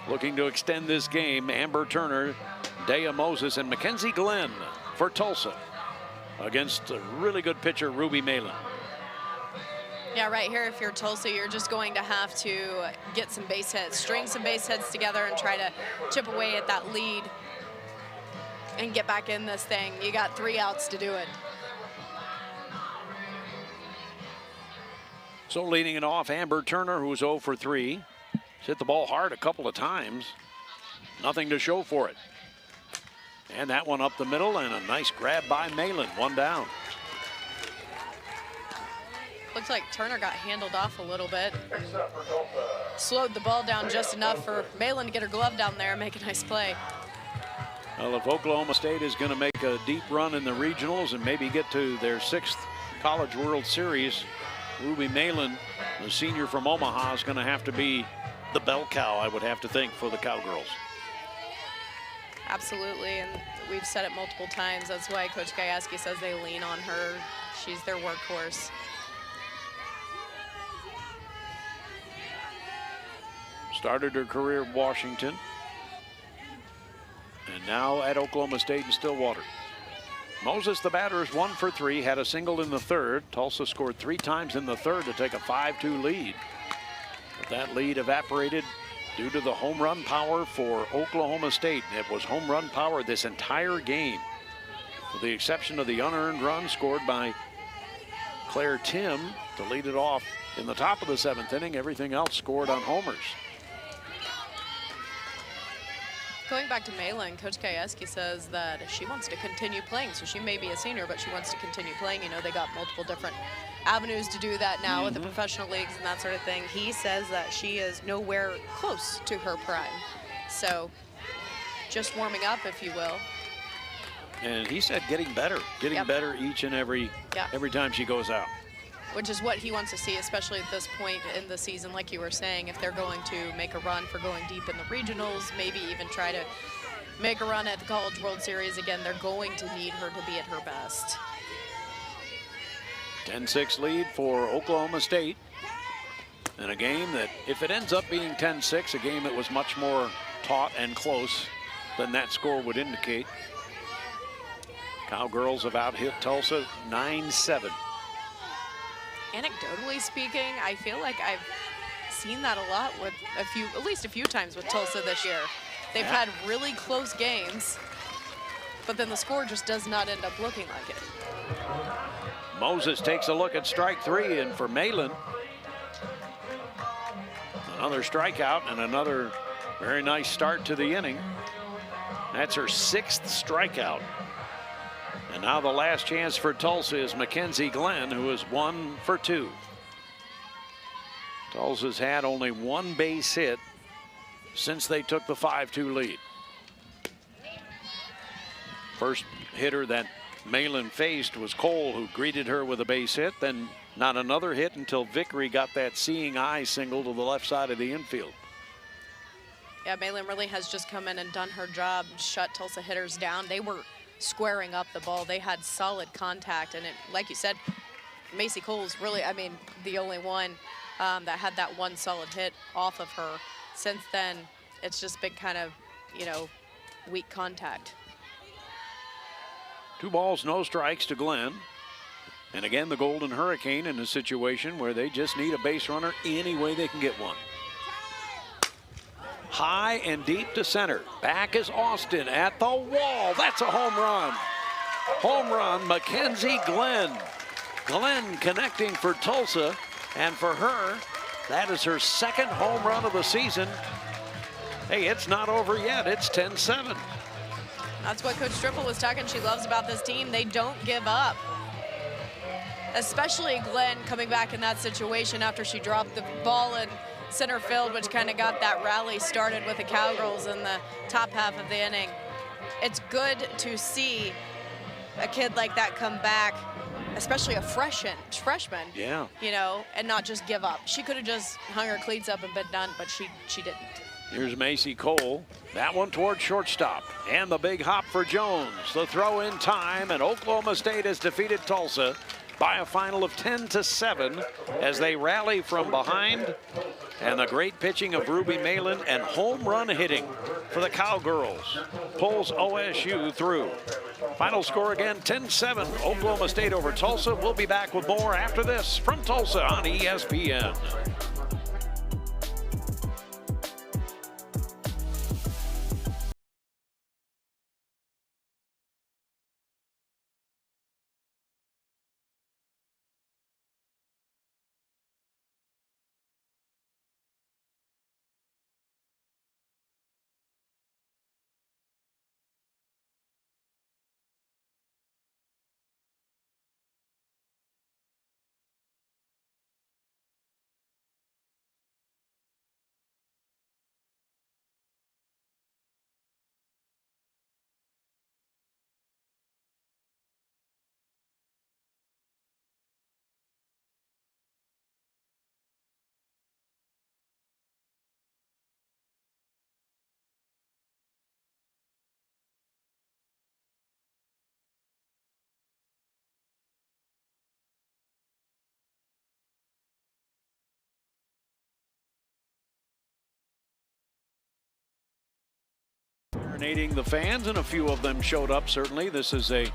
Looking to extend this game, Amber Turner, Dea Moses, and Mackenzie Glenn for Tulsa against a really good pitcher, Ruby Malin. Yeah, right here, if you're Tulsa, you're just going to have to get some base hits, string some base hits together and try to chip away at that lead and get back in this thing. You got 3 outs to do it. So leading it off, Amber Turner, who was 0 for 3. She's hit the ball hard a couple of times. Nothing to show for it. And that one up the middle, and a nice grab by Malin, 1 down. Looks like Turner got handled off a little bit. Slowed the ball down just enough for Malin to get her glove down there and make a nice play. Well, if Oklahoma State is going to make a deep run in the regionals and maybe get to their 6th College World Series Ruby Malin, the senior from Omaha, is going to have to be the bell cow, I would have to think, for the Cowgirls. Absolutely, and we've said it multiple times. That's why Coach Gajewski says they lean on her. She's their workhorse. Started her career at Washington, and now at Oklahoma State and Stillwater. Moses, the batter, is 1 for 3, had a single in the third. Tulsa scored 3 times in the third to take a 5-2 lead. But that lead evaporated due to the home run power for Oklahoma State. It was home run power this entire game, with the exception of the unearned run scored by Claire Tim to lead it off in the top of the 7th inning. Everything else scored on homers. Going back to Malin, Coach Gajewski says that she wants to continue playing. So she may be a senior, but she wants to continue playing. You know, they got multiple different avenues to do that now with the professional leagues and that sort of thing. He says that she is nowhere close to her prime. So just warming up, if you will. And he said getting better better each and every time she goes out. Which is what he wants to see, especially at this point in the season, like you were saying, if they're going to make a run for going deep in the regionals, maybe even try to make a run at the College World Series again, they're going to need her to be at her best. 10-6 lead for Oklahoma State. And a game that, if it ends up being 10-6, a game that was much more taut and close than that score would indicate. Cowgirls have out-hit Tulsa 9-7. Anecdotally speaking, I feel like I've seen that a lot with at least a few times with Tulsa this year. They've had really close games, but then the score just does not end up looking like it. Moses takes a look at strike 3, and for Malin, another strikeout and another very nice start to the inning. That's her 6th strikeout. And now the last chance for Tulsa is Mackenzie Glenn, who is 1 for 2. Tulsa's had only 1 base hit since they took the 5-2 lead. First hitter that Malin faced was Cole, who greeted her with a base hit, then not another hit until Vickery got that seeing eye single to the left side of the infield. Yeah, Malin really has just come in and done her job, shut Tulsa hitters down. They were squaring up the ball. They had solid contact, and it, like you said, Macy Cole's really, I mean, the only one that had that one solid hit off of her. Since then, it's just been kind of, you know, weak contact. 2 balls, no strikes to Glenn. And again, the Golden Hurricane in a situation where they just need a base runner any way they can get one. High and deep to center. Back is Austin at the wall. That's a home run. Home run, Mackenzie Glenn. Glenn connecting for Tulsa, and for her, that is her 2nd home run of the season. Hey, it's not over yet. It's 10-7. That's what Coach Triple was talking she loves about this team. They don't give up. Especially Glenn coming back in that situation after she dropped the ball in center field, which kind of got that rally started with the Cowgirls in the top half of the inning. It's good to see a kid like that come back, especially a freshman, yeah, you know, and not just give up. She could have just hung her cleats up and been done, but she didn't. Here's Macy Cole. That one toward shortstop. And the big hop for Jones. The throw in time, and Oklahoma State has defeated Tulsa by a final of 10-7 as they rally from behind. And the great pitching of Ruby Malin and home run hitting for the Cowgirls pulls OSU through. Final score again, 10-7, Oklahoma State over Tulsa. We'll be back with more after this from Tulsa on ESPN. Serenading the fans, and a few of them showed up, certainly. This is a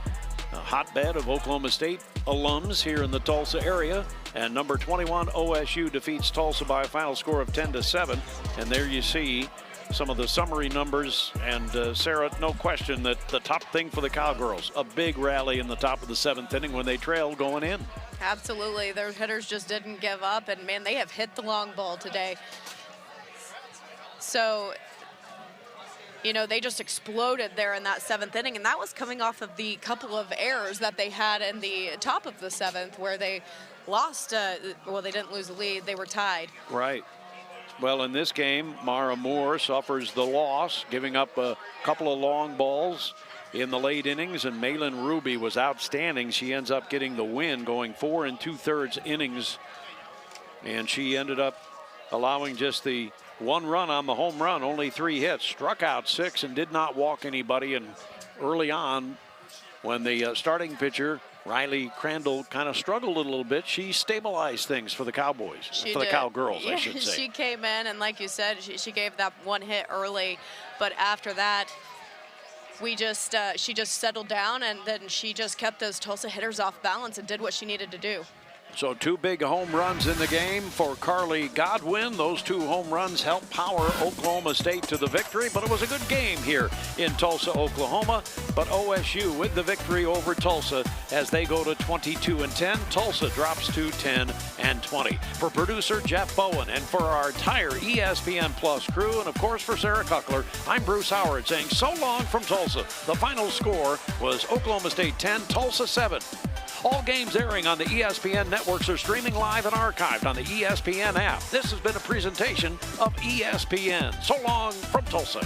hotbed of Oklahoma State alums here in the Tulsa area. And number 21 OSU defeats Tulsa by a final score of 10-7. And there you see some of the summary numbers. And Sarah, no question that the top thing for the Cowgirls, a big rally in the top of the 7th inning when they trailed going in. Absolutely. Their hitters just didn't give up. And, man, they have hit the long ball today. So, you know, they just exploded there in that 7th inning, and that was coming off of the couple of errors that they had in the top of the 7th where they lost, well, they didn't lose the lead, they were tied. Right. Well, in this game, Mara Moore suffers the loss, giving up a couple of long balls in the late innings, and Malin Ruby was outstanding. She ends up getting the win, going 4 2/3 innings, and she ended up allowing just the 1 run on the home run, only 3 hits, struck out 6 and did not walk anybody. And early on, when the starting pitcher, Riley Crandall, kind of struggled a little bit, she stabilized things for the Cowboys, the Cowgirls, I should say. She came in, and like you said, she gave that 1 hit early, but after that, she just settled down, and then she just kept those Tulsa hitters off balance and did what she needed to do. So 2 big home runs in the game for Carly Godwin. Those 2 home runs helped power Oklahoma State to the victory, but it was a good game here in Tulsa, Oklahoma. But OSU with the victory over Tulsa as they go to 22-10. Tulsa drops to 10-20. For producer Jeff Bowen and for our entire ESPN Plus crew, and of course for Sarah Kuckler, I'm Bruce Howard saying so long from Tulsa. The final score was Oklahoma State 10, Tulsa 7. All games airing on the ESPN networks are streaming live and archived on the ESPN app. This has been a presentation of ESPN. So long from Tulsa.